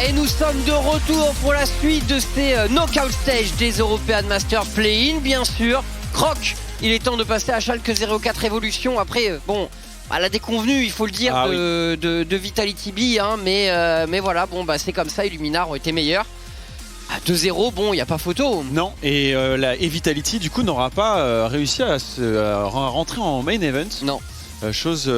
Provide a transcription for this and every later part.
Et nous sommes de retour pour la suite de ces knockout stage des European Masters Play-in, bien sûr. Croc, il est temps de passer à Schalke 04 Evolution. Après, bon, à la déconvenue, il faut le dire, de Vitality B, hein, mais voilà, bon, bah, c'est comme ça, Illuminar ont été meilleurs. À 2-0, bon, il n'y a pas photo. Non, et Vitality, du coup, n'aura pas réussi à rentrer en main event. Non. Chose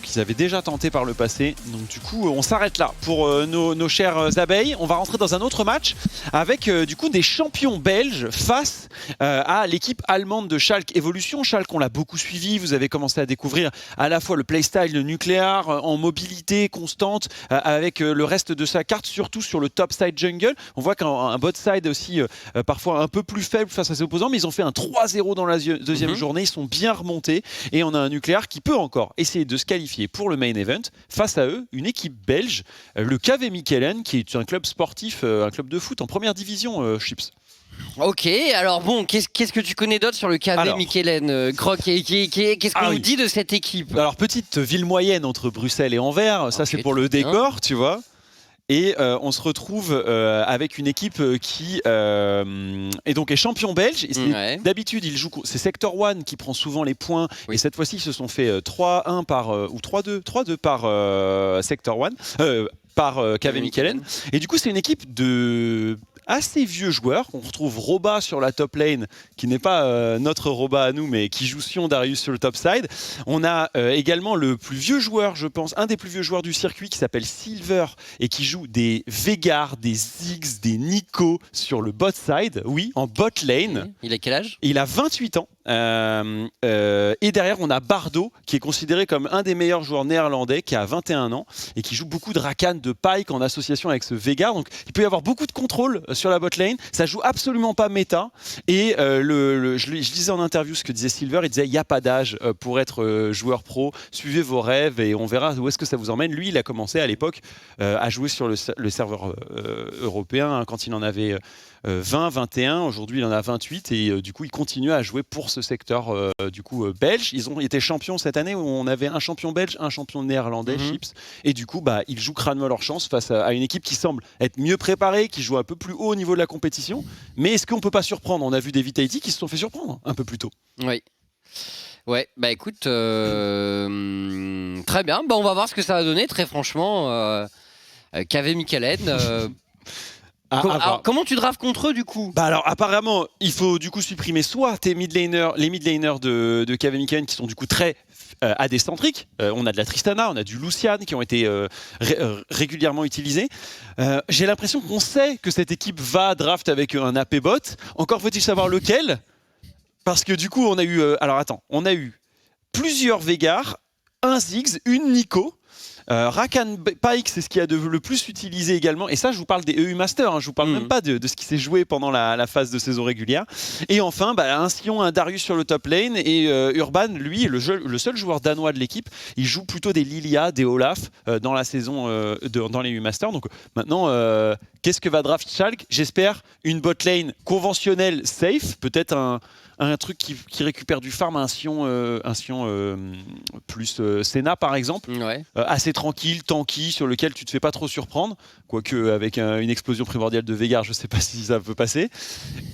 qu'ils avaient déjà tenté par le passé. Donc du coup, on s'arrête là pour nos chères abeilles. On va rentrer dans un autre match avec du coup des champions belges face à l'équipe allemande de Schalke Evolution. Schalke, on l'a beaucoup suivi. Vous avez commencé à découvrir à la fois le playstyle de nucléaire en mobilité constante avec le reste de sa carte, surtout sur le top side jungle. On voit qu'un bot side aussi parfois un peu plus faible face à ses opposants, mais ils ont fait un 3-0 dans la deuxième journée. Ils sont bien remontés et on a un nucléaire qui peut encore essayer de se qualifier pour le main event. Face à eux, une équipe belge, le KV Mechelen, qui est un club sportif, un club de foot en première division, Chips. Ok, alors bon, qu'est-ce que tu connais d'autre sur le KV Mechelen, Croc? Qu'est-ce qu'on nous dit de cette équipe? Alors, petite ville moyenne entre Bruxelles et Anvers, ça c'est pour le décor, tu vois. Et on se retrouve avec une équipe qui est champion belge. D'habitude, il joue. C'est Sector One qui prend souvent les points. Oui. Et cette fois-ci, ils se sont fait 3-1 par ou 3-2 par Sector One, par KV Mechelen. Et du coup, c'est une équipe de assez vieux joueurs. On retrouve Roba sur la top lane, qui n'est pas notre Roba à nous, mais qui joue Sion Darius sur le top side. On a également le plus vieux joueur, je pense, un des plus vieux joueurs du circuit, qui s'appelle Silver et qui joue des Veigar, des Ziggs, des Nico sur le bot side, oui, en bot lane. Il a quel âge? Il a 28 ans. Et derrière, on a Bardo, qui est considéré comme un des meilleurs joueurs néerlandais, qui a 21 ans et qui joue beaucoup de Rakan, de Pyke en association avec ce Veigar. Donc, il peut y avoir beaucoup de contrôle sur la bot lane. Ça joue absolument pas méta. Et je lisais en interview ce que disait Silver. Il disait il n'y a pas d'âge pour être joueur pro. Suivez vos rêves et on verra où est-ce que ça vous emmène. Lui, il a commencé à l'époque à jouer sur le serveur européen quand il en avait 20, 21. Aujourd'hui, il en a 28 et du coup, il continue à jouer pour ce secteur belge. Ils ont été champions cette année où on avait un champion belge, un champion néerlandais, Chips. Et du coup, ils jouent crânement leur chance face à une équipe qui semble être mieux préparée, qui joue un peu plus haut au niveau de la compétition. Mais est-ce qu'on peut pas surprendre? On a vu des Vitality qui se sont fait surprendre un peu plus tôt. Oui. Ouais, bah écoute, très bien. On va voir ce que ça va donner, très franchement. KV Mechelen. Alors, comment tu drafts contre eux du coup? Alors apparemment il faut du coup supprimer soit les mid laners de KV Mechelen qui sont du coup très AD-centriques. On a de la Tristana, on a du Lucian qui ont été régulièrement utilisés. J'ai l'impression qu'on sait que cette équipe va draft avec un AP bot. Encore faut-il savoir lequel, parce que du coup on a eu on a eu plusieurs Veigar, un Ziggs, une Nico. Rakan Pyke, c'est ce qui a le plus utilisé également. Et ça, je vous parle des EU Masters. Je vous parle même pas de ce qui s'est joué pendant la phase de saison régulière. Et enfin, un Sion, un Darius sur le top lane. Et Urban, lui, le seul joueur danois de l'équipe, il joue plutôt des Lilia, des Olaf dans la saison dans les EU Masters. Donc maintenant, qu'est-ce que va draft Schalke? J'espère une bot lane conventionnelle safe, peut-être un truc qui récupère du farm, un Sion plus Senna par exemple, assez tranquille, tanky, sur lequel tu te fais pas trop surprendre, quoique avec une explosion primordiale de Veigar, je sais pas si ça peut passer.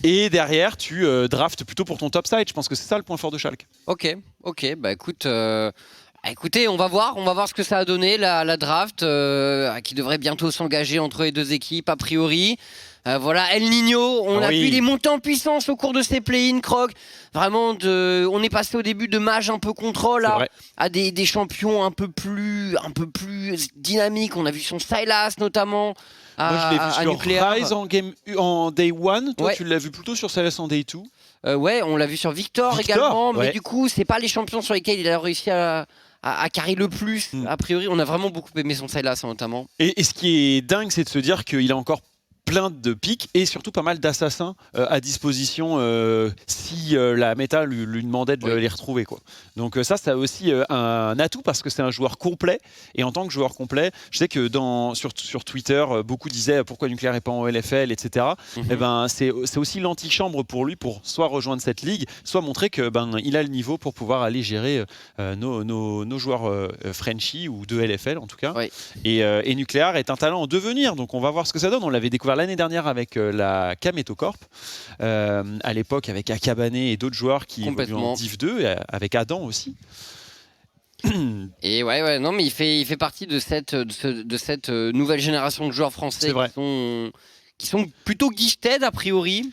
Et derrière, tu draftes plutôt pour ton top side. Je pense que c'est ça le point fort de Schalke. Ok, écoute. Écoutez, on va voir ce que ça a donné la draft qui devrait bientôt s'engager entre les deux équipes a priori. Voilà, El Niño, on a vu les montées en puissance au cours de ces play-in, Croc. Vraiment, on est passé au début de mage un peu contrôle à des champions un peu plus dynamiques. On a vu son Sylas notamment. Moi, je l'ai vu sur Nuclear. Rise en Day 1. Toi, tu l'as vu plutôt sur Sylas en Day 2. Ouais, on l'a vu sur Victor également. Mais du coup, c'est pas les champions sur lesquels il a réussi à carry le plus. A priori, on a vraiment beaucoup aimé son Sylas notamment. Et ce qui est dingue, c'est de se dire qu'il a encore plein de pics et surtout pas mal d'assassins à disposition si la méta lui demandait de les retrouver, quoi. Donc ça c'est aussi un atout parce que c'est un joueur complet, et en tant que joueur complet, je sais que sur Twitter, beaucoup disaient pourquoi Nucléaire n'est pas en LFL, etc. Et ben, c'est aussi l'antichambre pour lui, pour soit rejoindre cette ligue, soit montrer que il a le niveau pour pouvoir aller gérer nos joueurs Frenchie ou de LFL en tout cas. Oui. Et Nucléaire est un talent en devenir, donc on va voir ce que ça donne. On l'avait découvert l'année dernière avec la Kameto Corp, à l'époque avec Akabane et d'autres joueurs qui évoluent en Div 2, avec Adam aussi. Et non, mais il fait partie de cette nouvelle génération de joueurs français qui sont plutôt gifted a priori.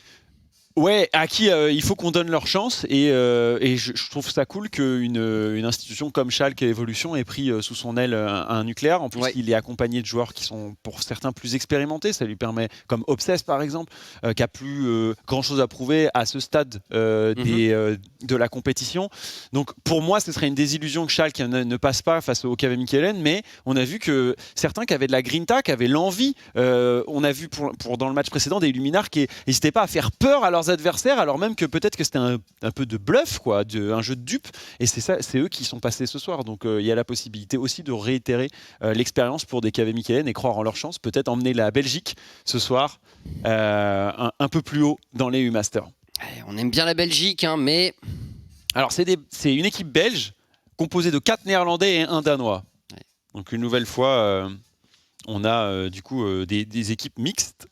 Ouais, à qui il faut qu'on donne leur chance, et je trouve ça cool qu'une institution comme Schalke Evolution ait pris sous son aile un Nucléaire. En plus, il est accompagné de joueurs qui sont pour certains plus expérimentés. Ça lui permet, comme Obsess par exemple, qui a plus grand chose à prouver à ce stade de la compétition. Donc pour moi, ce serait une désillusion que Schalke ne passe pas face au KV Mechelen, mais on a vu que certains qui avaient de la grinta, qui avaient l'envie, on a vu dans le match précédent des Luminars qui n'hésitaient pas à faire peur à leurs adversaires, alors même que peut-être que c'était un peu de bluff, quoi, un jeu de dupe, et c'est eux qui sont passés ce soir. Donc il y a la possibilité aussi de réitérer l'expérience pour des KV Mechelen et croire en leur chance, peut-être emmener la Belgique ce soir un peu plus haut dans les U-Masters. On aime bien la Belgique, hein, mais... Alors c'est une équipe belge composée de 4 Néerlandais et 1 Danois. Ouais. Donc une nouvelle fois, on a du coup des équipes mixtes.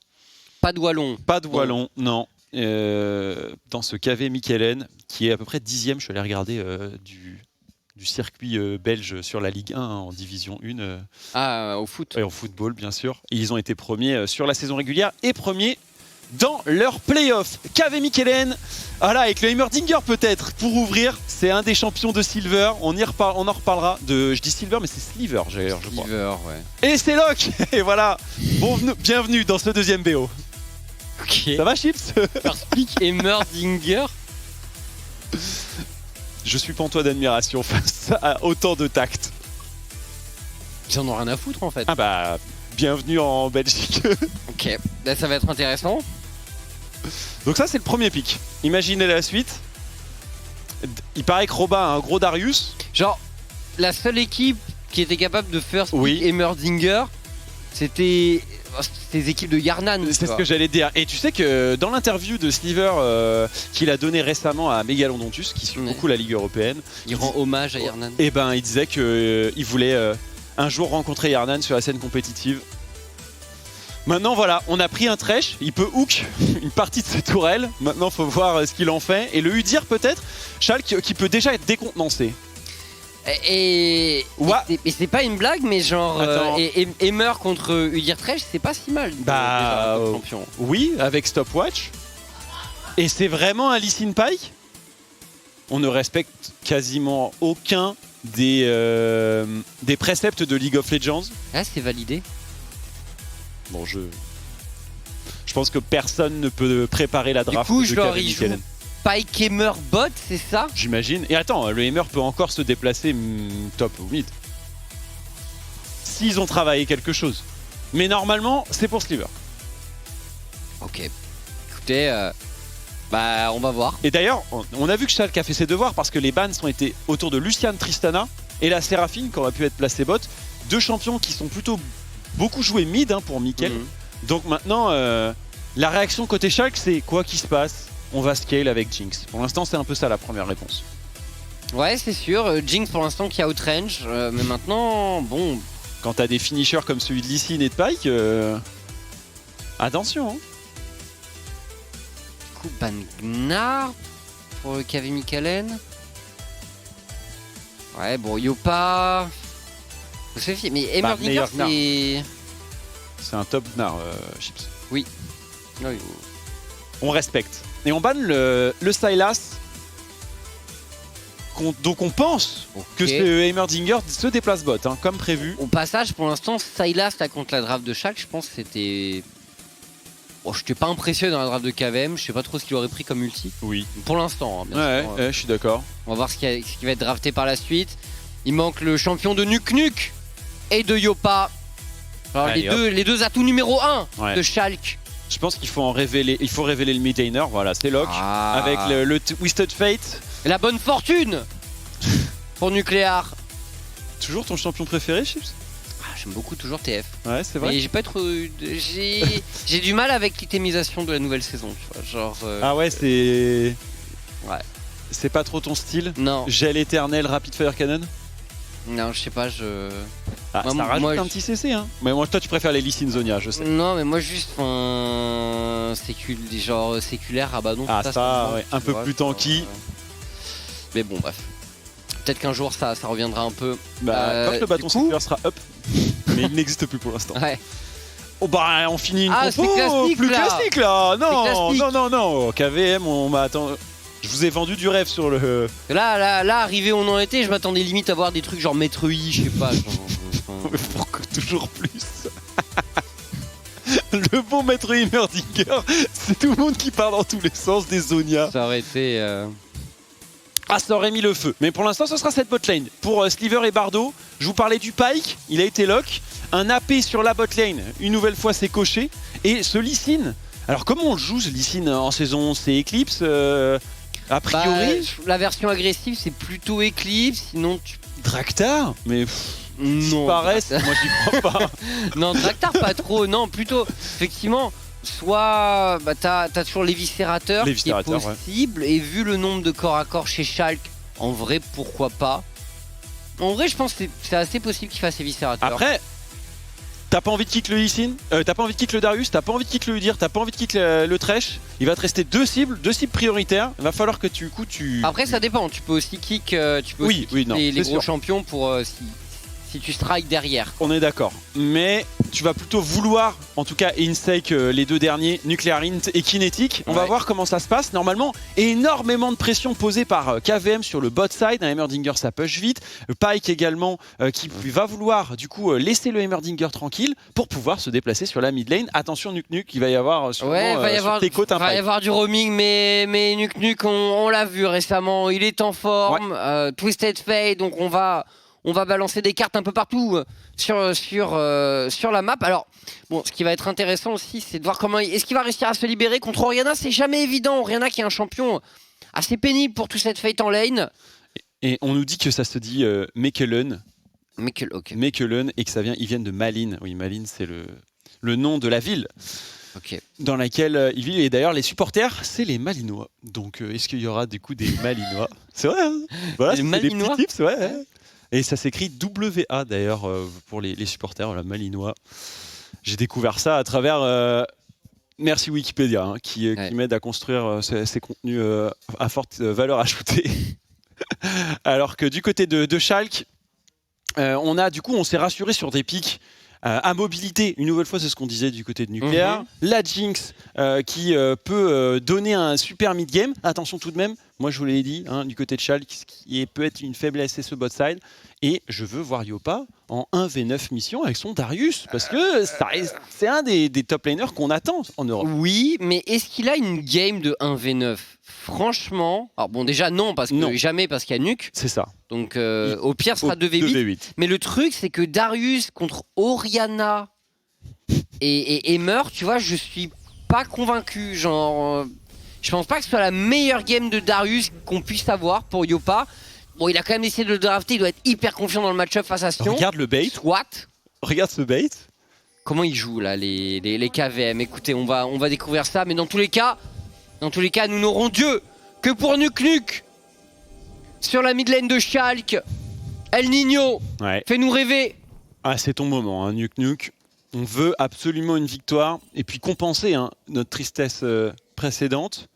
Pas de Wallon. Pas de Wallon, non. Dans ce KV Mechelen, qui est à peu près 10e, je suis allé regarder, du circuit belge sur la Ligue 1 en Division 1. Au foot. Et au football, bien sûr. Et ils ont été premiers sur la saison régulière et premiers dans leur play-off. KV Mechelen, voilà, avec le Heimerdinger peut-être pour ouvrir. C'est un des champions de Silver. On en reparlera je dis Silver, mais c'est Sliver, je crois. Sliver, ouais. Et c'est Locke. Et voilà. Bienvenue dans ce deuxième BO. Ok. Ça va, Chips? Speak Heimerdinger. Je suis pantois d'admiration face à autant de tact. Ils en ont rien à foutre en fait. Ah bah, bienvenue en Belgique. Ok, là, ça va être intéressant. Donc ça c'est le premier pick. Imaginez la suite. Il paraît que Robin a un gros Darius. Genre, la seule équipe qui était capable de faire Speak Heimerdinger, c'était ces équipes de Yarnan. C'est ce que j'allais dire. Et tu sais que dans l'interview de Sliver qu'il a donné récemment à Megalodontus, qui suit beaucoup la Ligue européenne, il rend hommage à Yarnan. Et ben il disait qu'il voulait un jour rencontrer Yarnan sur la scène compétitive. Maintenant voilà, on a pris un Thresh, il peut hook une partie de ses tourelles. Maintenant faut voir ce qu'il en fait. Et le Udyr peut-être, Schalke qui peut déjà être décontenancé. Et c'est pas une blague, mais genre Heimer contre Udyr Thresh, c'est pas si mal. Bah champion. Oui, avec Stopwatch. Et c'est vraiment un Lee Sin Pike. On ne respecte quasiment aucun des préceptes de League of Legends. Ah, c'est validé. Bon, je pense que personne ne peut préparer la draft. Du coup, je leur y joue Pike Heimer bot, c'est ça? J'imagine. Et attends, le Heimer peut encore se déplacer top ou mid. S'ils ont travaillé quelque chose. Mais normalement, c'est pour Sliver. Ok. Écoutez, on va voir. Et d'ailleurs, on a vu que Schalke a fait ses devoirs parce que les bans ont été autour de Lucian Tristana et la Séraphine qui aurait pu être placée bot. Deux champions qui sont plutôt beaucoup joués mid pour Mikkel. Donc maintenant, la réaction côté Schalke, c'est quoi qui se passe? On va scale avec Jinx. Pour l'instant, c'est un peu ça la première réponse. Ouais, c'est sûr. Jinx pour l'instant qui outrange. Mais maintenant, bon. Quand t'as des finishers comme celui de Lee Sin et de Pike, attention. Hein. Du coup, ban Gnar pour le KV Mechelen. Ouais, bon, Yopa. Faut se méfier. Mais Heimerdinger, c'est un top Gnar, Chips. Oui. On respecte. Et on banne le Sylas. Donc on pense que ce Heimerdinger se déplace bot, hein, comme prévu. Au passage, pour l'instant, Sylas là, contre la draft de Schalke, je pense que c'était... Oh, je n'étais pas impressionné dans la draft de KVM, je sais pas trop ce qu'il aurait pris comme ulti. Oui. Pour l'instant, hein, bien sûr. Ouais, je suis d'accord. On va voir ce qui va être drafté par la suite. Il manque le champion de Nuke Nuke et de Yopa. Alors, les deux atouts numéro 1 de Schalke. Je pense qu'il faut en révéler, il faut révéler le mid laner, voilà, c'est lock. Avec le Twisted Fate. Et la bonne fortune pour Nucléar. Toujours ton champion préféré, Chips? J'aime beaucoup toujours TF. Ouais, c'est vrai. Mais j'ai pas trop. J'ai du mal avec l'itémisation de la nouvelle saison, tu vois. Genre. Ah ouais, c'est. Ouais. C'est pas trop ton style? Non. Gel éternel, Rapid Fire Cannon? Non, je sais pas, je. Ah, ça rajoute un petit CC, hein. Mais moi, toi, tu préfères les Lee Sin Zonia, je sais. Non, mais moi, juste. Genre séculaire, ah bah non. Ah, ça, ouais. Un peu plus tanky. Mais bon, bref. Peut-être qu'un jour, ça reviendra un peu. Bah, quand le bâton séculaire sera up. Mais il n'existe plus pour l'instant. Ouais. Oh bah, on finit une compo classique, plus classique là. Non, classique. non. KVM, on m'attend. Je vous ai vendu du rêve sur le. Là, arrivé où on en était, je m'attendais limite à voir des trucs genre Maître I, je sais pas. Pourquoi toujours plus? Le bon Maître Heimerdinger, c'est tout le monde qui part dans tous les sens des Zonia. Ça aurait été. Ah, ça aurait mis le feu. Mais pour l'instant, ce sera cette botlane. Pour Sliver et Bardo, je vous parlais du Pyke, il a été lock. Un AP sur la botlane, une nouvelle fois, c'est coché. Et ce Lee Sin, alors comment on le joue ce Lee Sin en saison? C'est Eclipse a priori la version agressive, c'est plutôt Eclipse. Sinon, tu. Draktar? Mais. Non. Paraît, moi j'y crois pas. Non, Draktar pas trop. Non, plutôt, effectivement. Soit t'as toujours l'éviscérateur qui est possible, ouais. Et vu le nombre de corps à corps chez Schalke, en vrai pourquoi pas. En vrai je pense que c'est assez possible qu'il fasse éviscérateur. Après, t'as pas envie de kick le Lee Sin, t'as pas envie de kick le Darius, t'as pas envie de kick le Udyr, t'as pas envie de kick le Thresh. Il va te rester deux cibles prioritaires. Il va falloir que tu. Après ça dépend, tu peux aussi kick, les gros champions pour si tu strikes derrière. On est d'accord. Mais tu vas plutôt vouloir, en tout cas Insake, les deux derniers, Nuclear Int et Kinetic. On va voir comment ça se passe. Normalement, énormément de pression posée par KVM sur le bot side. Un Heimerdinger, ça push vite. Pyke également, qui va vouloir du coup laisser le Heimerdinger tranquille pour pouvoir se déplacer sur la mid lane. Attention Nuke, il va y avoir sûrement sur tes côtes un Pyke. Il va y avoir du roaming, mais Nuke, on l'a vu récemment. Il est en forme. Ouais. Twisted Fate, donc on va balancer des cartes un peu partout sur la map. Alors, bon, ce qui va être intéressant aussi, c'est de voir comment est-ce qu'il va réussir à se libérer contre Orianna. C'est jamais évident. Orianna qui est un champion assez pénible pour tout cette Fate en lane. Et on nous dit que ça se dit Mekelen. Ok. Mekelen et que ils viennent de Malines. Oui, Malines, c'est le nom de la ville. Okay. Dans laquelle il vit. Et d'ailleurs, les supporters, c'est les Malinois. Donc, est-ce qu'il y aura du coup des Malinois? C'est vrai, hein. Voilà, c'est des petits tips, ouais. Et ça s'écrit WA d'ailleurs pour les supporters, la Malinois. J'ai découvert ça à travers. Merci Wikipédia hein, qui m'aide à construire ces contenus à forte valeur ajoutée. Alors que du côté de Schalke, on s'est rassuré sur des pics à mobilité. Une nouvelle fois, c'est ce qu'on disait du côté de Nucléar. La Jinx qui peut donner un super mid-game. Attention tout de même, moi je vous l'ai dit, hein, du côté de Schalke, qui peut être une faiblesse, c'est ce bot side. Et je veux voir Yopa en 1v9 mission avec son Darius, parce que c'est un des top laners qu'on attend en Europe. Oui, mais est-ce qu'il a une game de 1v9 ? Franchement, alors bon déjà non, parce que jamais parce qu'il y a Nuke. C'est ça. Donc au pire, ce sera 2v8. Mais le truc, c'est que Darius contre Orianna et Heimer, tu vois, je suis pas convaincu. Genre, je pense pas que ce soit la meilleure game de Darius qu'on puisse avoir pour Yopa. Bon, il a quand même essayé de le drafter, il doit être hyper confiant dans le match-up face à Sion. Regarde le bait. Soit. Regarde ce bait. Comment ils jouent là, les KVM? Écoutez, on va découvrir ça, mais dans tous les cas, nous n'aurons Dieu que pour Nuke. Sur la mid lane de Schalke, El Nino, fais-nous rêver. Ah, c'est ton moment, hein, Nuke. On veut absolument une victoire et puis compenser notre tristesse précédente.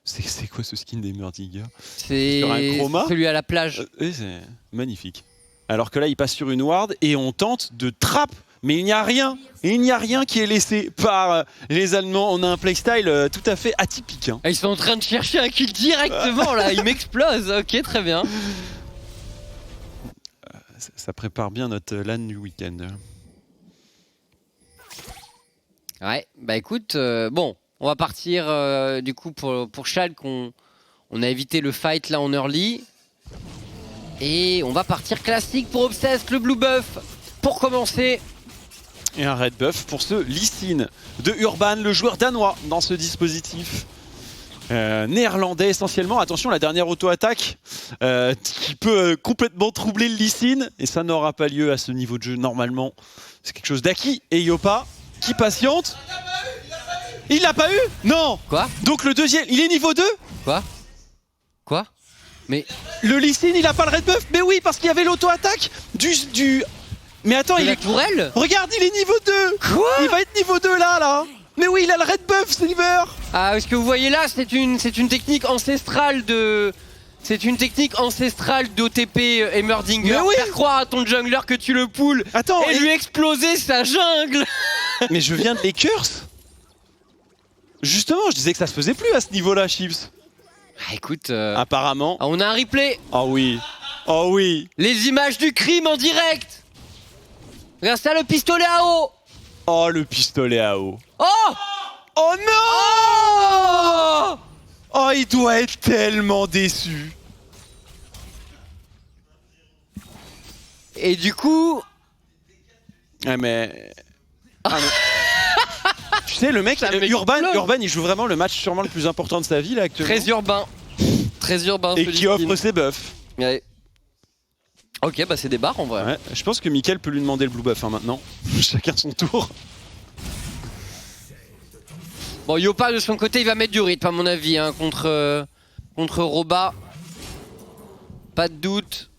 C'est quoi ce skin des Heimerdinger? C'est celui à la plage. C'est magnifique. Alors que là, il passe sur une ward et on tente de trap. Mais il n'y a rien. Et il n'y a rien qui est laissé par les Allemands. On a un playstyle tout à fait atypique. Hein. Ils sont en train de chercher un kill directement là. Ils m'explosent. Ok, très bien. Ça prépare bien notre LAN du week-end. Ouais, bah écoute, bon. On va partir du coup pour Schalke, on a évité le fight là en early. Et on va partir classique pour Obsessed, le Blue Buff, pour commencer. Et un red buff pour ce Lee Sin de Urban, le joueur danois dans ce dispositif. Néerlandais essentiellement. Attention, la dernière auto-attaque qui peut complètement troubler le Lee Sin. Et ça n'aura pas lieu à ce niveau de jeu normalement. C'est quelque chose d'acquis. Et Yopa qui patiente. Il l'a pas eu? Non. Quoi? Donc le deuxième, il est niveau 2? Quoi? Mais... Le Lee Sin, il a pas le red buff? Mais oui, parce qu'il y avait l'auto-attaque du... Mais attends, il la est... tourelle? Regarde, il est niveau 2. Quoi? Il va être niveau 2 là. Mais oui, il a le red buff, Sliver. Ah, ce que vous voyez là, c'est une technique ancestrale de... C'est une technique ancestrale d'OTP Heimerdinger. Mais oui. Faire croire à ton jungler que tu le pulls Attends, et lui exploser sa jungle. Mais je viens de les curse. Justement, je disais que ça se faisait plus à ce niveau-là, Chips. Ah, écoute... Apparemment. On a un replay. Oh oui. Oh oui. Les images du crime en direct. Regarde ça, le pistolet à eau. Oh, le pistolet à eau. Oh. Oh non. Oh. Oh, il doit être tellement déçu. Et du coup... Ah mais... Ah, mais... tu sais, le mec, Ça Urban, m'explose. il joue vraiment le match sûrement le plus important de sa vie là actuellement. Très urbain. Très urbain. Et ce qui Lee offre Sin. ses buffs. Ouais. Ok, bah c'est des barres en vrai. Ouais, je pense que Mickaël peut lui demander le blue buff maintenant. Chacun son tour. Bon, Yopa de son côté, il va mettre du rythme à mon avis hein, contre Roba. Pas de doute.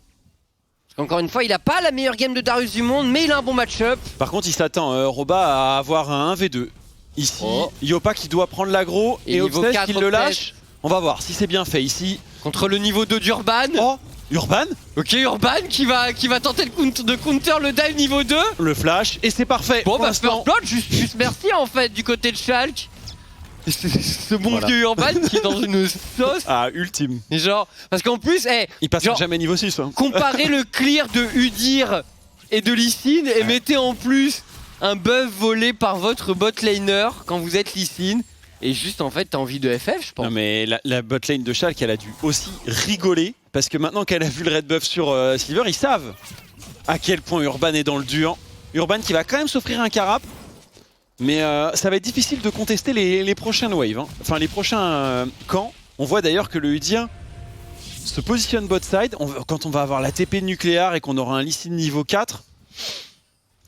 Parce qu'encore une fois, il a pas la meilleure game de Darius du monde, mais il a un bon match-up. Par contre, il s'attend, Roba, à avoir un 1v2. Ici, Oh. Yopa qui doit prendre l'aggro Et et niveau Obsess 4, qui le lâche. On va voir si c'est bien fait ici. Contre le niveau 2 d'Urban. Oh, Urban, Ok, Urban qui va tenter de counter le dive niveau 2. le flash, et c'est parfait. Bon, pour bah l'instant. first blood, juste merci en fait du côté de Schalke. Ce bon Voilà. vieux Urban qui est dans une sauce. Ah, ultime. Et genre, parce qu'en plus, Il passe genre, jamais niveau 6. Hein. comparez le clear de Udyr et de Lee Sin et mettez en plus un buff volé par votre bot laner quand vous êtes Lee Sin. Et juste en fait, t'as envie de FF, je pense. Non mais la botlane de Schalke, elle a dû aussi rigoler. Parce que maintenant qu'elle a vu le red buff sur Silver, ils savent à quel point Urban est dans le dur. Urban qui va quand même s'offrir un carap. Mais ça va être difficile de contester les prochaines waves. Hein. Enfin, les prochains camps. On voit d'ailleurs que le Udien se positionne bot side. Quand on va avoir la TP nucléaire et qu'on aura un Lee Sin niveau 4,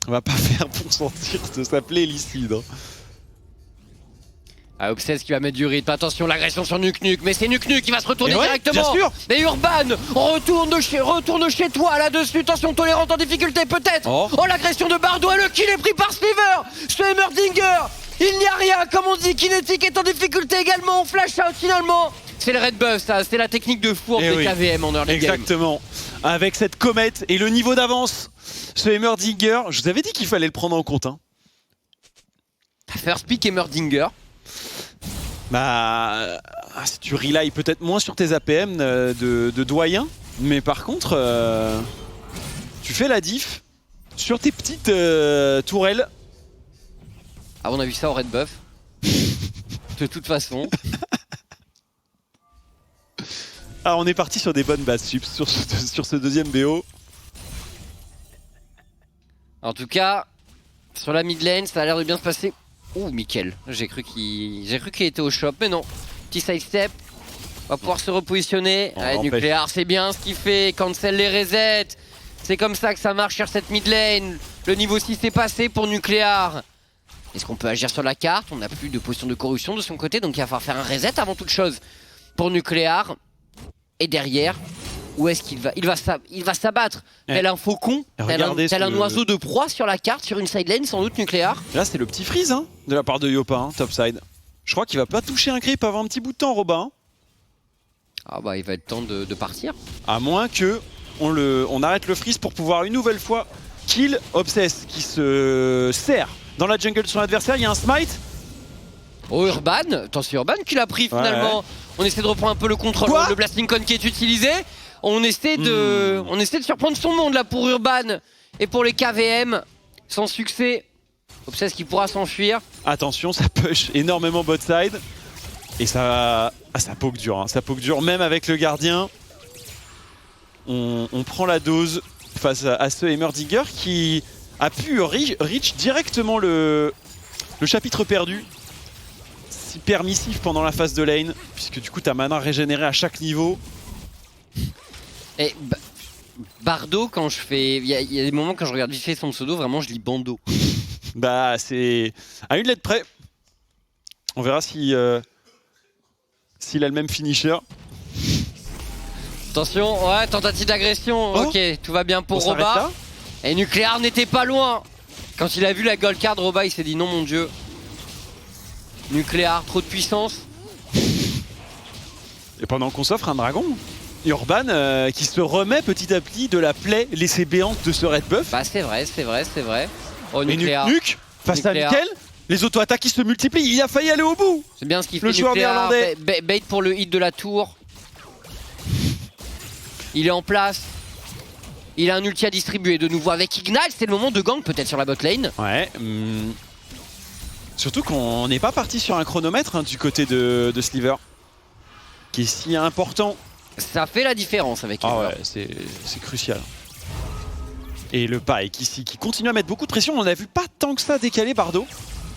on va pas faire pour sentir de s'appeler Lee Sin. Hein. Ah, Obsess qui va mettre du rythme. Attention, l'agression sur Nuke Nuke. Mais c'est Nuke Nuke qui va se retourner Et ouais, directement. bien sûr. Et Urban, retourne chez toi là-dessus. Attention, tolérante en difficulté peut-être. Oh. Oh, l'agression de Bardo et le kill est pris par Sliver. Ce Heimerdinger. Il n'y a rien, comme on dit. Kinetic est en difficulté également. On flash out finalement. C'est le red buff, ça. C'est la technique de fourbe Eh des oui. KVM en early game. Exactement. Avec cette comète et le niveau d'avance, ce Heimerdinger, je vous avais dit qu'il fallait le prendre en compte. Hein. First pick Heimerdinger. Bah, si tu relies peut-être moins sur tes APM de doyen, mais par contre, tu fais la diff sur tes petites tourelles. Ah, on a vu ça au red buff. De toute façon. Ah, on est parti sur des bonnes bases Chips sur ce deuxième BO. En tout cas, sur la mid lane, ça a l'air de bien se passer. Ouh, Mickaël, j'ai cru qu'il était au shop, mais non. Petit sidestep, on va pouvoir se repositionner. On Allez, l'empêche. Nucléaire, c'est bien ce qu'il fait, cancel les resets. C'est comme ça que ça marche sur cette mid lane. Le niveau 6 est passé pour Nucléaire. Est-ce qu'on peut agir sur la carte? On n'a plus de position de corruption de son côté, donc il va falloir faire un reset avant toute chose pour Nucléaire. Et derrière, où est-ce qu'il va? Il va s'abattre. Tel un faucon, tel un oiseau de proie sur la carte, sur une side lane, sans doute Nucléaire. Là, c'est le petit freeze hein, de la part de Yopa, hein, topside. Je crois qu'il va pas toucher un creep avant un petit bout de temps, Robin. Ah bah il va être temps de partir. À moins que on arrête le freeze pour pouvoir une nouvelle fois kill Obsess qui se serre dans la jungle de son adversaire. Il y a un smite. Oh Urban, attends c'est Urban qui l'a pris finalement. Ouais. On essaie de reprendre un peu le contrôle. Quoi Le blasting con qui est utilisé. On essaie de surprendre son monde là pour Urban et pour les KVM. Sans succès. Obsess qui pourra s'enfuir. Attention, ça push énormément bot side. Et ça poke dur, hein. Ça poke dur même avec le gardien. On prend la dose face à ce Heimerdinger qui a pu reach directement le chapitre perdu. Si permissif pendant la phase de lane, puisque du coup ta mana régénérée à chaque niveau. Et Bardo, quand je fais. Il y a des moments quand je regarde vite fait son pseudo, vraiment je lis Bando. Bah c'est à une lettre près. On verra si s'il a le même finisher. Attention, ouais, tentative d'agression. Oh. Ok, tout va bien pour On s'arrête Roba. là. Et Nucléaire n'était pas loin. Quand il a vu la gold card, Roba il s'est dit non mon dieu. Nucléaire, trop de puissance. Et pendant qu'on s'offre un dragon, Urban qui se remet petit à petit de la plaie laissée béante de ce red buff. Bah c'est vrai, c'est vrai, c'est vrai. Oh Et Nucléaire, Nuke face Nucléaire. à Nickel, les auto-attaques qui se multiplient, il a failli aller au bout. c'est bien ce qu'il Le fait joueur Nucléaire. néerlandais. Bait pour le hit de la tour. Il est en place. Il a un ulti à distribuer de nouveau avec Ignite. C'est le moment de gang peut-être sur la bot lane. Ouais. Surtout qu'on n'est pas parti sur un chronomètre du côté de Sliver, qui est si important. Ça fait la différence avec Ah Ever. ouais, c'est crucial. Et le Pike ici qui continue à mettre beaucoup de pression. On a vu pas tant que ça décaler Bardo.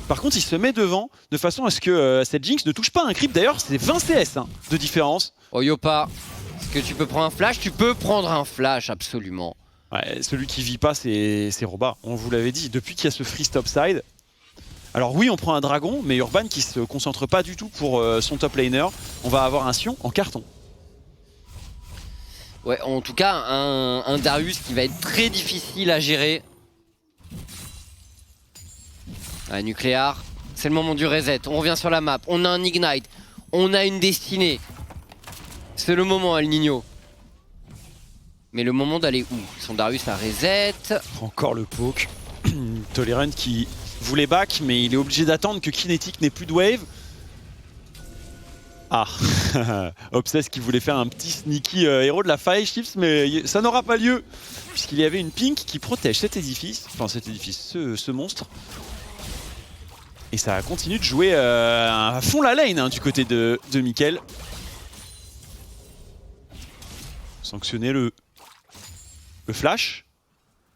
Par contre, il se met devant de façon à ce que cette Jinx ne touche pas un creep. D'ailleurs, c'est 20 CS de différence. Oh Yopa, est-ce que tu peux prendre un flash? Tu peux prendre un flash, absolument. Ouais, celui qui vit pas, c'est Roba. On vous l'avait dit, depuis qu'il y a ce free stop side. Alors oui, on prend un dragon, mais Urban qui se concentre pas du tout pour son top laner. On va avoir un Sion en carton. Ouais, en tout cas, un Darius qui va être très difficile à gérer. Ouais, Nucléaire, c'est le moment du reset. On revient sur la map. On a un Ignite. On a une destinée. C'est le moment, El Nino. Mais le moment d'aller où? Son Darius a reset. Encore le poke. Tolerant qui voulait back, mais il est obligé d'attendre que Kinetic n'ait plus de wave. Ah, Obsess qui voulait faire un petit sneaky héros de la Fire Chips, mais ça n'aura pas lieu, puisqu'il y avait une pink qui protège cet édifice, ce monstre. Et ça continue de jouer à fond la lane du côté de Mickaël. Sanctionner le flash.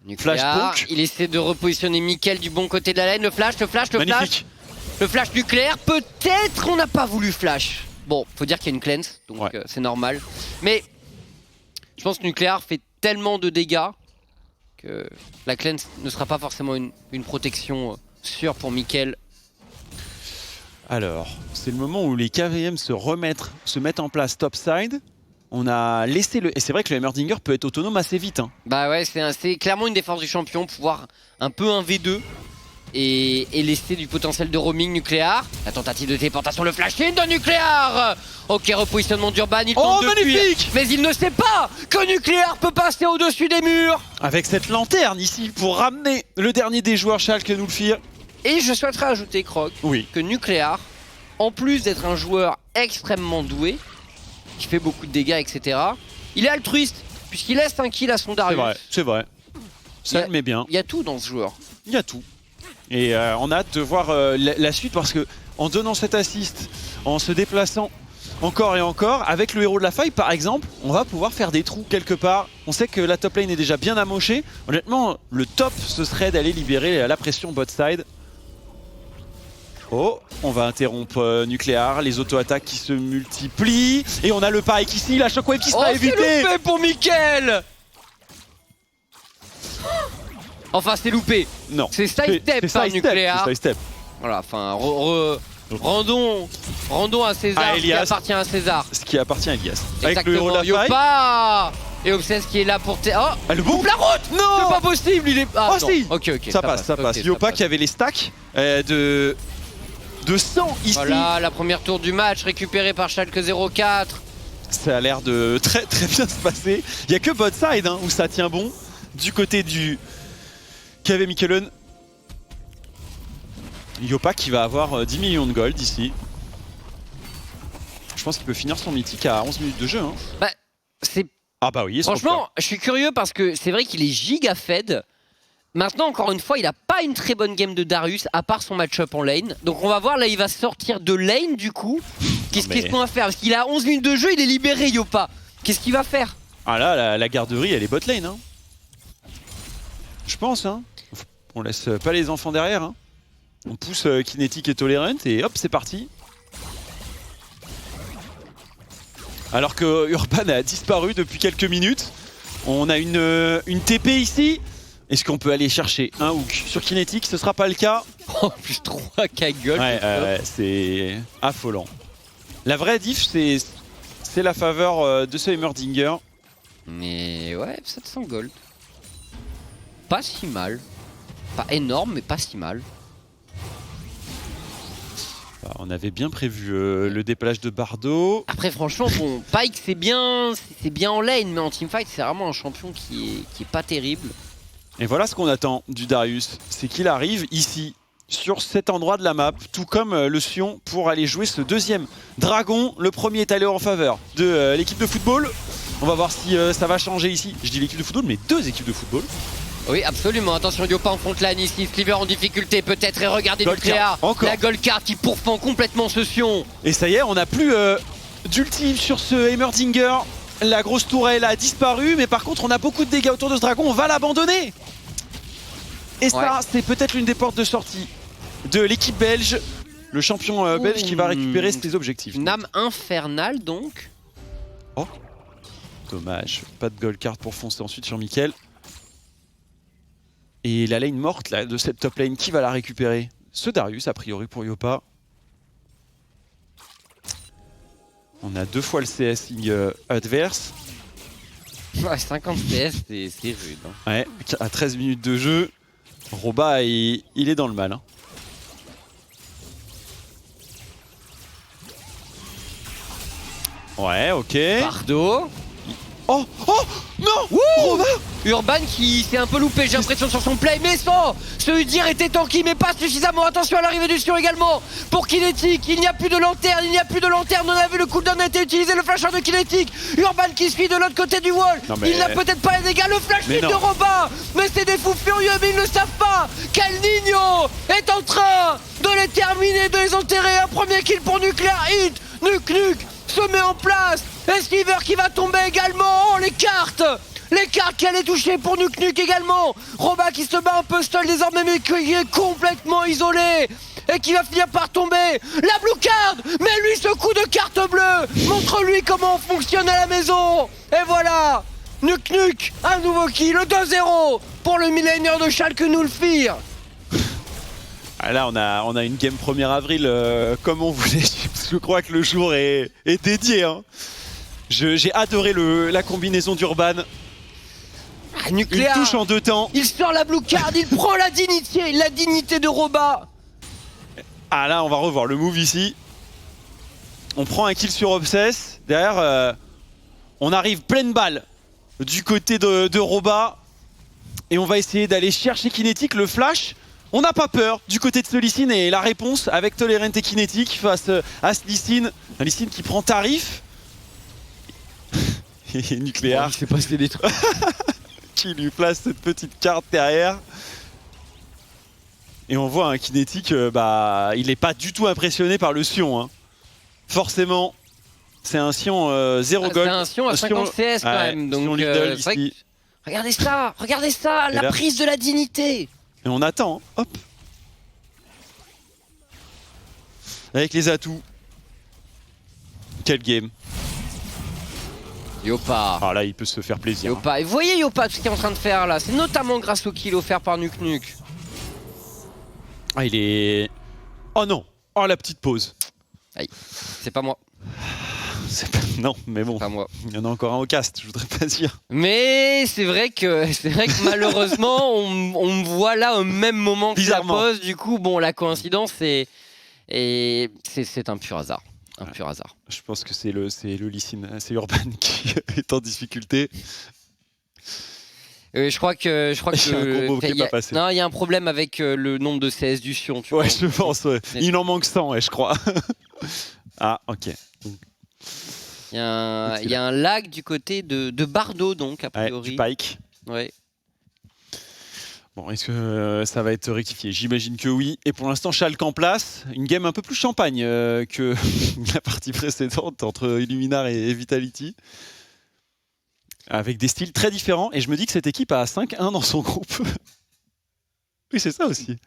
Nucléaire, Flash poke. il essaie de repositionner Mickaël du bon côté de la lane. Le flash, le flash, le flash. Magnifique. Le flash nucléaire, peut-être on n'a pas voulu flash. Bon, faut dire qu'il y a une cleanse, donc Ouais. c'est normal. Mais je pense que nucléaire fait tellement de dégâts que la cleanse ne sera pas forcément une protection sûre pour Mickaël. Alors, c'est le moment où les KVM se mettent en place topside. On a laissé le... Et c'est vrai que le Heimerdinger peut être autonome assez vite. Bah ouais, c'est clairement une des forces du champion, pouvoir un peu un V2 et laisser du potentiel de roaming nucléaire. La tentative de téléportation, le flash-in de nucléaire. Ok, repositionnement d'Urban, il tente de fuir, magnifique! mais il ne sait pas que nucléaire peut passer au-dessus des murs. Avec cette lanterne ici pour ramener le dernier des joueurs Schalke Nulfir. Et je souhaiterais ajouter, Croc, Oui. que nucléaire, en plus d'être un joueur extrêmement doué, qui fait beaucoup de dégâts, etc., il est altruiste, puisqu'il laisse un kill à son Darius. C'est vrai. Ça le met bien. Il y a tout dans ce joueur. Il y a tout. Et on a hâte de voir la suite parce que en donnant cet assist, en se déplaçant encore et encore, avec le héros de la faille par exemple, on va pouvoir faire des trous quelque part. On sait que la top lane est déjà bien amochée. Honnêtement, le top ce serait d'aller libérer la pression bot side. Oh, on va interrompre nucléaire, les auto-attaques qui se multiplient. Et on a le Pike ici, la shockwave qui sera c'est évitée. loupé pour Mickaël. Enfin, c'est loupé. Non, C'est sidestep par nucléaire. C'est sidestep. Voilà, enfin, rendons à César Ah, ce qui Elias. appartient à César. Ce qui appartient à Elias. Avec le héros de Exactement, la faille. Yopa. Et Obsess qui est là pour... Oh, Ah, le bon. coupe la route. Non. C'est pas possible, il est... Ah, Oh, non. si. Ok, Ça passe. ok, Yopa passe. qui avait les stacks de sang ici. Voilà, la première tour du match récupérée par Schalke 04. Ça a l'air de très bien se passer. Il n'y a que bot side où ça tient bon. Du côté du KV Mikkelen. Yopa qui va avoir 10 millions de gold ici. Je pense qu'il peut finir son mythique à 11 minutes de jeu. Hein. Bah, c'est... Ah bah oui, Franchement, je suis curieux parce que c'est vrai qu'il est giga fed. Maintenant, encore une fois, il n'a pas une très bonne game de Darius, à part son match-up en lane. Donc on va voir, là, il va sortir de lane, du coup. Qu'est-ce qu'on va faire? Parce qu'il a 11 minutes de jeu, il est libéré, Yopa. Qu'est-ce qu'il va faire? Ah là, la garderie, elle est bot lane. Hein. Je pense. Hein. On laisse pas les enfants derrière. Hein. On pousse Kinetic et Tolerant et hop, c'est parti. Alors que Urban a disparu depuis quelques minutes. On a une TP ici. Est-ce qu'on peut aller chercher un hook sur Kinetic? Ce sera pas le cas. Oh, plus 3 Kaggle. Ouais, c'est affolant. La vraie diff, c'est la faveur de ce Heimerdinger. Mais ouais, 700 gold. Pas si mal. Pas énorme, mais pas si mal. On avait bien prévu le dépêchage de Bardo. Après, franchement, bon, Pyke, c'est bien en lane, mais en teamfight, c'est vraiment un champion qui est pas terrible. Et voilà ce qu'on attend du Darius. C'est qu'il arrive ici, sur cet endroit de la map, tout comme le Sion, pour aller jouer ce deuxième dragon. Le premier est allé en faveur de l'équipe de football. On va voir si ça va changer ici. Je dis l'équipe de football, mais 2 équipes de football. Oui, absolument. Attention, Yopa en frontline ici. Sliver en difficulté peut-être. Et regardez Nucléa. La gold card qui pourfend complètement ce Sion. Et ça y est, on n'a plus d'ultime sur ce Heimerdinger. La grosse tourelle a disparu. Mais par contre, on a beaucoup de dégâts autour de ce dragon. On va l'abandonner. Et ça, c'est peut-être l'une des portes de sortie de l'équipe belge. Le champion belge qui va récupérer ses objectifs. Une âme infernale donc. Oh, dommage. Pas de gold card pour foncer ensuite sur Mickaël. Et la lane morte là, de cette top lane, qui va la récupérer? Ce Darius, a priori, pour Yopa. On a 2 fois le CSing adverse. Ouais, 50 PS, c'est rude. Hein. Ouais, à 13 minutes de jeu, Roba, il est dans le mal. Hein. Ouais, ok. Bardo. Oh, oh, non, Roba. Urban qui s'est un peu loupé, j'ai l'impression, sur son play, mais son ce Udyr était tanky, mais pas suffisamment. Attention à l'arrivée du Sion également pour Kinetic. Il n'y a plus de lanterne, on a vu le cooldown a été utilisé, le flasher de Kinetic. Urban qui se fuit de l'autre côté du wall. Il n'a peut-être pas les dégâts, le flash hit de Robin. Mais c'est des fous furieux, mais ils ne le savent pas. Cal Nino est en train de les terminer, de les enterrer. Un premier kill pour Nuclear Hit. Nuke se met en place. Esquiver qui va tomber également. Oh, les cartes qui allaient toucher pour Nuke également. Roba qui se bat un peu seul désormais, mais qui est complètement isolé et qui va finir par tomber. La blue card, mais lui ce coup de carte bleue, montre-lui comment on fonctionne à la maison. Et voilà, Nuke, un nouveau kill, le 2-0 pour le millénaire de Schalke Nulfir. Là on a une game 1er avril comme on voulait. Je crois que le jour est dédié. Hein. J'ai adoré la combinaison d'Urban. Nucléa, il touche en 2 temps. Il sort la blue card, il prend la dignité de Roba. Ah là on va revoir le move ici. On prend un kill sur Obsess. Derrière on arrive pleine balle du côté de Roba. Et on va essayer d'aller chercher Kinetic, le flash. On n'a pas peur du côté de ce Lee Sin, et la réponse avec Tolerant et Kinetic face à ce Lee Sin. Un Lee Sin qui prend tarif. Et Nucléar. Il s'est passé des trucs. Qui lui place cette petite carte derrière. Et on voit un Kinetic, il n'est pas du tout impressionné par le Sion. Hein. Forcément, c'est un Sion 0 gold. C'est un Sion à 50 CS quand même. Donc, regardez ça, la prise de la dignité. Et on attend, hein. Hop. Avec les atouts. Quel game. Yopa. Ah là, il peut se faire plaisir. Yopa. Et vous voyez Yopa, tout ce qu'il est en train de faire là, c'est notamment grâce au kill offert par Nuke. Ah, il est... Oh non. Oh, la petite pause. Aïe, c'est pas moi. Non, mais bon. Pas moi. Il y en a encore un au cast, je voudrais pas dire. Mais c'est vrai que malheureusement, on me voit là au même moment que la pause. Du coup, bon, la coïncidence, c'est un pur hasard. Un pur hasard. Je pense que c'est le Lee Sin, c'est Urban qui est en difficulté. Je crois que il y a un combo qui est pas passé. Non, il y a un problème avec le nombre de CS du Sion. Tu vois. Je pense. Ouais. Il en manque 100, je crois. Ah, ok. Il y a un lag du côté de Bardo, donc, a priori. Du Pyke. Ouais. Bon, est-ce que ça va être rectifié? J'imagine que oui. Et pour l'instant, Schalke en place. Une game un peu plus champagne que la partie précédente entre Illuminar et Vitality. Avec des styles très différents. Et je me dis que cette équipe a 5-1 dans son groupe. Oui, c'est ça aussi.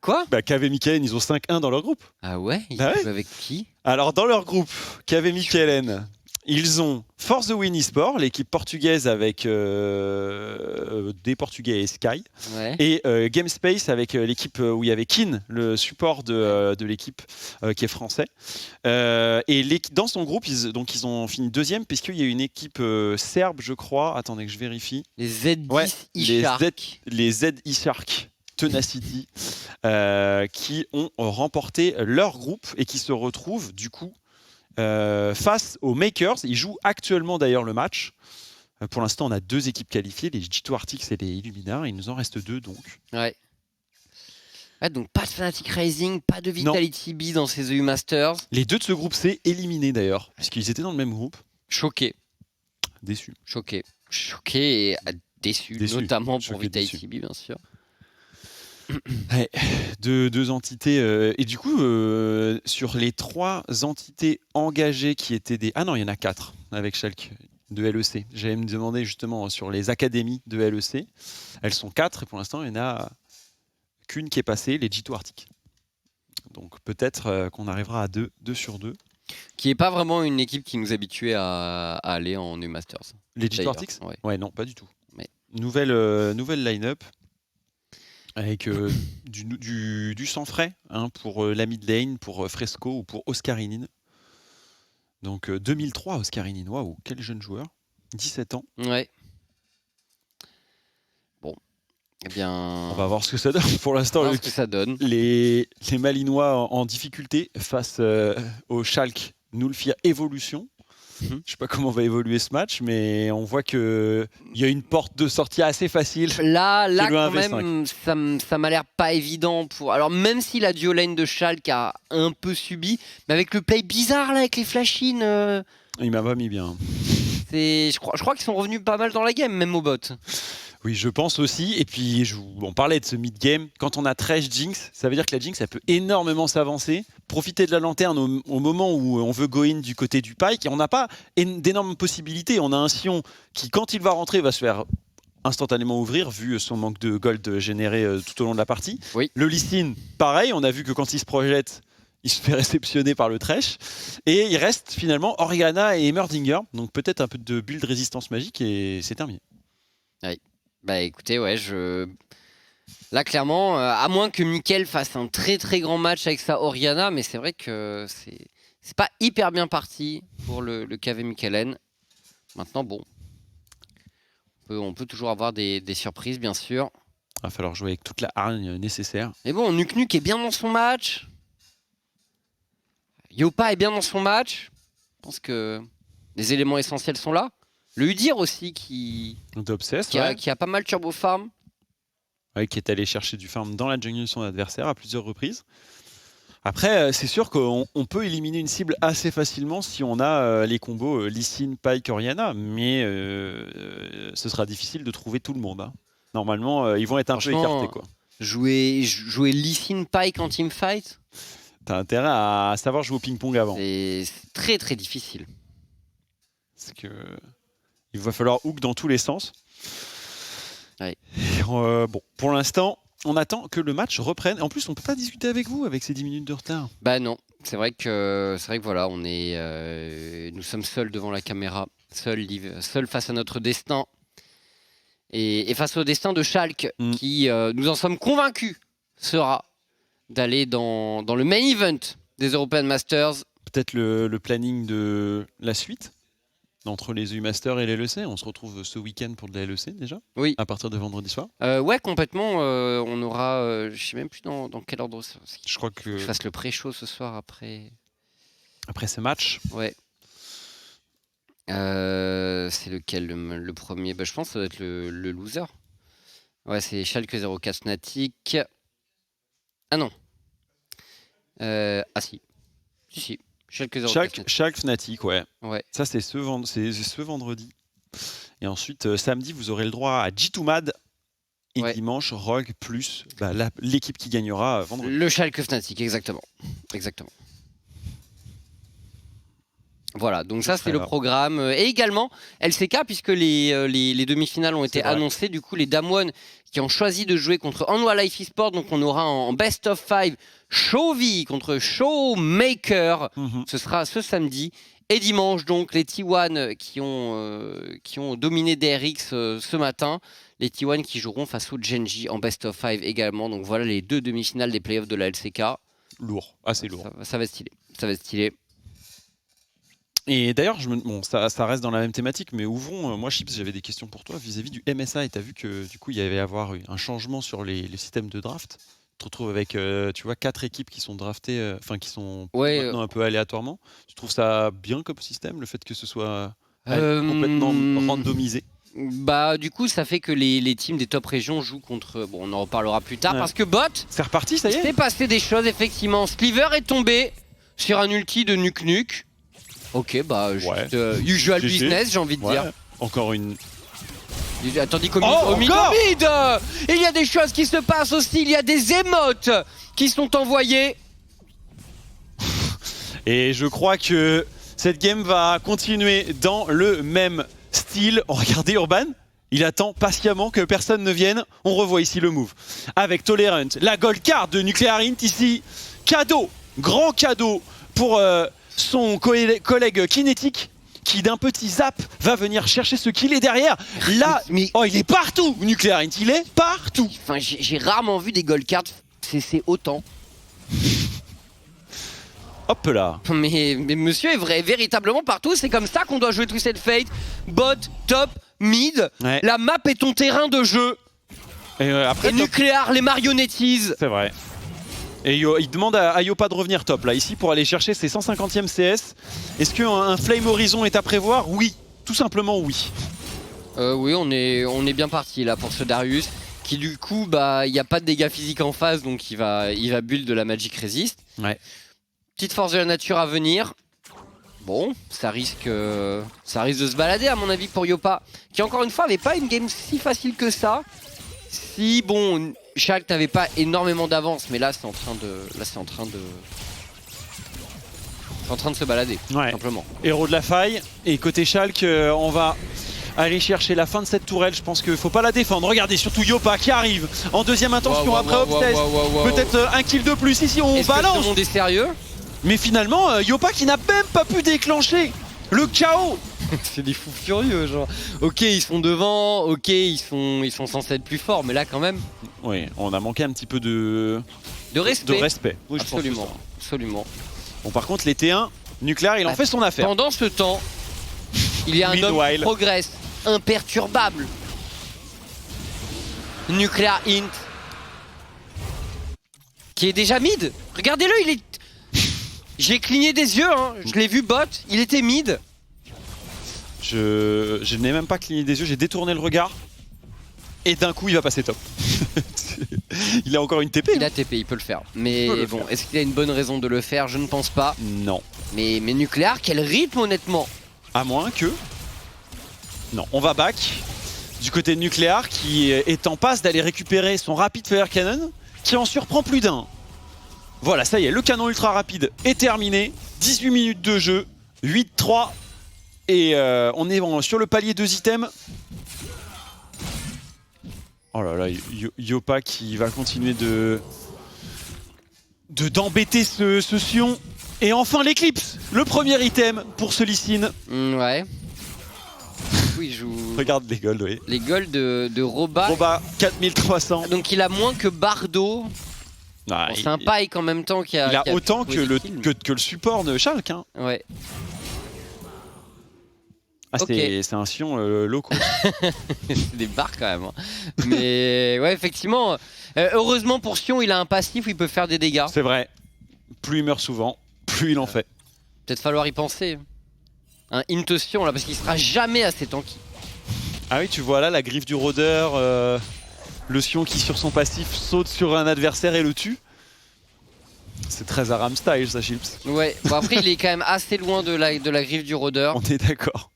Quoi? Bah, KV Mikkelen, ils ont 5-1 dans leur groupe. Ah ouais? Ils Bah ouais. jouent avec qui? Alors, dans leur groupe, KV Mikkelen, ils ont For the Win eSport, l'équipe portugaise avec des Portugais et Sky, Ouais. et GameSpace avec l'équipe où il y avait Kin, le support de l'équipe qui est français. Et dans son groupe, ils ont fini deuxième, puisqu'il y a une équipe serbe, je crois. Attendez que je vérifie. Les Z10 Ouais, eShark. Les Z eShark Tenacity, qui ont remporté leur groupe et qui se retrouvent du coup face aux Makers. Ils jouent actuellement d'ailleurs le match. Pour l'instant, on a 2 équipes qualifiées, les G2 Arctics et les Illuminars. Il nous en reste 2 donc. Ouais. Ouais, donc pas de Fnatic Rising, pas de Vitality B dans ces EU Masters. Les 2 de ce groupe C éliminés d'ailleurs, puisqu'ils étaient dans le même groupe. Choqué. Déçus. Choqué. Choqué et déçu, notamment pour Choqué, Vitality B, bien sûr. Ouais, deux entités. Et du coup, sur les 3 entités engagées qui étaient des... Ah non, il y en a 4 avec Schalke de LEC. J'allais me demander justement sur les académies de LEC. Elles sont 4 et pour l'instant, il n'y en a qu'une qui est passée, les G2 Arctic. Donc peut-être qu'on arrivera à 2 sur 2. Qui n'est pas vraiment une équipe qui nous habituait à aller en EU Masters. Les G2 D'ailleurs, Arctics ouais. Ouais, non, pas du tout. Mais... Nouvelle line-up. Avec du sang frais pour la mid lane, pour Fresco ou pour Oscarinin. Donc 2003, Oscarinin, waouh, quel jeune joueur. 17 ans. Ouais. Bon. Eh bien... On va voir ce que ça donne. Pour l'instant, ce que ça donne. Les Malinois en difficulté face au Schalke Nulfir Evolution. Je ne sais pas comment va évoluer ce match, mais on voit qu'il y a une porte de sortie assez facile. Là quand même, ça m'a l'air pas évident. Alors même si la duo lane de Schalke a un peu subi, mais avec le play bizarre là, avec les flash-in... Il m'a pas mis bien. Je crois qu'ils sont revenus pas mal dans la game, même au bot. Oui, je pense aussi. Et puis, on parlait de ce mid-game. Quand on a Thresh Jinx, ça veut dire que la Jinx, ça peut énormément s'avancer. Profiter de la lanterne au moment où on veut go in du côté du Pyke. Et on n'a pas d'énormes possibilités. On a un Sion qui, quand il va rentrer, va se faire instantanément ouvrir, vu son manque de gold généré tout au long de la partie. Oui. Le Lee Sin, pareil. On a vu que quand il se projette, il se fait réceptionner par le Thresh. Et il reste finalement Orianna et Emmerdinger. Donc peut-être un peu de build résistance magique et c'est terminé. Oui. Bah écoutez, ouais, là clairement, à moins que Mikkel fasse un très très grand match avec sa Orianna, mais c'est vrai que c'est pas hyper bien parti pour le KV Mikkelen. Maintenant, bon, on peut toujours avoir des surprises, bien sûr. Il va falloir jouer avec toute la hargne nécessaire. Mais bon, Nuke est bien dans son match. Yopa est bien dans son match. Je pense que les éléments essentiels sont là. Le Udyr aussi qui a pas mal turbo farm. Ouais, qui est allé chercher du farm dans la jungle de son adversaire à plusieurs reprises. Après, c'est sûr qu'on peut éliminer une cible assez facilement si on a les combos Lee Sin, Pyke, Orianna, mais ce sera difficile de trouver tout le monde. Hein. Normalement, ils vont être un peu écartés. Quoi. Jouer Lee Sin, Pyke en teamfight, t'as intérêt à savoir jouer au ping-pong avant. C'est très très difficile. Parce que il va falloir hook dans tous les sens. Ouais. Et, bon, pour l'instant, on attend que le match reprenne. En plus, on peut pas discuter avec vous avec ces 10 minutes de retard. Bah non, c'est vrai que voilà, nous sommes seuls devant la caméra, seuls face à notre destin et face au destin de Schalke qui, nous en sommes convaincus, sera d'aller dans le main event des European Masters. Peut-être le planning de la suite entre les EU Masters et les LEC. On se retrouve ce week-end pour de la LEC déjà. Oui. À partir de vendredi soir. Ouais, complètement. On aura, je sais même plus dans quel ordre. Je crois que je fasse le pré-show ce soir après ce match. Ouais. C'est lequel le premier? Je pense que ça doit être le loser. Ouais, c'est Schalke 04 Fnatic. Ah non. Ah si. Si. Schalke 04 Schalke Fnatic, ouais. Ça, c'est ce vendredi. Et ensuite, samedi, vous aurez le droit à G2 Mad. Et dimanche, Rogue plus l'équipe qui gagnera vendredi. Le Schalke Fnatic, exactement. Voilà, donc ça c'est le grave. programme. Et également LCK, puisque les demi-finales ont été C'est vrai. annoncées. Du coup, les Damwon qui ont choisi de jouer contre Hanwha Life Esports. Donc on aura en best of 5 Chovy contre Showmaker. Ce sera ce samedi. Et dimanche, donc, les T1 qui ont dominé DRX ce matin. Les T1 qui joueront face aux Genji en best of 5 également. Donc voilà les 2 demi-finales des playoffs de la LCK. Lourd, assez lourd. Ça va être stylé. Ça va être stylé. Et d'ailleurs, bon, ça reste dans la même thématique, mais ouvrons, moi Chips, j'avais des questions pour toi vis-à-vis du MSA, et tu as vu que du coup il y avait à avoir un changement sur les systèmes de draft. Tu te retrouves avec, tu vois, 4 équipes qui sont draftées, enfin qui sont maintenant un peu aléatoirement. Tu trouves ça bien comme système, le fait que ce soit complètement randomisé? Bah du coup ça fait que les teams des top régions jouent contre... Bon, on en reparlera plus tard, parce que bot, c'est reparti, ça y est. Il s'est passé des choses effectivement. Sliver est tombé sur un ulti de Nuke Nuke. Ok, bah juste usual business, j'ai envie de dire. Encore une... Tandis qu'au mid, il y a des choses qui se passent aussi. Il y a des émotes qui sont envoyées. Et je crois que cette game va continuer dans le même style. Regardez Urban, il attend patiemment que personne ne vienne. On revoit ici le move avec Tolerant, la gold card de Nuclear Int ici. Cadeau, grand cadeau pour son collègue Kinetic, qui d'un petit zap va venir chercher ce kill. Et derrière, là, oh, il est partout, Nuclear Int, il est partout. Enfin, j'ai rarement vu des gold cards c'est autant. Hop là. Mais monsieur est véritablement partout. C'est comme ça qu'on doit jouer Twisted Fate. Bot, top, mid. Ouais. La map est ton terrain de jeu. Et après, Nucléaire, les marionnettises. C'est vrai. Et il demande à Yopa de revenir top là, ici, pour aller chercher ses 150e CS. Est-ce qu'un Flame Horizon est à prévoir? Oui, tout simplement oui. Oui, on est bien parti là pour ce Darius. Qui du coup, bah, il n'y a pas de dégâts physiques en face, donc il va build de la Magic Resist. Ouais. Petite force de la nature à venir. Bon, ça risque de se balader à mon avis pour Yopa, qui encore une fois avait pas une game si facile que ça. Si bon, Shulk n'avait pas énormément d'avance, mais là c'est en train de se balader, simplement. Héros de la faille. Et côté Shulk, on va aller chercher la fin de cette tourelle. Je pense qu'il faut pas la défendre. Regardez, surtout Yopa qui arrive en deuxième intention après Obsess. Peut-être un kill de plus. Ici on balance. Tout le monde est sérieux? Mais finalement, Yopa qui n'a même pas pu déclencher le chaos. C'est des fous furieux, genre. Ok, ils sont devant, ok, ils sont censés être plus forts, mais là quand même. Oui, on a manqué un petit peu de respect. Oui, absolument, absolument. Bon, par contre, les T1, Nuclear, il en fait son affaire. Pendant ce temps, il y a un homme qui progresse, imperturbable. Nuclear Int, qui est déjà mid. Regardez-le, il est... J'ai cligné des yeux, hein. Je l'ai vu bot, il était mid. Je n'ai même pas cligné des yeux, j'ai détourné le regard. Et d'un coup, il va passer top. Il a encore une TP. Il a TP, il peut le faire. Mais bon, est-ce qu'il a une bonne raison de le faire? Je ne pense pas. Non. Mais Nuclear, quel rythme honnêtement. À moins que... Non, on va back. Du côté de Nuclear, qui est en passe d'aller récupérer son Rapid Fire Cannon, qui en surprend plus d'un. Voilà, ça y est, le canon ultra rapide est terminé. 18 minutes de jeu, 8-3. Et on est sur le palier 2 items. Oh là là, Yopa qui va continuer d'embêter ce Sion. Et enfin l'éclipse, le premier item pour ce Lee Sin. Ouais. Oui, il joue... Regarde les golds, oui. Les golds de Roba. Roba, 4300. Donc il a moins que Bardo. Ah, bon, c'est un Pyke en même temps qui a... Il a autant que le support de Shulk. Hein. Ouais. Ah, c'est un Sion loco. C'est des barres quand même. Hein. Mais ouais, effectivement, heureusement pour Sion, il a un passif où il peut faire des dégâts. C'est vrai. Plus il meurt souvent, plus il en fait. Peut-être falloir y penser. Un int Sion là, parce qu'il sera jamais assez tanky. Ah oui, tu vois là la griffe du rôdeur, le Sion qui sur son passif saute sur un adversaire et le tue. C'est très Aram style ça, Chips. Ouais, bon après il est quand même assez loin de la griffe du rôdeur. On est d'accord.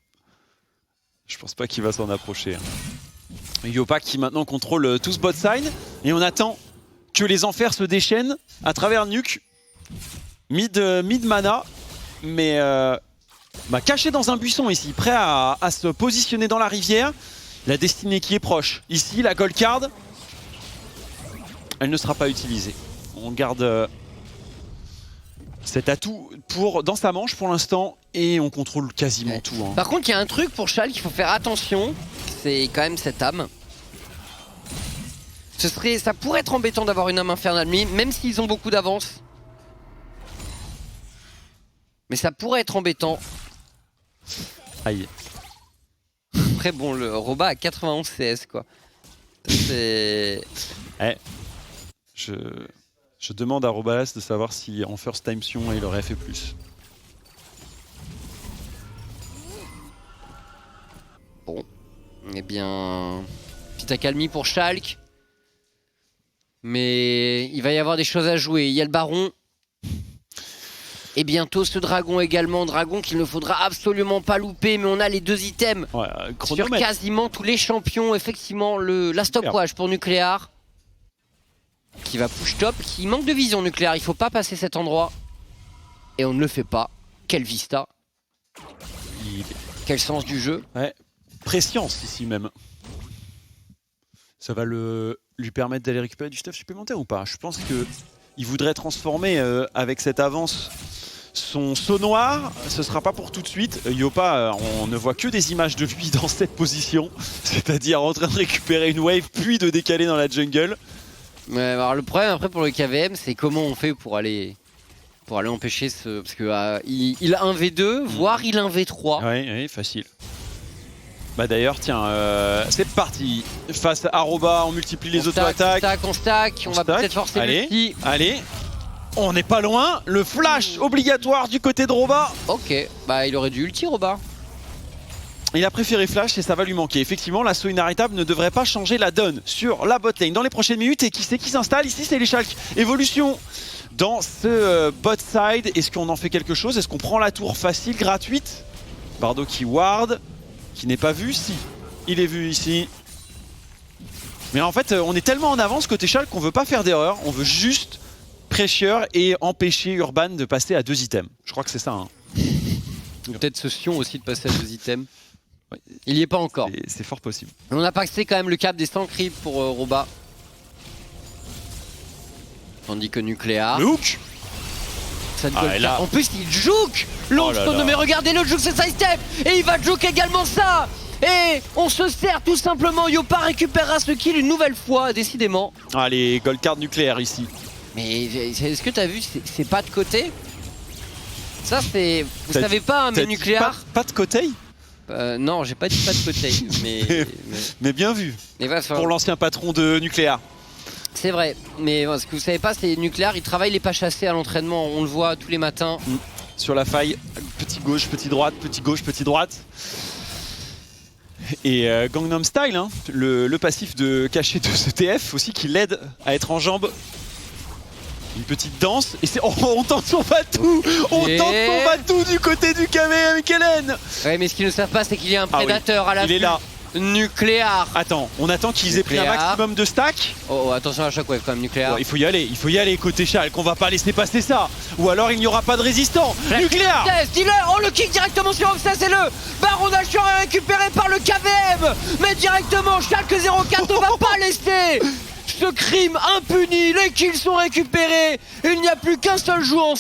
Je pense pas qu'il va s'en approcher. Hein. Yopa qui maintenant contrôle tout ce bot side. Et on attend que les enfers se déchaînent à travers Nuke. Mid mana. Mais caché dans un buisson ici, prêt à se positionner dans la rivière. La destinée qui est proche. Ici, la gold card, elle ne sera pas utilisée. On garde cet atout dans sa manche pour l'instant et on contrôle quasiment tout. Hein. Par contre, il y a un truc pour Shulk qu'il faut faire attention, c'est quand même cette âme. Ça pourrait être embêtant d'avoir une âme infernale, même s'ils ont beaucoup d'avance. Mais ça pourrait être embêtant. Aïe. Après bon, le Roba a 91 CS quoi. C'est... Je demande à Robalas de savoir si en first time Sion il aurait fait plus. Bon, eh bien, petite accalmie pour Shulk. Mais il va y avoir des choses à jouer. Il y a le baron. Et bientôt ce dragon également. Dragon qu'il ne faudra absolument pas louper. Mais on a les 2 items sur quasiment tous les champions. Effectivement, la stopwatch pour Nucléar. Qui va push top. Qui manque de vision Nucléar. Il ne faut pas passer cet endroit. Et on ne le fait pas. Quel vista. Quel sens du jeu. Ouais. Prescience ici même. Ça va lui permettre d'aller récupérer du stuff supplémentaire ou pas? Je pense qu'il voudrait transformer avec cette avance son saut noir. Ce sera pas pour tout de suite. Yopa, on ne voit que des images de lui dans cette position. C'est-à-dire en train de récupérer une wave puis de décaler dans la jungle. Ouais, alors le problème après pour le KVM, c'est comment on fait pour aller empêcher ce... Parce que il a un V2, voire il a un V3. Oui, facile. Bah d'ailleurs, tiens, c'est parti. Face à Roba, on multiplie les auto-attaques. On stack, on va peut-être forcer le petit. Allez, on n'est pas loin. Le flash obligatoire du côté de Roba. Ok, bah il aurait dû ulti Roba. Il a préféré flash et ça va lui manquer. Effectivement, l'assaut inarrêtable ne devrait pas changer la donne sur la bot lane dans les prochaines minutes. Et qui c'est qui s'installe ici? C'est les Shulk. Évolution dans ce bot side. Est-ce qu'on en fait quelque chose? Est-ce qu'on prend la tour facile, gratuite? Bardo qui ward. Qui n'est pas vu, si. Il est vu ici. Mais en fait, on est tellement en avance côté Shulk qu'on veut pas faire d'erreur. On veut juste pressure et empêcher Urban de passer à 2 items. Je crois que c'est ça. Hein. Peut-être ce Sion aussi de passer à 2 items. Ouais. Il y est pas encore. C'est fort possible. On a passé quand même le cap des 100 creeps pour Roba. Tandis que Nucléar. Le hook. En plus il juke l'autre, mais regardez le juke, c'est sidestep. Et il va juke également ça. Et on se sert tout simplement. Yopa récupérera ce kill une nouvelle fois, décidément. Allez, gold card Nucléaire ici. Mais est-ce que t'as vu, c'est pas de côté? Ça c'est... Vous savez pas, mais Nucléar... Pas de côté? Non, j'ai pas dit pas de côté. mais bien vu. Pour l'ancien patron de Nucléaire. C'est vrai, mais ce que vous savez pas, c'est Nucléar, il travaille les pas chassés à l'entraînement, on le voit tous les matins. Sur la faille, petit gauche, petit droite, petit gauche, petit droite. Et Gangnam Style, hein, le passif de caché de ce TF aussi qui l'aide à être en jambes. Une petite danse, et on tente son batou. On tente son batou du côté du KVM Kellen. Ouais, mais ce qu'ils ne savent pas, c'est qu'il y a un prédateur à la Il est là. Nucléar. Attends, on attend qu'ils aient pris un maximum de stack. Oh, attention à chaque wave quand même, Nucléar. Oh, il faut y aller côté Shulk, on va pas laisser passer ça. Ou alors il n'y aura pas de résistant. Nucléar. Dis-le, on le kick directement sur Obsess et le Baron d'Alchur est récupéré par le KVM. Mais directement, Shulk 04 ne va pas laisser ce crime impuni. Les kills sont récupérés. Il n'y a plus qu'un seul joueur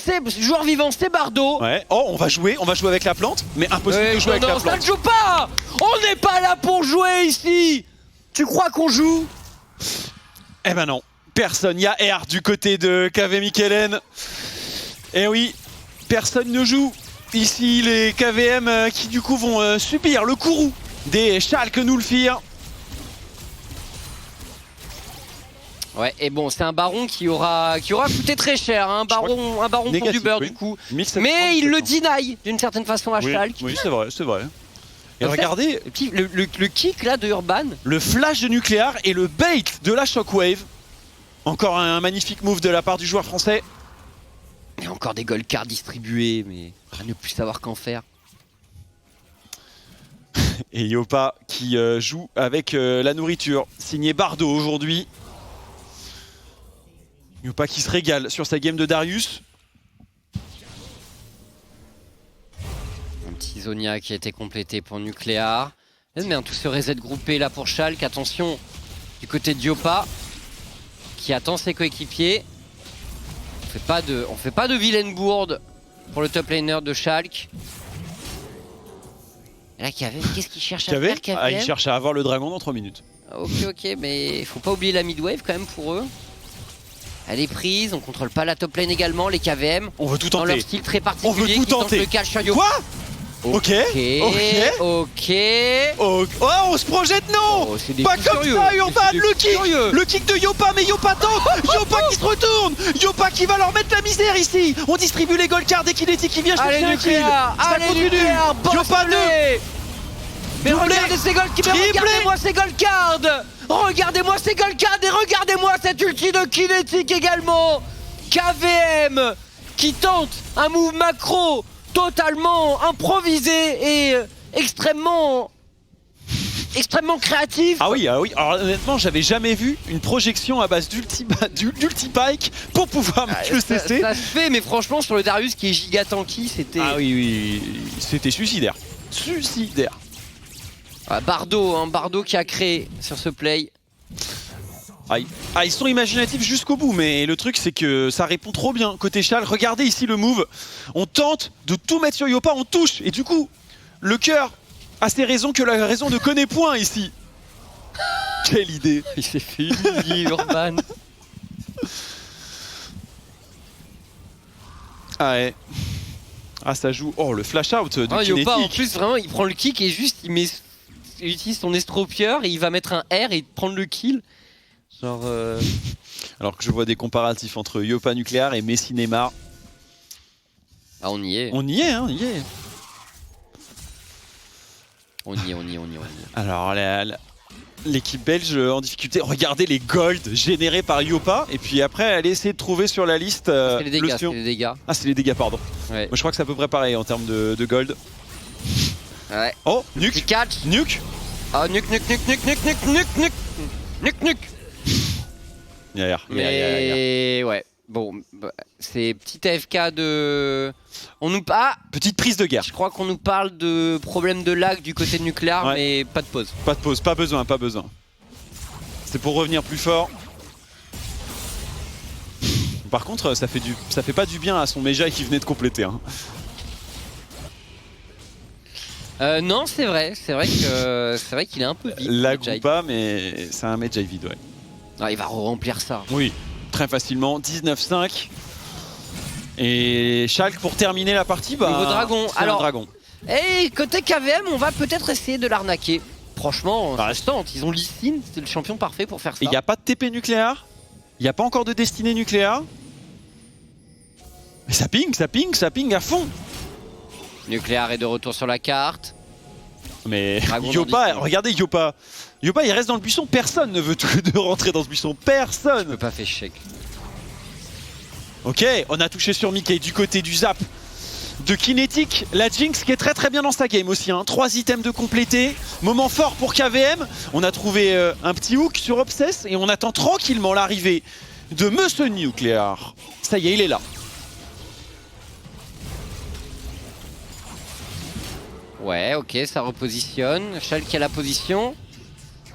vivant, c'est Bardo. Ouais. Oh, on va jouer avec la plante, mais impossible de jouer avec la plante. Ça ne joue pas. On n'est pas là pour jouer ici. Tu crois qu'on joue? Eh ben non, personne. Il y a R du côté de KV Mikelen. Eh oui, personne ne joue. Ici, les KVM qui du coup vont subir le courroux des Shulk Nulfir. Ouais, et bon, c'est un baron qui aura coûté très cher, hein, un baron pour du beurre du coup. Mais il le deny d'une certaine façon à Shulk. Oui, c'est vrai. Et regardez le kick là de Urban. Le flash de Nucléaire et le bait de la Shockwave. Encore un magnifique move de la part du joueur français. Et encore des gold cards distribués, mais à ne plus savoir qu'en faire. Et Yopa qui joue avec la nourriture. Signé Bardo aujourd'hui. Yopa qui se régale sur sa game de Darius. petit Zonia qui a été complété pour Nucléar. Mais tout ce reset groupé là pour Schalke. Attention du côté de Yopa qui attend ses coéquipiers. On fait pas de vilaine bourde pour le top laner de Schalke. Et là, qu'est-ce qu'il cherche à faire, KVM? Il cherche à avoir le dragon dans 3 minutes. Ok, mais faut pas oublier la midwave quand même pour eux. Elle est prise, on contrôle pas la top lane également, les KVM. On veut tout dans tenter. leur style très particulier. On veut tout tenter. Le cache sur Yopa. Quoi? Ok. Oh, on se projette, non. Pas comme ça, Urban. Le kick de Yopa, mais Yopa tente. Yopa qui se retourne. Yopa qui va leur mettre la misère ici. On distribue les gold cards et Kinetic qui vient chercher un kill. Ça continue. Yopa 2. Mais regardez ces gold cards. Regardez-moi ces gold cards. Regardez-moi ces gold cards et regardez-moi cette ulti de Kinetic également. KVM qui tente un move macro totalement improvisé et extrêmement créatif. Ah oui. Alors honnêtement, j'avais jamais vu une projection à base d'ulti-pike pour pouvoir le cesser. Ça se fait, mais franchement, sur le Darius qui est giga tanky, c'était... Ah oui, c'était suicidaire. Bardo qui a créé sur ce play. Ils sont imaginatifs jusqu'au bout, mais le truc c'est que ça répond trop bien côté Schalke. Regardez ici le move, on tente de tout mettre sur Yopa, on touche, et du coup, le cœur a ses raisons que la raison ne connaît point ici. Quelle idée. Il s'est fait humilier, Urban. Ça joue. Oh, le flash out de Kinetic. Yopa en plus, vraiment, il prend le kick et juste il utilise son estropieur et il va mettre un R et prendre le kill. Genre Alors que je vois des comparatifs entre Yopa Nucléar et Messi Neymar. Ah, on y est. On y est. On y est. Alors, l'équipe belge en difficulté. Regardez les golds générés par Yopa. Et puis après, allez essayer de trouver sur la liste. C'est les dégâts. Ah, c'est les dégâts, pardon. Ouais. Moi, je crois que c'est à peu près pareil en termes de gold. Ouais. Oh, nuke. Nuke. Ah, nuke. Mais ouais. Bon, c'est petit AFK de... Petite prise de guerre. Je crois qu'on nous parle de problème de lag du côté de Nucléar, mais pas de pause. Pas besoin. C'est pour revenir plus fort. Par contre, ça fait pas du bien à son Mejai qui venait de compléter. Hein. Non, c'est vrai qu'il est un peu vide. Lag ou pas, mais c'est un Mejai vide, ouais. Ah, il va remplir ça. Oui, très facilement. 19-5. Et Schalke pour terminer la partie, Nouveau dragon. Alors, dragon. Et côté KVM, on va peut-être essayer de l'arnaquer. Franchement, ils ont Lee Sin, c'est le champion parfait pour faire ça. Il n'y a pas de TP nucléaire. Il n'y a pas encore de destinée nucléaire. Mais ça ping à fond. Nucléaire est de retour sur la carte. Mais Yopa, regardez Yopa. Yopa, il reste dans le buisson. Personne ne veut de rentrer dans ce buisson. Personne. Je peux pas faire chèque. Ok, on a touché sur Mickey du côté du zap de Kinetic. La Jinx qui est très bien dans sa game aussi. 3 items de compléter. Moment fort pour KVM. On a trouvé un petit hook sur Obsess et on attend tranquillement l'arrivée de Monsieur Nucléaire. Ça y est, il est là. Ouais, ok, ça repositionne. Schalke a la position.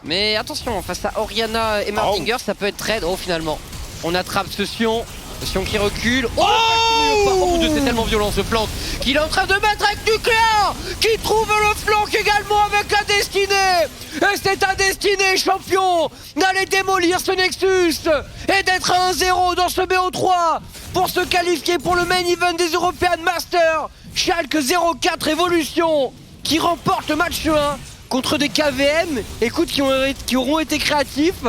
Mais attention, face à Orianna et Mardinger, ça peut être trade. Oh, finalement, on attrape ce Sion. Sion qui recule. Oh, c'est tellement violent ce flank qu'il est en train de mettre avec Nucléaire qui trouve le flank également avec la destinée. Et c'est un destiné champion d'aller démolir ce Nexus et d'être à 1-0 dans ce BO3 pour se qualifier pour le main event des European Masters. Schalke 0-4 Evolution qui remporte le match 1 contre des KVM, écoute, qui auront été créatifs.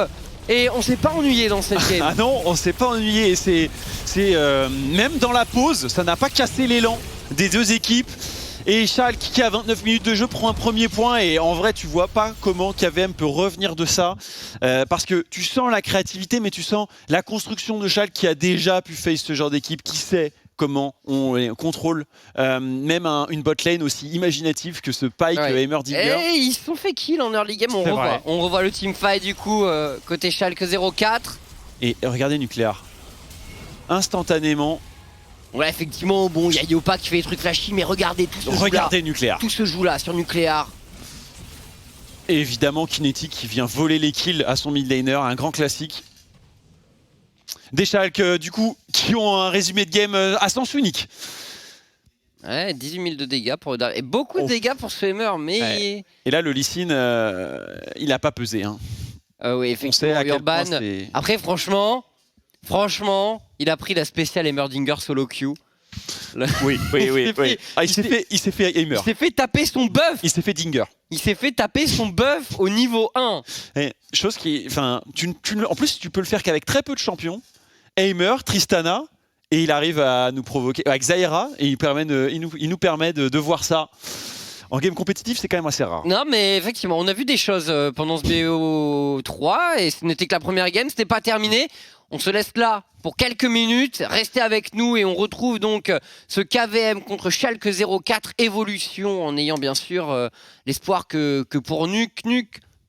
Et on s'est pas ennuyé dans cette game. Ah non, on s'est pas ennuyé. C'est même dans la pause, ça n'a pas cassé l'élan des deux équipes. Et Schalke qui a 29 minutes de jeu prend un premier point. Et en vrai, tu vois pas comment KVM peut revenir de ça. Parce que tu sens la créativité, mais tu sens la construction de Schalke qui a déjà pu face ce genre d'équipe, qui sait comment on contrôle même une botlane aussi imaginative que ce Pike Heimerdinger. Et ils se sont fait kill en early game, on revoit le teamfight du coup côté Schalke 0-4. Et regardez Nucléaire, instantanément Ouais, effectivement, bon, il y a Yopa qui fait des trucs flashy, mais regardez tout ce joue-là. Regardez Nucléaire. Tout se joue là sur Nucléaire. Et évidemment, Kinetic qui vient voler les kills à son mid laner, un grand classique. Des Schalke, du coup, qui ont un résumé de game à sens unique. Ouais, 18 000 de dégâts pour et beaucoup de dégâts pour ce Hammer, mais... Ouais. Et là, le Lee Sin, il n'a pas pesé. Hein. Oui, effectivement, Urban. Après, franchement, il a pris la spéciale Heimerdinger solo queue. Oui. Il s'est fait Heimer. Il s'est fait taper son buff. Il s'est fait Dinger. Il s'est fait taper son buff au niveau 1. Et, chose qui, enfin, en plus, tu peux le faire qu'avec très peu de champions. Heimer, Tristana, et il arrive à nous provoquer avec Zaira, et il nous permet de voir ça. En game compétitif, c'est quand même assez rare. Non, mais effectivement, on a vu des choses pendant ce BO3 et ce n'était que la première game, c'était pas terminé. On se laisse là pour quelques minutes, restez avec nous et on retrouve donc ce KVM contre Schalke 04 évolution en ayant bien sûr l'espoir que pour Nuke,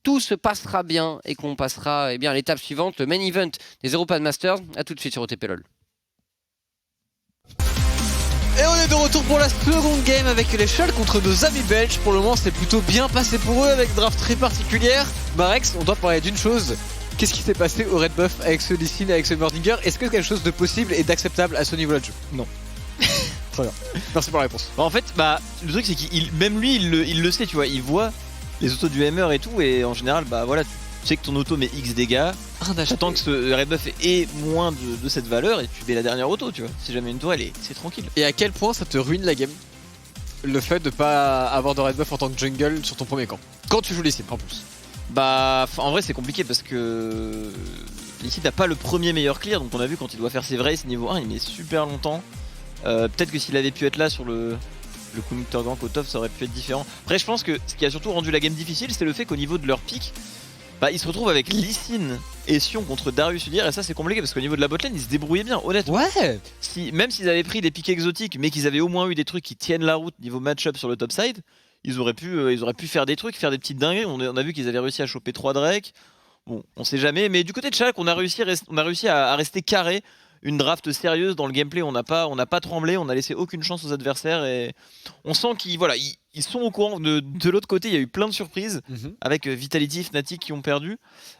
tout se passera bien et qu'on passera à l'étape suivante, le main event des European Masters. A tout de suite sur OTP LoL. Et on est de retour pour la seconde game avec les Schalke contre nos amis belges. Pour le moment, c'est plutôt bien passé pour eux avec une draft très particulière. Marex, on doit parler d'une chose. Qu'est-ce qui s'est passé au Red Buff avec ce Lee Sin et avec ce Heimerdinger? Est-ce que c'est quelque chose de possible et d'acceptable à ce niveau-là de jeu? Non. Très bien. Merci pour la réponse. En fait, le truc c'est qu'il même lui, il le sait, tu vois, il voit les autos du Hammer et tout, et en général, tu sais que ton auto met X dégâts. J'attends que ce Red Buff ait moins de cette valeur et tu mets la dernière auto, tu vois. Si jamais une tourelle, c'est tranquille. Et à quel point ça te ruine la game, le fait de pas avoir de Red Buff en tant que jungle sur ton premier camp, quand tu joues Lee Sin en plus? En vrai c'est compliqué parce que ici t'as pas le premier meilleur clear, donc on a vu quand il doit faire ses Vrace niveau 1 il met super longtemps. Peut-être que s'il avait pu être là sur le conducteur gank au top ça aurait pu être différent. Après je pense que ce qui a surtout rendu la game difficile c'est le fait qu'au niveau de leur pick ils se retrouvent avec Lee Sin et Sion contre Darius Udyr, et ça c'est compliqué parce qu'au niveau de la botlane ils se débrouillaient bien honnêtement. Ouais. Même s'ils avaient pris des pics exotiques mais qu'ils avaient au moins eu des trucs qui tiennent la route niveau match-up sur le top side, ils auraient pu faire des trucs, faire des petites dingueries. On a vu qu'ils avaient réussi à choper 3 Drake. Bon, on sait jamais. Mais du côté de Schalke, on a réussi à rester carré. Une draft sérieuse dans le gameplay. On n'a pas tremblé. On n'a laissé aucune chance aux adversaires. Et on sent qu'ils sont au courant. De l'autre côté, il y a eu plein de surprises. Avec Vitality, Fnatic qui ont perdu.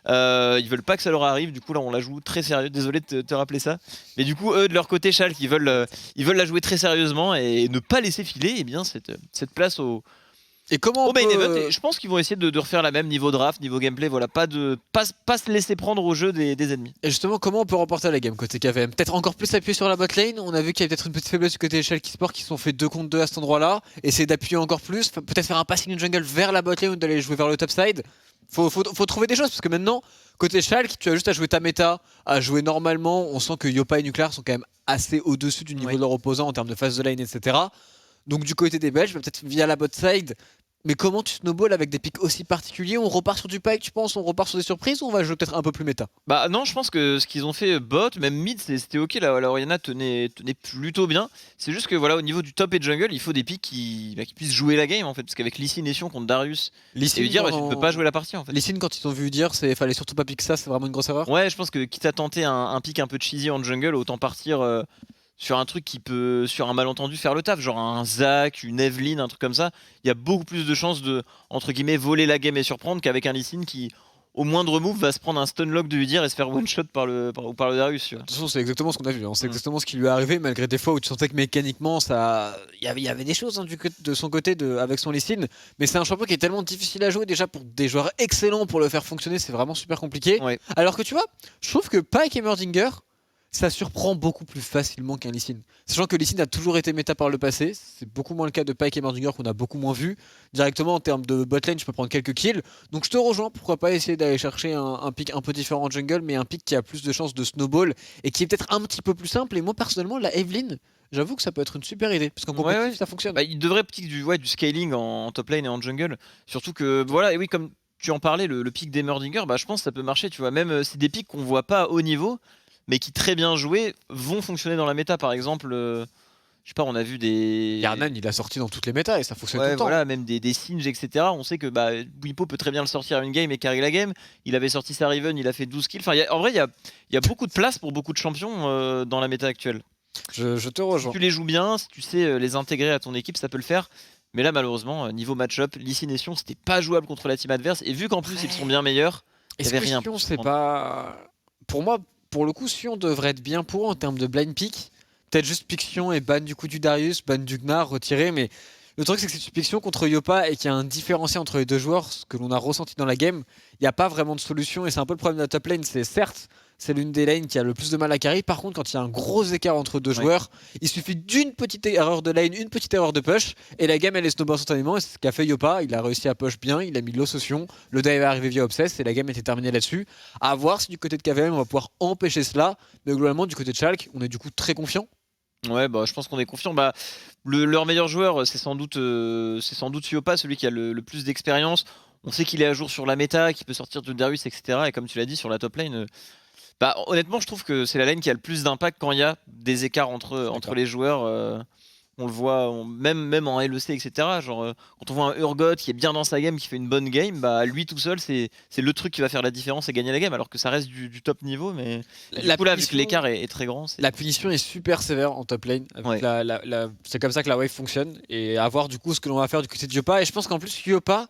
Ils veulent pas que ça leur arrive. Du coup, là, on la joue très sérieux. Désolé de te rappeler ça. Mais du coup, eux, de leur côté, Schalke, ils veulent la jouer très sérieusement. Et ne pas laisser filer cette place au main event. Et je pense qu'ils vont essayer de refaire la même niveau draft, niveau gameplay, voilà, pas se laisser prendre au jeu des ennemis. Et justement, comment on peut remporter la game côté KVM? Peut-être encore plus appuyer sur la bot lane. On a vu qu'il y avait peut-être une petite faiblesse du côté des Schalke Sport qui se sont fait 2 contre 2 à cet endroit-là. Essayer d'appuyer encore plus, peut-être faire un passing jungle vers la bot lane ou d'aller jouer vers le top side. Faut trouver des choses parce que maintenant, côté Schalke, tu as juste à jouer ta méta, à jouer normalement. On sent que Yopa et Nuclear sont quand même assez au-dessus du niveau de leur opposant en termes de phase de lane, etc. Donc du côté des Belges, peut-être via la bot side. Mais comment tu snowball avec des pics aussi particuliers? On repart sur du pipe, tu penses? On repart sur des surprises ou on va jouer peut-être un peu plus méta? Non, je pense que ce qu'ils ont fait bot, même mid, c'était ok. La Orianna tenait plutôt bien. C'est juste que voilà, au niveau du top et jungle, il faut des pics qui puissent jouer la game en fait. Parce qu'avec Lee Sin et Sion contre Darius et Udyr, tu ne peux pas jouer la partie en fait. Lee Sin, quand ils ont vu Udyr, fallait surtout pas piquer ça, c'est vraiment une grosse erreur. Ouais, je pense que quitte à tenter un pic un peu cheesy en jungle, autant partir sur un truc qui peut, sur un malentendu, faire le taf, genre un Zac, une Evelyn, un truc comme ça. Il y a beaucoup plus de chances de, entre guillemets, voler la game et surprendre qu'avec un Lee Sin qui, au moindre move, va se prendre un stun lock de Udyr et se faire one shot par le Darius. Tu vois. De toute façon, c'est exactement ce qu'on a vu. C'est exactement ce qui lui est arrivé, malgré des fois où tu sentais que mécaniquement, il y avait des choses de son côté avec son Lee Sin. Mais c'est un champion qui est tellement difficile à jouer déjà pour des joueurs excellents pour le faire fonctionner. C'est vraiment super compliqué. Ouais. Alors que tu vois, je trouve que Pyke et Heimerdinger, ça surprend beaucoup plus facilement qu'un Lee Sin. Sachant que Lee Sin a toujours été méta par le passé, c'est beaucoup moins le cas de Pyke et Heimerdinger qu'on a beaucoup moins vu. Directement en termes de botlane, je peux prendre quelques kills. Donc je te rejoins, pourquoi pas essayer d'aller chercher un pick un peu différent en jungle, mais un pick qui a plus de chances de snowball et qui est peut-être un petit peu plus simple. Et moi personnellement, la Evelyn, j'avoue que ça peut être une super idée, parce qu'en compétitif ça fonctionne. Il devrait pick du scaling en top lane et en jungle. Surtout que, voilà, et oui, comme tu en parlais, le pick d'Heimerdinger, je pense que ça peut marcher, tu vois. Même c'est des picks qu'on voit pas à haut niveau, mais qui très bien joués vont fonctionner dans la méta. Par exemple, je sais pas, on a vu des... Yarnan, il a sorti dans toutes les métas et ça fonctionne tout le temps. Voilà, même des Singe, etc. On sait que Bwipo peut très bien le sortir à une game et carry la game. Il avait sorti sa Riven, il a fait 12 kills. Enfin, en vrai, il y a beaucoup de place pour beaucoup de champions dans la méta actuelle. Je te Si rejoins. tu les joues bien, si tu sais les intégrer à ton équipe, ça peut le faire. Mais là, malheureusement, niveau match-up, Lee Sin et Sion, c'était pas jouable contre la team adverse. Et vu qu'en plus, ils sont bien meilleurs, il y Est-ce avait que rien Sion, pour se c'est prendre. pas. Pour moi, pour le coup, Sion devrait être bien pour eux en termes de blind pick. Peut-être juste pick Sion et ban du coup du Darius, ban du Gnar, retiré. Mais le truc, c'est que si tu pick Sion contre Yopa et qu'il y a un différencié entre les deux joueurs, ce que l'on a ressenti dans la game, il n'y a pas vraiment de solution. Et c'est un peu le problème de la top lane. C'est certes, c'est l'une des lanes qui a le plus de mal à carry. Par contre, quand il y a un gros écart entre deux joueurs, il suffit d'une petite erreur de lane, une petite erreur de push, et la game elle est snowball instantanément. Et c'est ce qu'a fait Yopa. Il a réussi à push bien, il a mis de l'ossession, le dive est arrivé via Obsess et la game était terminée là-dessus. À voir si du côté de KVM on va pouvoir empêcher cela. Mais globalement, du côté de Schalke, on est du coup très confiant. Ouais, bah, je pense qu'on est confiant. Bah, leur meilleur joueur, c'est sans doute Yopa, celui qui a le plus d'expérience. On sait qu'il est à jour sur la méta, qu'il peut sortir de Darius, etc. Et comme tu l'as dit, sur la top lane, bah, honnêtement, je trouve que c'est la lane qui a le plus d'impact quand il y a des écarts entre les joueurs. On le voit même en LEC, etc. Genre, quand on voit un Urgot qui est bien dans sa game, qui fait une bonne game, bah, lui tout seul, c'est le truc qui va faire la différence et gagner la game. Alors que ça reste du top niveau. Mais du coup, là, vu que l'écart est très grand, La punition est super sévère en top lane. Avec Ouais. c'est comme ça que la wave fonctionne. Et à voir du coup ce que l'on va faire du côté de Yopa. Et je pense qu'en plus, Yopa,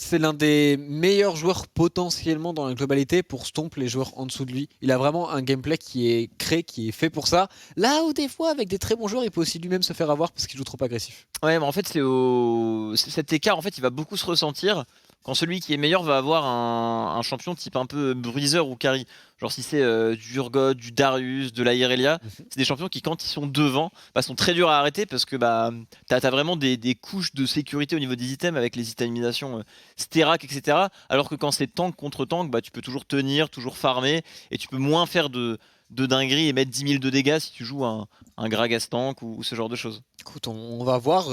c'est l'un des meilleurs joueurs potentiellement dans la globalité pour stomp les joueurs en dessous de lui. Il a vraiment un gameplay qui est créé, qui est fait pour ça. Là où des fois, avec des très bons joueurs, il peut aussi lui-même se faire avoir parce qu'il joue trop agressif. Ouais, mais en fait, cet écart, en fait, il va beaucoup se ressentir quand celui qui est meilleur va avoir un champion type un peu bruiser ou carry. Genre si c'est du Urgot, du Darius, de la Irelia, c'est des champions qui, quand ils sont devant, bah, sont très durs à arrêter parce que bah, t'as vraiment des couches de sécurité au niveau des items avec les itemisations Sterak, etc. Alors que quand c'est tank contre tank, bah, tu peux toujours tenir, toujours farmer et tu peux moins faire de dinguerie et mettre 10 000 de dégâts si tu joues un Gragas tank ou ce genre de choses. Écoute, on va voir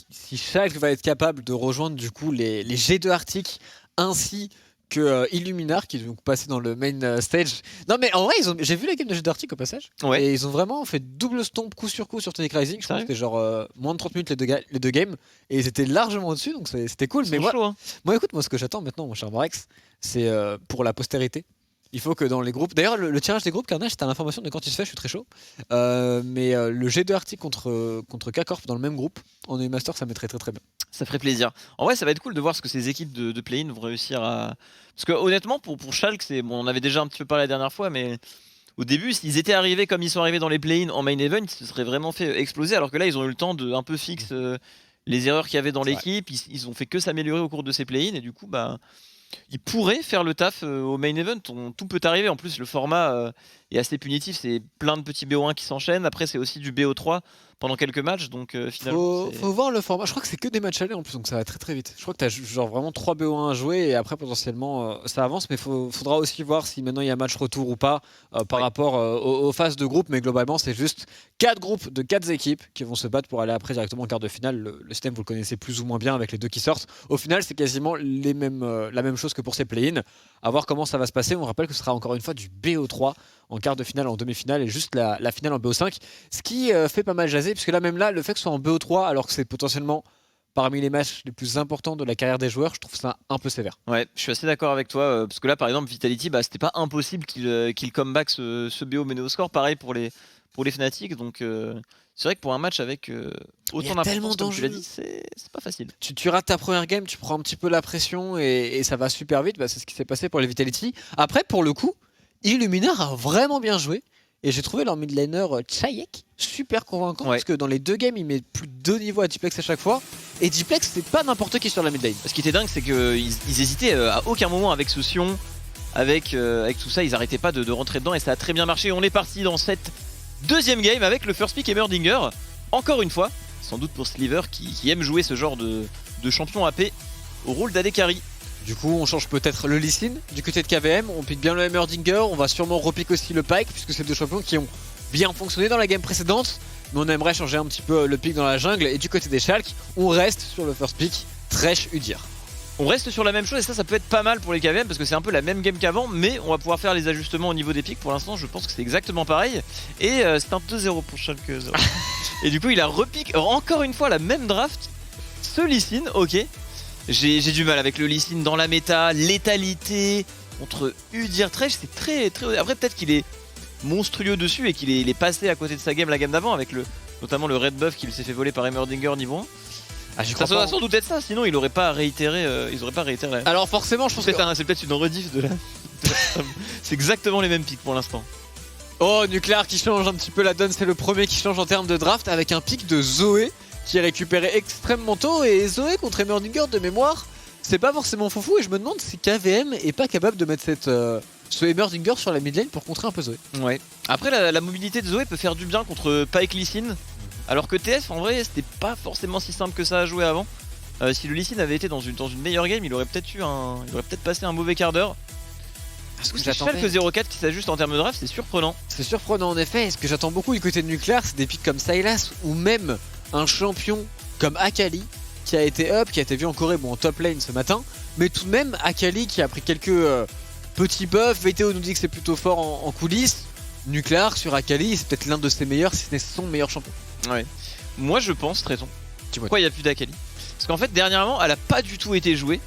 si Schalke va être capable de rejoindre du coup les G2 Arctic ainsi que Illuminar qui est donc passé dans le main stage. Non mais en vrai, j'ai vu la game de G2 Arctic au passage. Ouais. Et ils ont vraiment fait double stomp coup sur coup sur Tonic Rising. Je crois que c'était genre moins de 30 minutes les deux games. Et ils étaient largement au-dessus, donc c'était cool. Mais Chaud, hein. moi, écoute, moi ce que j'attends maintenant, mon cher Morex, c'est pour la postérité. Il faut que dans les groupes. D'ailleurs, le tirage des groupes, Carnage, t'as l'information de quand il se fait, je suis très chaud. Mais le G2 Arctic contre K-Corp dans le même groupe, en E-Master, ça mettrait très très bien. Ça ferait plaisir. En vrai, ça va être cool de voir ce que ces équipes de play-in vont réussir à. Parce que honnêtement, pour Schalke, bon, on avait déjà un petit peu parlé la dernière fois, mais au début, s'ils étaient arrivés comme ils sont arrivés dans les play-in en main event, ils se seraient vraiment fait exploser. Alors que là, ils ont eu le temps de un peu fixe les erreurs qu'il y avait dans l'équipe. Ils ont fait que s'améliorer au cours de ces play-in et du coup, bah. Ils pourraient faire le taf au main event, tout peut arriver. En plus, le format est assez punitif, c'est plein de petits BO1 qui s'enchaînent. Après, c'est aussi du BO3 pendant quelques matchs, donc finalement. Faut voir le format. Je crois que c'est que des matchs allés en plus, donc ça va très très vite. Je crois que t'as genre vraiment 3 BO1 à jouer et après potentiellement ça avance, mais faudra aussi voir si maintenant il y a match retour ou pas par rapport aux phases de groupe. Mais globalement, c'est juste 4 groupes de 4 équipes qui vont se battre pour aller après directement en quart de finale. Le système, vous le connaissez plus ou moins bien avec les deux qui sortent. Au final, c'est quasiment la même chose que pour ces play-in. À voir comment ça va se passer. On rappelle que ce sera encore une fois du BO3 en quart de finale, en demi-finale et juste la finale en BO5. Ce qui fait pas mal jaser, puisque là même là, le fait que ce soit en BO3 alors que c'est potentiellement parmi les matchs les plus importants de la carrière des joueurs, je trouve ça un peu sévère. Ouais, je suis assez d'accord avec toi, parce que là par exemple Vitality, bah, c'était pas impossible qu'il comeback ce BO mené au score, pareil pour les Fnatic, donc c'est vrai que pour un match avec autant d'importance comme tu l'as dit, c'est pas facile. Tu rates ta première game, tu prends un petit peu la pression et ça va super vite, bah, c'est ce qui s'est passé pour les Vitality. Après pour le coup, Illuminar a vraiment bien joué. Et j'ai trouvé leur midlaner Chayek super convaincant parce que dans les deux games, il met plus de 2 niveaux à Diplex à chaque fois. Et Diplex, c'est pas n'importe qui sur la midlane. Ce qui était dingue, c'est qu'ils hésitaient à aucun moment avec ce Sion, avec tout ça, ils arrêtaient pas de rentrer dedans et ça a très bien marché. On est parti dans cette deuxième game avec le first pick Heimerdinger. Encore une fois, sans doute pour Sliver qui aime jouer ce genre de champion AP au rôle d'AD Carry. Du coup, on change peut-être le Lee Sin du côté de KVM, on pique bien le Heimerdinger, on va sûrement repique aussi le Pyke, puisque c'est deux champions qui ont bien fonctionné dans la game précédente, mais on aimerait changer un petit peu le pick dans la jungle, et du côté des Schalke, on reste sur le first pick, Thresh Udyr. On reste sur la même chose et ça peut être pas mal pour les KVM parce que c'est un peu la même game qu'avant, mais on va pouvoir faire les ajustements au niveau des pics. Pour l'instant, je pense que c'est exactement pareil, et c'est un 2-0 pour Schalke 0. Et du coup, il a repique encore une fois la même draft, ce Lee Sin, ok. J'ai du mal avec le Lee Sin dans la méta, létalité contre Udyr Thresh, c'est très très. Après, peut-être qu'il est monstrueux dessus et qu'il est passé à côté de sa game la game d'avant avec notamment le red buff qu'il s'est fait voler par Heimerdinger niveau 1. Ça doit sans doute être ça, sinon il aurait pas réitéré. Alors forcément, je pense que c'est peut-être une rediff de la. C'est exactement les mêmes pics pour l'instant. oh, Nuclear qui change un petit peu la donne, c'est le premier qui change en termes de draft avec un pic de Zoé qui est récupéré extrêmement tôt. Et Zoé contre Heimerdinger de mémoire, c'est pas forcément foufou. Et je me demande si KVM est pas capable de mettre ce Heimerdinger sur la mid lane pour contrer un peu Zoé. Ouais. Après, la mobilité de Zoé peut faire du bien contre Pyke Lee Sin, alors que TF en vrai c'était pas forcément si simple que ça à jouer avant. Si le Lee Sin avait été dans une meilleure game, il aurait peut-être passé un mauvais quart d'heure. Parce que C'est Schalke 04 qui s'ajuste en termes de draft, c'est surprenant. C'est surprenant en effet. Ce que j'attends beaucoup du côté de Nuclear, c'est des pics comme Sylas ou même un champion comme Akali qui a été up, qui a été vu en Corée, bon en top lane ce matin, mais tout de même Akali qui a pris quelques petits buffs. VTO nous dit que c'est plutôt fort en coulisses. Nuclear sur Akali, c'est peut-être l'un de ses meilleurs, si ce n'est son meilleur champion. Ouais. Moi je pense, Tréton, Dis-moi. pourquoi il n'y a plus d'Akali? Parce qu'en fait dernièrement elle a pas du tout été jouée.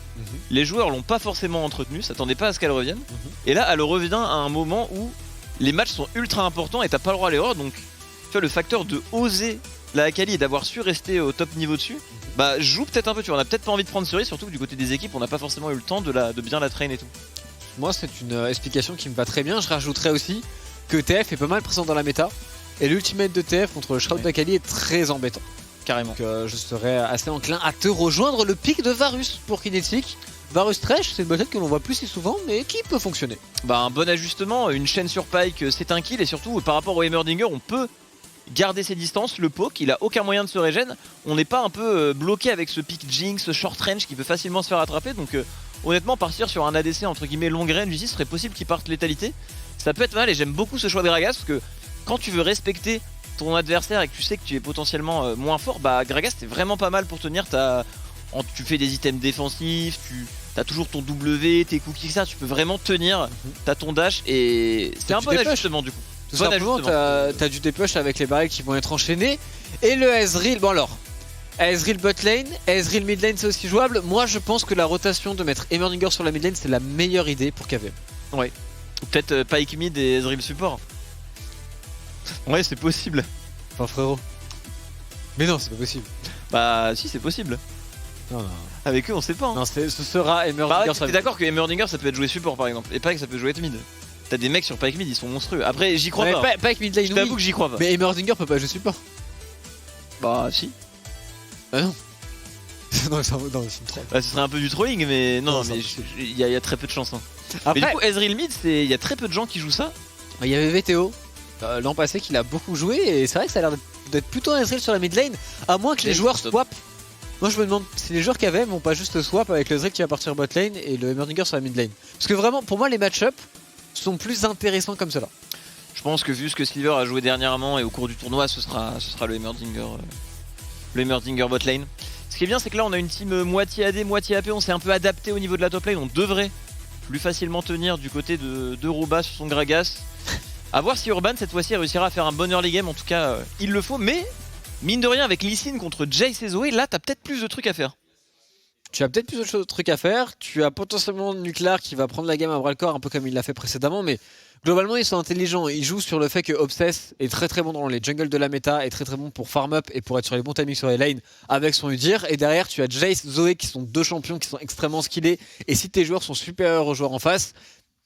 Les joueurs l'ont pas forcément entretenue, s'attendaient pas à ce qu'elle revienne. Et là elle revient à un moment où les matchs sont ultra importants et t'as pas le droit à l'erreur. Donc tu vois, le facteur de oser la Akali et d'avoir su rester au top niveau dessus, bah joue peut-être un peu, tu vois, on a peut-être pas envie de prendre cerise, surtout que du côté des équipes on n'a pas forcément eu le temps de bien la train et tout. Moi c'est une explication qui me va très bien. Je rajouterais aussi que TF est pas mal présent dans la méta. Et l'ultimate de TF contre le Shroud d'Akali est très embêtant. Carrément. Donc je serais assez enclin à te rejoindre le pic de Varus pour Kinetic. Varus Thresh, c'est une botlane que l'on voit plus si souvent, mais qui peut fonctionner. Bah un bon ajustement, une chaîne sur Pyke c'est un kill et surtout par rapport au Heimerdinger on peut garder ses distances, le poke il a aucun moyen de se régène, on n'est pas un peu bloqué avec ce pick Jinx, ce short range qui peut facilement se faire attraper, donc honnêtement partir sur un ADC entre guillemets long range ici serait possible qu'il parte létalité, ça peut être mal et j'aime beaucoup ce choix de Gragas parce que quand tu veux respecter ton adversaire et que tu sais que tu es potentiellement moins fort, bah Gragas c'est vraiment pas mal pour tenir, tu fais des items défensifs, t'as toujours ton W, tes cookies, ça, tu peux vraiment tenir, t'as ton dash et c'est un bon ajustement du coup. Tout simplement, t'as du dépush avec les barils qui vont être enchaînés. Et le Ezreal, bon alors, Ezreal bot lane, Ezreal mid lane c'est aussi jouable. Moi je pense que la rotation de mettre Heimerdinger sur la mid lane c'est la meilleure idée pour KVM. Ouais, ou peut-être Pyke mid et Ezreal support. Ouais c'est possible. Enfin frérot. Mais non c'est pas possible. Bah si c'est possible. Non. Avec eux on sait pas. Hein. Non ce sera Heimerdinger. Bah ouais, t'es d'accord que Heimerdinger ça peut être joué support par exemple, et Pyke ça peut jouer mid. T'as des mecs sur Pyke mid, ils sont monstrueux. Après, j'y crois pas. Pyke mid lane, je t'avoue que j'y crois pas. Mais Heimerdinger peut pas jouer support. Bah, si. Ah non. non, c'est une troll. Bah, ce serait un peu du trolling, mais non, mais il y a très peu de chance. Hein. Après, mais du coup, Ezreal mid, il y a très peu de gens qui jouent ça. Il y avait VTO l'an passé qu'il a beaucoup joué, et c'est vrai que ça a l'air d'être plutôt un Ezreal sur la mid lane, à moins que les joueurs swap. Moi je me demande si les joueurs KVM vont pas juste swap avec le Ezreal qui va partir bot lane et le Heimerdinger sur la mid lane. Parce que vraiment, pour moi, les match-up sont plus intéressants comme cela. Je pense que vu ce que Silver a joué dernièrement et au cours du tournoi, ce sera le Heimerdinger bot lane. Ce qui est bien, c'est que là on a une team moitié AD, moitié AP, on s'est un peu adapté au niveau de la top lane, on devrait plus facilement tenir du côté de Roba sur son Gragas. A voir si Urban cette fois-ci réussira à faire un bon early game, en tout cas il le faut, mais mine de rien avec Lee Sin contre Jace et Zoé, là t'as peut-être plus de trucs à faire. Tu as peut-être plus de trucs à faire, tu as potentiellement Nuclear qui va prendre la game à bras le corps un peu comme il l'a fait précédemment, mais globalement ils sont intelligents, ils jouent sur le fait que Obsess est très très bon dans les jungles de la méta, est très très bon pour farm up et pour être sur les bons timings sur les lanes avec son Udyr, et derrière tu as Jace, Zoé qui sont deux champions qui sont extrêmement skillés, et si tes joueurs sont supérieurs aux joueurs en face,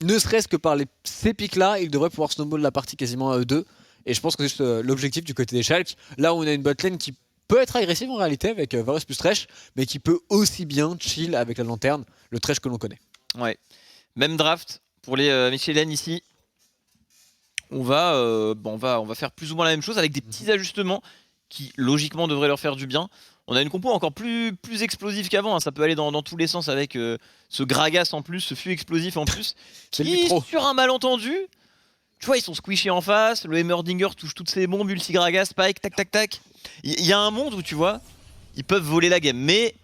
ne serait-ce que par ces pics là, ils devraient pouvoir snowball la partie quasiment à eux deux, et je pense que c'est juste l'objectif du côté des Schalke, là où on a une botlane qui peut être agressif en réalité avec Varus plus Thresh, mais qui peut aussi bien chill avec la lanterne, le Thresh que l'on connaît. Ouais, même draft pour les Michelin ici. On va faire plus ou moins la même chose avec des petits ajustements qui logiquement devraient leur faire du bien. On a une compo encore plus explosive qu'avant, hein. Ça peut aller dans tous les sens avec ce Gragas en plus, ce fût explosif en plus, qui sur un malentendu, tu vois, ils sont squishés en face, le Heimerdinger touche toutes ses bombes, ulti Gragas, Pyke, tac tac tac. Il y a un monde où tu vois, ils peuvent voler la game, mais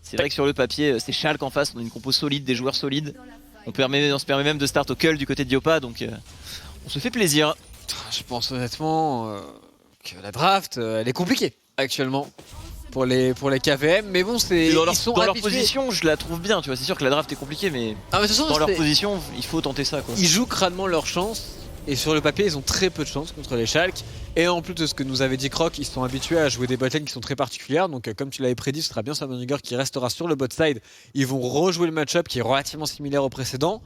c'est vrai que sur le papier, c'est Schalke en face, on a une compo solide, des joueurs solides. On se permet même de start au cull du côté de Diopa, donc on se fait plaisir. Je pense honnêtement que la draft, elle est compliquée actuellement pour les KVM, mais bon, dans leur position, je la trouve bien, tu vois. C'est sûr que la draft est compliquée, mais, de toute façon, dans leur position, il faut tenter ça, quoi. Ils jouent crânement leur chance. et sur le papier ils ont très peu de chance contre les Schalke. Et en plus de ce que nous avait dit Croc, ils sont habitués à jouer des botlanes qui sont très particulières. Donc comme tu l'avais prédit, ce sera bien Summoninger qui restera sur le bot side. Ils vont rejouer le match-up qui est relativement similaire au précédent.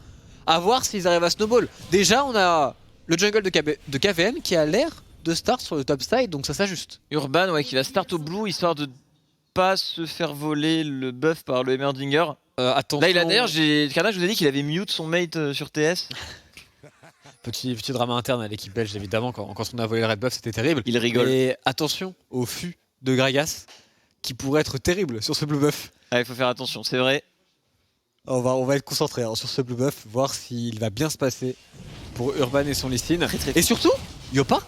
À voir s'ils arrivent à snowball. Déjà on a le jungle de KVM qui a l'air de start sur le top side, donc ça s'ajuste. Urban, ouais, qui va start au blue histoire de pas se faire voler le buff par le Heimerdinger. Attention. Là, il a d'ailleurs, Karna, je vous ai dit qu'il avait mute son mate sur TS. Petit drama interne à l'équipe belge évidemment, quand on a volé le red buff c'était terrible. Il rigole. Et attention au fût de Gragas qui pourrait être terrible sur ce blue buff. Ah, il faut faire attention, c'est vrai. On va être concentré sur ce blue buff, voir s'il va bien se passer pour Urban et son Lee Sin. Et surtout, Yopa.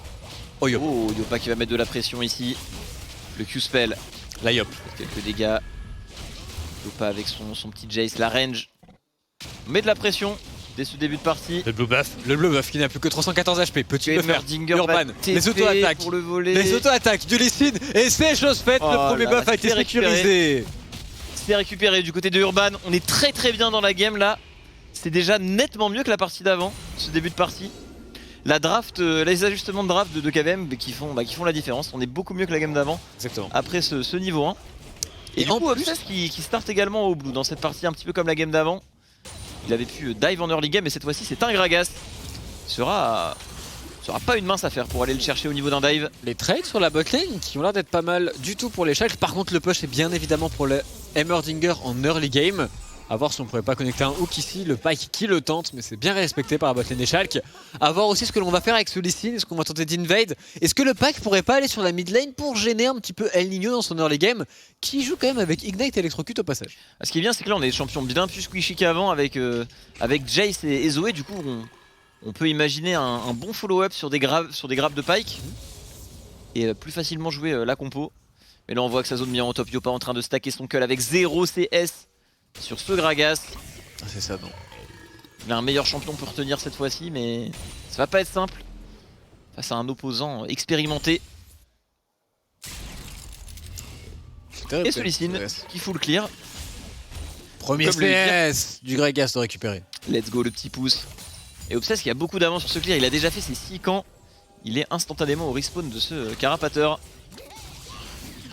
Oh, Yopa qui va mettre de la pression ici. Le Q-spell. La Yop. Quelques dégâts. Yopa avec son petit Jace, la range. Met de la pression dès ce début de partie. Le blue buff qui n'a plus que 314 HP. Petit buffer. Heimerdinger Urban. Les auto-attaques. pour le voler. Les auto-attaques de Lee Sin. Et c'est chose faite. Le premier buff a été sécurisé. C'est récupéré du côté de Urban. On est très bien dans la game là. C'est déjà nettement mieux que la partie d'avant, ce début de partie. La draft, les ajustements de draft de KVM qui font la différence. On est beaucoup mieux que la game d'avant. Exactement. Après ce niveau 1. Et du coup, Obsess qui start également au blue dans cette partie, un petit peu comme la game d'avant. Il avait pu dive en early game, mais cette fois-ci c'est un Gragas. Sera pas une mince affaire pour aller le chercher au niveau d'un dive. Les trades sur la botlane qui ont l'air d'être pas mal du tout pour les Schalke. Par contre, le push est bien évidemment pour le Heimerdinger en early game. A voir si on pourrait pas connecter un hook ici, le Pike qui le tente, mais c'est bien respecté par la botlane des Schalke. A voir aussi ce que l'on va faire avec ce Lee Sin, est-ce qu'on va tenter d'invade? Est-ce que le Pike pourrait pas aller sur la mid lane pour gêner un petit peu El Nino dans son early game, qui joue quand même avec Ignite et Electrocute au passage? Ce qui est bien, c'est que là on est des champions bien plus squishy qu'avant avec Jace et Zoé. Du coup, on peut imaginer un bon follow-up sur des grabs de Pike et plus facilement jouer la compo. Mais là on voit que sa zone bien en top, Yopa en train de stacker son cull avec 0 CS sur ce Gragas. Ah, c'est ça, non. Il a un meilleur champion pour retenir cette fois-ci, mais ça va pas être simple face à un opposant expérimenté. Et ce Lee Sin qui fout le clear. Premier CS du Gragas de récupérer. Let's go le petit pouce. Et Obsess qui a beaucoup d'avance sur ce clear, il a déjà fait ses 6 camps. Il est instantanément au respawn de ce carapateur.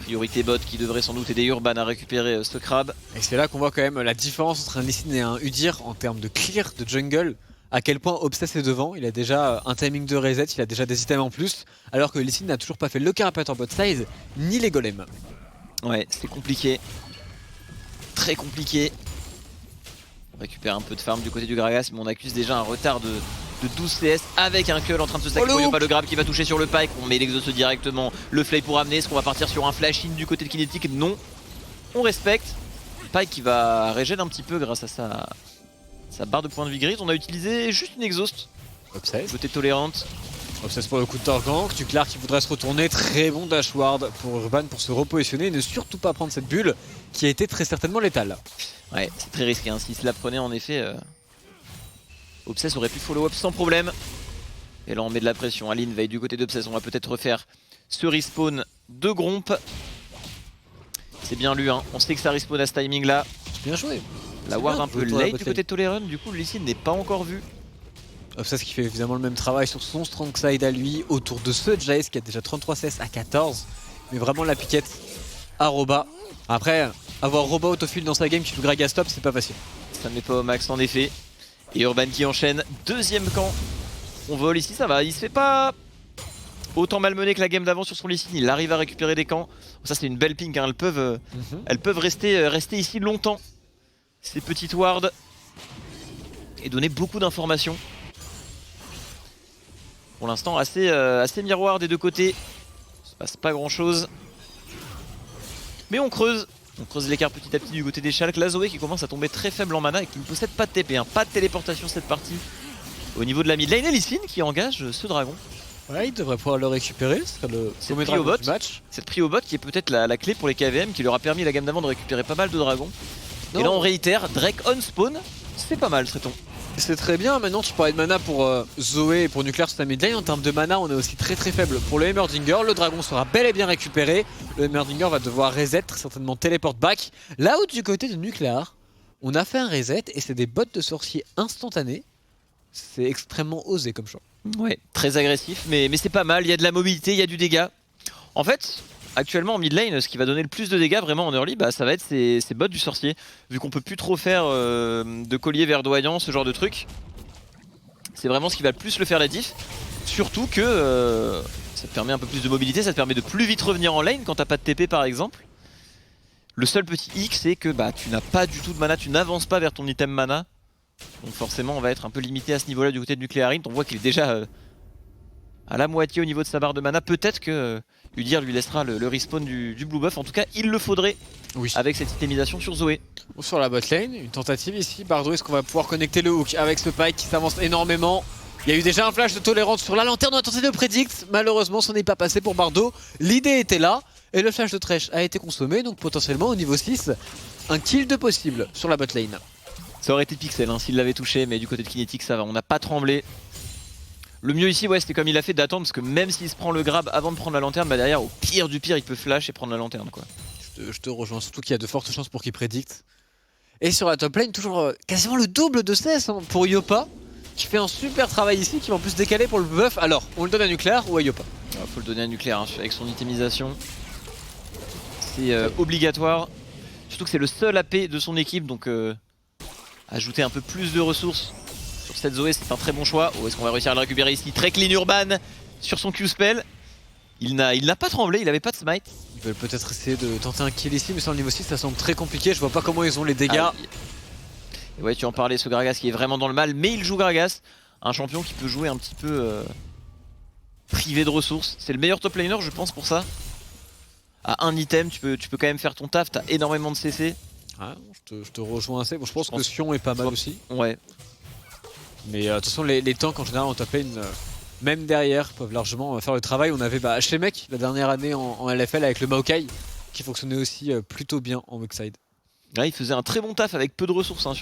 Priorité bot qui devrait sans doute aider Urban à récupérer ce crabe. Et c'est là qu'on voit quand même la différence entre un Lee Sin et un Udyr en termes de clear de jungle. À quel point Obsess est devant, il a déjà un timing de reset, il a déjà des items en plus. Alors que Lee Sin n'a toujours pas fait le carapateur bot side, ni les golems. Ouais, c'est compliqué. Très compliqué. On récupère un peu de farm du côté du Gragas, mais on accuse déjà un retard de 12 CS avec un cull en train de se stacker. Il n'y a pas le grab qui va toucher sur le Pike. On met l'exhaust directement. Le flay pour amener. Est-ce qu'on va partir sur un flash-in du côté de Kinetic? Non. On respecte. Pike qui va régène un petit peu grâce à sa barre de points de vie grise. On a utilisé juste une exhaust. Obsess. Côté tolérante. Obsess pour le coup de Torgank. Tuclar qui voudrait se retourner. Très bon dashward pour Urban pour se repositionner et ne surtout pas prendre cette bulle qui a été très certainement létale. Ouais, c'est très risqué. S'il se la prenait en effet. Obsess aurait pu follow up sans problème. Et là on met de la pression. Aline veille du côté d'Obsess. On va peut-être refaire ce respawn de Gromp. C'est bien lu, hein. On sait que ça respawn à ce timing là. Bien joué. La ward un peu late du côté de Tolerun. Du coup le Lee Sin n'est pas encore vu. Obsess qui fait évidemment le même travail sur son strong side à lui. Autour de ce Jace qui a déjà 33 CS à 14. Mais vraiment la piquette à Roba. Après, avoir Roba autofill dans sa game qui joue Gragas top, c'est pas facile. Ça ne met pas au max en effet. Et Urban qui enchaîne, deuxième camp. On vole ici, ça va, il se fait pas autant malmené que la game d'avant sur son Lee Sin. Il arrive à récupérer des camps. Ça c'est une belle pink, hein. Elles peuvent rester ici longtemps. Ces petites wards. Et donner beaucoup d'informations. Pour l'instant assez miroir des deux côtés. Il se passe pas grand chose. Mais on creuse. On creuse l'écart petit à petit du côté des Schalke. La Zoé qui commence à tomber très faible en mana et qui ne possède pas de TP, hein. Pas de téléportation cette partie. Au niveau de la mid lane, et Lee Sin qui engage ce dragon. Ouais, il devrait pouvoir le récupérer. Ce serait le premier dragon du match. Cette prio bot qui est peut-être la clé pour les KVM qui leur a permis la gamme d'avant de récupérer pas mal de dragons. Non. Et là on réitère, Drake on spawn. C'est pas mal, serait-on. C'est très bien. Maintenant tu parlais de mana pour Zoé et pour Nuclear sur la mid lane. En termes de mana, on est aussi très faible pour le Heimerdinger. Le dragon sera bel et bien récupéré. Le Heimerdinger va devoir reset, certainement téléport back. Là où du côté de Nuclear, on a fait un reset et c'est des bots de sorciers instantanés. C'est extrêmement osé comme choix. Ouais, très agressif, mais c'est pas mal, il y a de la mobilité, il y a du dégât. En fait, actuellement en mid lane, ce qui va donner le plus de dégâts vraiment en early, bah, ça va être ces bots du sorcier. Vu qu'on peut plus trop faire de collier verdoyant, ce genre de truc. C'est vraiment ce qui va le plus le faire la diff. Surtout que ça te permet un peu plus de mobilité, ça te permet de plus vite revenir en lane quand t'as pas de TP par exemple. Le seul petit hic, c'est que bah, tu n'as pas du tout de mana, tu n'avances pas vers ton item mana. Donc forcément on va être un peu limité à ce niveau là du côté de Nuclear Int. On voit qu'il est déjà à la moitié au niveau de sa barre de mana. Peut-être que Udyr lui laissera le respawn du blue buff. En tout cas il le faudrait avec cette itemisation sur Zoé. Sur la bot lane, une tentative ici. Bardo, est-ce qu'on va pouvoir connecter le hook avec ce Pyke qui s'avance énormément? Il y a eu déjà un flash de tolérance sur la lanterne, on a tenté de prédict. Malheureusement ce n'est pas passé pour Bardo. L'idée était là et le flash de Thresh a été consommé. Donc potentiellement au niveau 6, un kill de possible sur la bot lane. Ça aurait été Pixel hein, s'il l'avait touché, mais du côté de Kinetic ça va, on n'a pas tremblé. Le mieux ici, ouais, c'était comme il a fait d'attendre, parce que même s'il se prend le grab avant de prendre la lanterne, bah derrière, au pire du pire, il peut flash et prendre la lanterne quoi. Je te rejoins, surtout qu'il y a de fortes chances pour qu'il prédicte. Et sur la top lane, toujours quasiment le double de CS hein, pour Yopa, qui fait un super travail ici, qui va en plus décaler pour le buff. Alors, on le donne à Nuclear ou à Yopa? Faut le donner à Nuclear, hein, avec son itemisation. C'est obligatoire. Surtout que c'est le seul AP de son équipe, donc ajouter un peu plus de ressources sur cette Zoé, c'est un très bon choix. Oh, est-ce qu'on va réussir à le récupérer ici? Très clean Urban sur son Q-spell. Il n'a pas tremblé, il avait pas de smite. Ils veulent peut-être essayer de tenter un kill ici, mais sur le niveau 6 ça semble très compliqué. Je vois pas comment ils ont les dégâts. Ah, et ouais, tu en parlais, ce Gragas qui est vraiment dans le mal, mais il joue Gragas, un champion qui peut jouer un petit peu privé de ressources. C'est le meilleur top laner, je pense, pour ça. À un item, tu peux quand même faire ton taf, t'as énormément de CC. Ah, je te rejoins assez. Bon, je pense que Sion est pas mal aussi. Ouais. Mais de toute façon, les tanks en général en top lane, même derrière, peuvent largement faire le travail. On avait Shemek la dernière année en LFL avec le Maokai, qui fonctionnait aussi plutôt bien en weak side. Ouais, il faisait un très bon taf avec peu de ressources hein,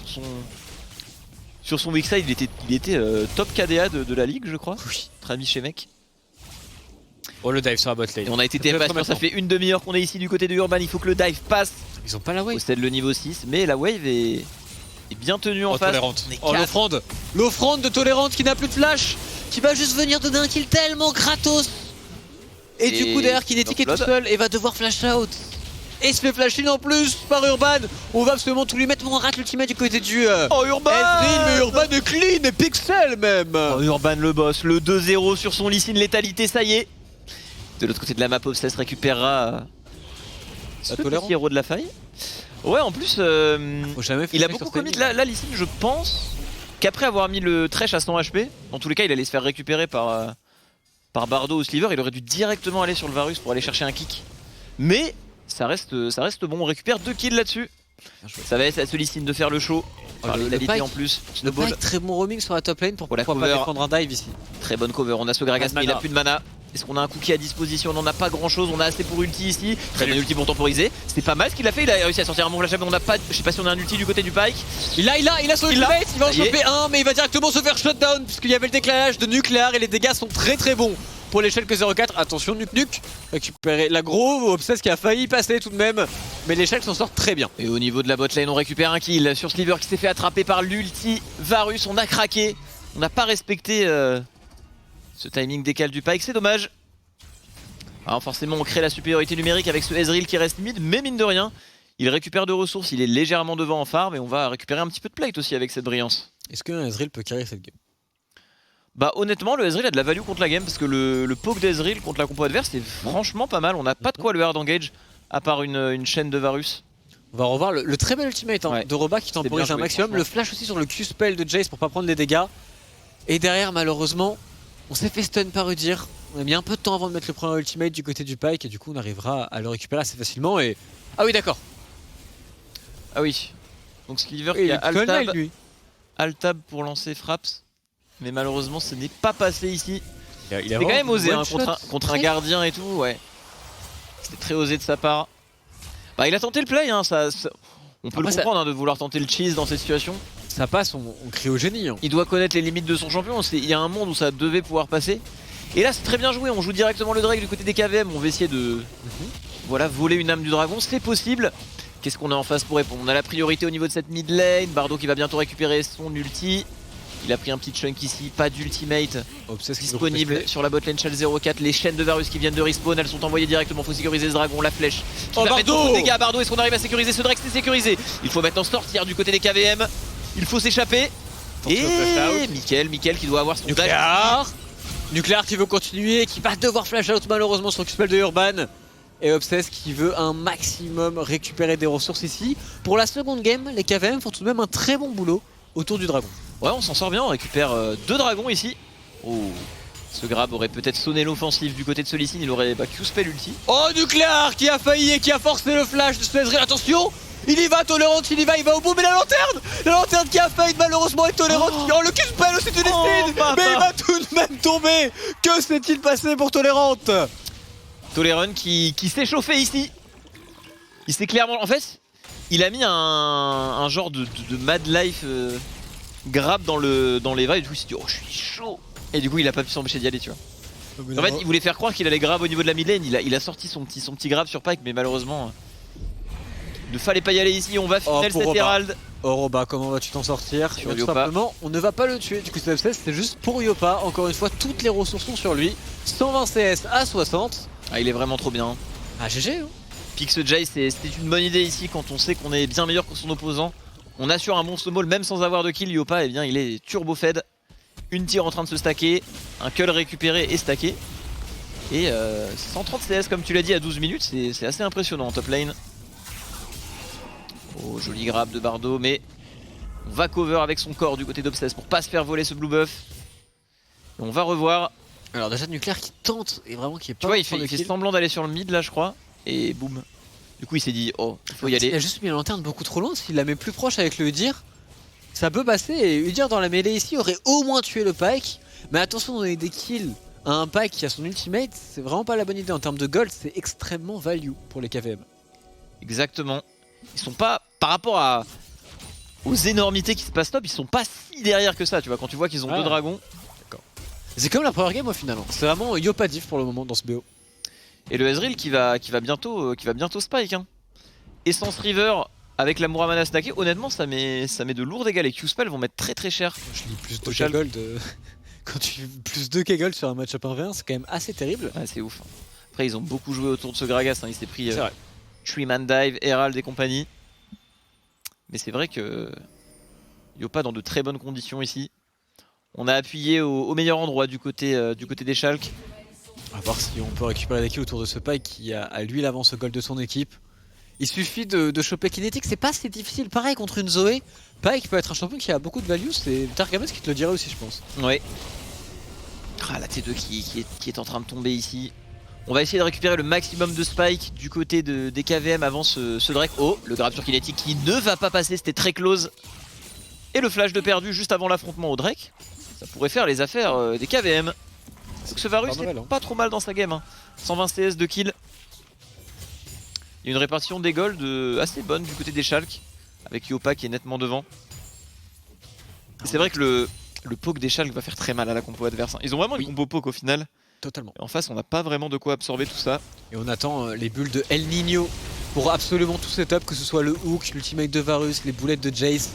sur son weak side. Il était top KDA de la ligue, je crois. Oui. Notre ami Shemek. Oh, le dive sur la bot lane. Et on a été TFA, ça fait une demi-heure qu'on est ici du côté de Urban. Il faut que le dive passe. Ils ont pas la wave. Possède le niveau 6, mais la wave est bien tenue en face. Tolérante. Oh, l'offrande. L'offrande de Tolérante qui n'a plus de flash, qui va juste venir donner un kill tellement gratos. Et du coup derrière Kinetic est tout seul et va devoir flash out. Et se fait flash in en plus par Urban. On va absolument tout lui mettre, mais on rate l'ultimate du côté du oh Urban, mais Urban est clean et Pixel même. Oh, Urban le boss, le 2-0 sur son Lee Sin létalité, ça y est. De l'autre côté de la map, Obsess récupérera ce petit héros de la faille. Ouais, en plus il a beaucoup commis. Là Lee Sin, je pense qu'après avoir mis le Thresh à 100 HP, dans tous les cas il allait se faire récupérer par Bardo ou Sliver. Il aurait dû directement aller sur le Varus pour aller chercher un kick. Mais ça reste bon, on récupère 2 kills là-dessus. Ça va être à ce Lee Sin de faire le show. Par l'égalité en plus. Snowball. Très bon roaming sur la top lane pour pouvoir pas défendre un dive ici. Très bonne cover, on a ce Gragas mais il a plus de mana. Est-ce qu'on a un cookie à disposition? On n'en a pas grand chose, on a assez pour ulti ici. Très bien ulti pour temporiser. C'est pas mal ce qu'il a fait, il a réussi à sortir un bon flash, mais on n'a pas. Je sais pas si on a un ulti du côté du Pyke. Il a son ultimate, il va en choper un, mais il va directement se faire shutdown puisqu'il y avait le décalage de Nuclear et les dégâts sont très bons pour l'échelle que 0-4. Attention, Nuke récupérer l'agro, Obsess qui a failli passer tout de même, mais l'échelle s'en sort très bien. Et au niveau de la bot lane, on récupère un kill sur Sliver qui s'est fait attraper par l'ulti Varus. On a craqué, on n'a pas respecté ce timing décal du Pyke, c'est dommage. Alors forcément on crée la supériorité numérique avec ce Ezreal qui reste mid, mais mine de rien, il récupère de ressources, il est légèrement devant en farm et on va récupérer un petit peu de plate aussi avec cette brillance. Est-ce qu'un Ezreal peut carry cette game? Bah honnêtement le Ezreal a de la value contre la game parce que le poke d'Ezreal contre la compo adverse c'est franchement pas mal. On n'a pas de quoi le hard engage à part une chaîne de Varus. On va revoir le très bel ultimate de Roba qui temporise un maximum, le flash aussi sur le Q-spell de Jace pour pas prendre les dégâts. Et derrière malheureusement on s'est fait stun par Udyr. On a mis un peu de temps avant de mettre le premier ultimate du côté du Pyke et du coup on arrivera à le récupérer assez facilement et... Ah oui d'accord. Ah oui. Donc Sliver qui a alt-tab pour lancer Fraps. Mais malheureusement ce n'est pas passé ici. C'était quand même osé hein, contre un gardien et tout, ouais. C'était très osé de sa part. Bah il a tenté le play, hein, on peut le comprendre hein, de vouloir tenter le cheese dans cette situation. Ça passe, on crie au génie. Hein. Il doit connaître les limites de son champion, il y a un monde où ça devait pouvoir passer. Et là c'est très bien joué, on joue directement le Drake du côté des KVM, on va essayer de voilà, voler une âme du dragon, c'est possible. Qu'est-ce qu'on a en face pour répondre? On a la priorité au niveau de cette mid lane, Bardo qui va bientôt récupérer son ulti. Il a pris un petit chunk ici, pas d'ultimate Obsess qui veut disponible contester. sur la botlane Shell 04. Les chaînes de Varus qui viennent de respawn, elles sont envoyées directement. Faut sécuriser ce dragon, la flèche. Qui va mettre beaucoup de dégâts à Bardo. Est-ce qu'on arrive à sécuriser ce Drake? C'est sécurisé. Il faut maintenant sortir du côté des KVM. Il faut s'échapper. Et Mickaël qui doit avoir son dash. Nucléaire qui veut continuer, qui va devoir flash out malheureusement sur le Q-spell de Urban. Et Obsess qui veut un maximum récupérer des ressources ici. Pour la seconde game, les KVM font tout de même un très bon boulot autour du dragon. Ouais, on s'en sort bien, on récupère 2 dragons ici. Oh, ce grab aurait peut-être sonné l'offensive du côté de Solicine, il aurait Q-spell ulti. Oh, Nucléaire qui a failli et qui a forcé le flash de Sledril. Attention, il y va, Tolérante, il va au bout, mais la lanterne qui a failli malheureusement est Tolérante. Oh, le Q-spell, c'est une épine, mais il va tout de même tomber. Que s'est-il passé pour Tolérante? Tolerun qui s'est chauffé ici. Il s'est clairement... En fait, il a mis un genre de Mad Life grab dans les vagues. Et du coup, il s'est dit, oh, je suis chaud. Et du coup, il a pas pu s'empêcher d'y aller, tu vois. En fait, il voulait faire croire qu'il allait grab au niveau de la mid lane. Il a sorti son petit grab sur Pike, mais malheureusement, il ne fallait pas y aller ici. On va finir cet Herald. Oh Roba, comment vas-tu t'en sortir? Sur Tout Yopa. simplement, on ne va pas le tuer. Du coup, c'est juste pour Yopa. Encore une fois, toutes les ressources sont sur lui. 120 CS à 60. Ah, il est vraiment trop bien. Ah, GG, hein. Pix Jay, c'était une bonne idée ici quand on sait qu'on est bien meilleur que son opposant. On assure un bon snowball même sans avoir de kill. Yopa, eh bien, il est turbo fed. Une tire en train de se stacker, un cull récupéré et stacké. Et 130 CS comme tu l'as dit à 12 minutes, c'est assez impressionnant en top lane. Oh, joli grab de Bardo, mais on va cover avec son corps du côté d'Obsess pour pas se faire voler ce blue buff. Et on va revoir. Alors déjà Nucléaire qui tente et vraiment qui est pas... Tu vois, il fait semblant d'aller sur le mid là, je crois. Et boum. Du coup, il s'est dit, oh, il faut y aller. Il a juste mis la lanterne beaucoup trop loin. S'il la met plus proche avec le Udyr, ça peut passer. Et Udyr dans la mêlée ici aurait au moins tué le Pike. Mais attention, donner des kills à un Pike qui a son ultimate, c'est vraiment pas la bonne idée. En termes de gold, c'est extrêmement value pour les KVM. Exactement. Ils sont pas, par rapport aux énormités qui se passent top, ils sont pas si derrière que ça. Tu vois, quand tu vois qu'ils ont 2 dragons. C'est comme la première game au final. C'est vraiment Yopa diff pour le moment dans ce BO. Et le Ezreal qui va bientôt spike. Hein. Essence River avec la Muramana stackée, honnêtement ça met de lourds dégâts. Les Q-spells vont mettre très cher. Je lis plus de Shell. K-Gold. Quand tu plus 2 K-Gold sur un match-up 1v1, c'est quand même assez terrible. Ouais, c'est ouf. Après ils ont beaucoup joué autour de ce Gragas. Hein. Il s'est pris C'est vrai. Treeman Dive, Herald et compagnie. Mais c'est vrai que Yopa dans de très bonnes conditions ici. On a appuyé au meilleur endroit du côté des Schalke. On va voir si on peut récupérer des kills autour de ce Pike qui a à lui l'avance au gold de son équipe. Il suffit de choper Kinetic, c'est pas si difficile. Pareil contre une Zoé, Pike peut être un champion qui a beaucoup de value. C'est Targamas qui te le dirait aussi, je pense. Ouais. Ah, la T2 qui est en train de tomber ici. On va essayer de récupérer le maximum de spike du côté des KVM avant ce Drake. Oh, le grab sur Kinetic qui ne va pas passer, c'était très close. Et le flash de perdu juste avant l'affrontement au Drake. Ça pourrait faire les affaires des KVM. Donc ce Varus n'est pas trop mal dans sa game. Hein. 120 CS de kill. Il y a une répartition des golds assez bonne du côté des Schalke. Avec Yopa qui est nettement devant. C'est vrai que le poke des Schalke va faire très mal à la compo adverse. Hein. Ils ont vraiment une combo poke au final. Totalement. Et en face, on n'a pas vraiment de quoi absorber tout ça. Et on attend les bulles de El Nino pour absolument tout setup, que ce soit le hook, l'ultimate de Varus, les boulettes de Jace.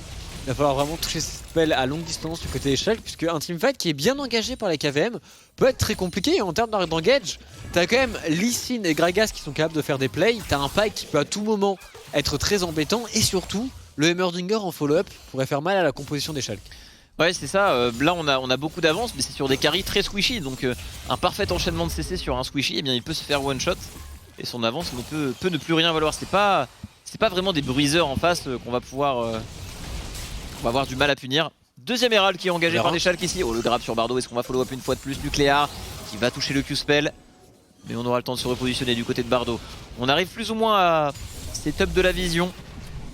Il va falloir vraiment toucher ces spells à longue distance du côté des Schalke, puisque un teamfight qui est bien engagé par les KVM peut être très compliqué. Et en termes d'engage, t'as quand même Lee Sin et Gragas qui sont capables de faire des plays. T'as un Pike qui peut à tout moment être très embêtant. Et surtout, le Heimerdinger en follow-up pourrait faire mal à la composition des Schalke. Ouais, c'est ça. Là, on a beaucoup d'avance, mais c'est sur des carries très squishy. Donc, un parfait enchaînement de CC sur un squishy, eh bien, il peut se faire one shot. Et son avance peut ne plus rien valoir. C'est pas vraiment des bruiseurs en face qu'on va pouvoir... on va avoir du mal à punir. Deuxième Herald qui est engagé par les Schalke ici. Oh, le grab sur Bardo. Est-ce qu'on va follow up une fois de plus? Nucléaire qui va toucher le Q-spell. Mais on aura le temps de se repositionner du côté de Bardo. On arrive plus ou moins à setup de la vision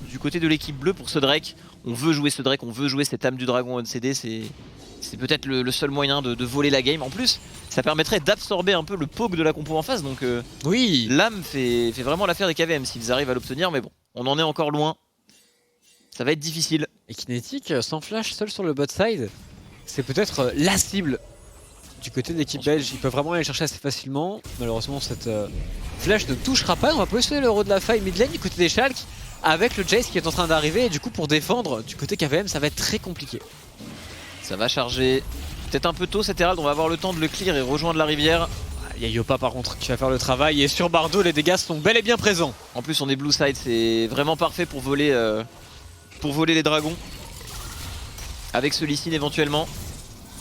du côté de l'équipe bleue pour ce Drake. On veut jouer ce Drake, on veut jouer cette âme du dragon ONCD. C'est peut-être le seul moyen de voler la game. En plus, ça permettrait d'absorber un peu le poke de la compo en face. Donc oui, l'âme fait vraiment l'affaire des KVM s'ils arrivent à l'obtenir. Mais bon, on en est encore loin. Ça va être difficile. Et Kinetic, sans flash, seul sur le bot side, c'est peut-être la cible du côté de l'équipe belge. Ils peuvent vraiment aller chercher assez facilement. Malheureusement, cette flash ne touchera pas. On va positionner le héros de la faille mid lane du côté des Schalke avec le Jace qui est en train d'arriver. Et du coup, pour défendre du côté KVM, ça va être très compliqué. Ça va charger. Peut-être un peu tôt cet Herald, on va avoir le temps de le clear et rejoindre la rivière. Il y a Yopa par contre qui va faire le travail et sur Bardo les dégâts sont bel et bien présents. En plus on est blue side, c'est vraiment parfait pour voler les dragons. Avec ce Lee Sin éventuellement.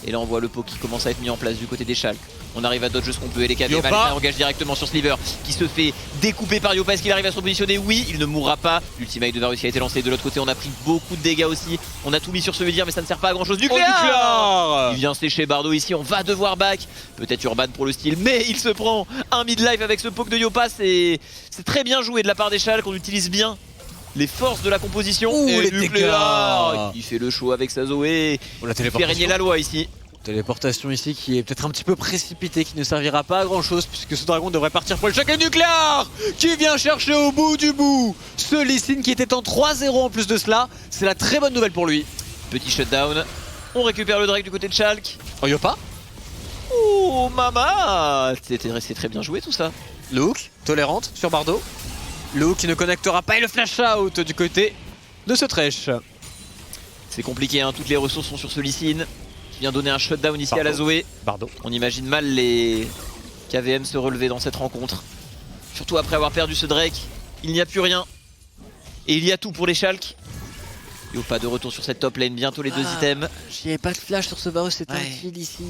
Et là on voit le pot qui commence à être mis en place du côté des Schalke. On arrive à dodge ce qu'on peut et les KVM engage directement sur Sliver qui se fait découper par Yopa. Est-ce qu'il arrive à se repositionner? Oui, il ne mourra pas. L'ultimate de Varus qui a été lancé. De l'autre côté on a pris beaucoup de dégâts aussi. On a tout mis sur ce Udyr mais ça ne sert pas à grand chose. Nucléaire, il vient sécher Bardo ici, on va devoir back. Peut-être Urban pour le style mais il se prend un mid-life avec ce poke de Yopa. C'est très bien joué de la part des Schalke, on utilise bien les forces de la composition. Ouh, et les Nucléaire qui fait le show avec sa Zoé. Oh, la Il fait régner la loi ici. Téléportation ici qui est peut-être un petit peu précipitée, qui ne servira pas à grand chose puisque ce dragon devrait partir pour le Schalke Nucléaire qui vient chercher au bout du bout ce Lee Sin qui était en 3-0 en plus de cela. C'est la très bonne nouvelle pour lui. Petit shutdown. On récupère le Drake du côté de Schalke. Oh Yopa, Oh mama, c'est très bien joué tout ça. le hook, tolérante sur Bardo. Le hook qui ne connectera pas et le flash out du côté de ce Thresh. C'est compliqué, hein. Toutes les ressources sont sur ce Lee Sin qui vient donner un shutdown ici à la Zoé. Bardo. On imagine mal les KVM se relever dans cette rencontre. Surtout après avoir perdu ce Drake. Il n'y a plus rien. Et il y a tout pour les Schalke. Yo, pas de retour sur cette top lane, bientôt les deux items. J'y avais pas de flash sur ce Varus, c'est un Ouais. kill ici.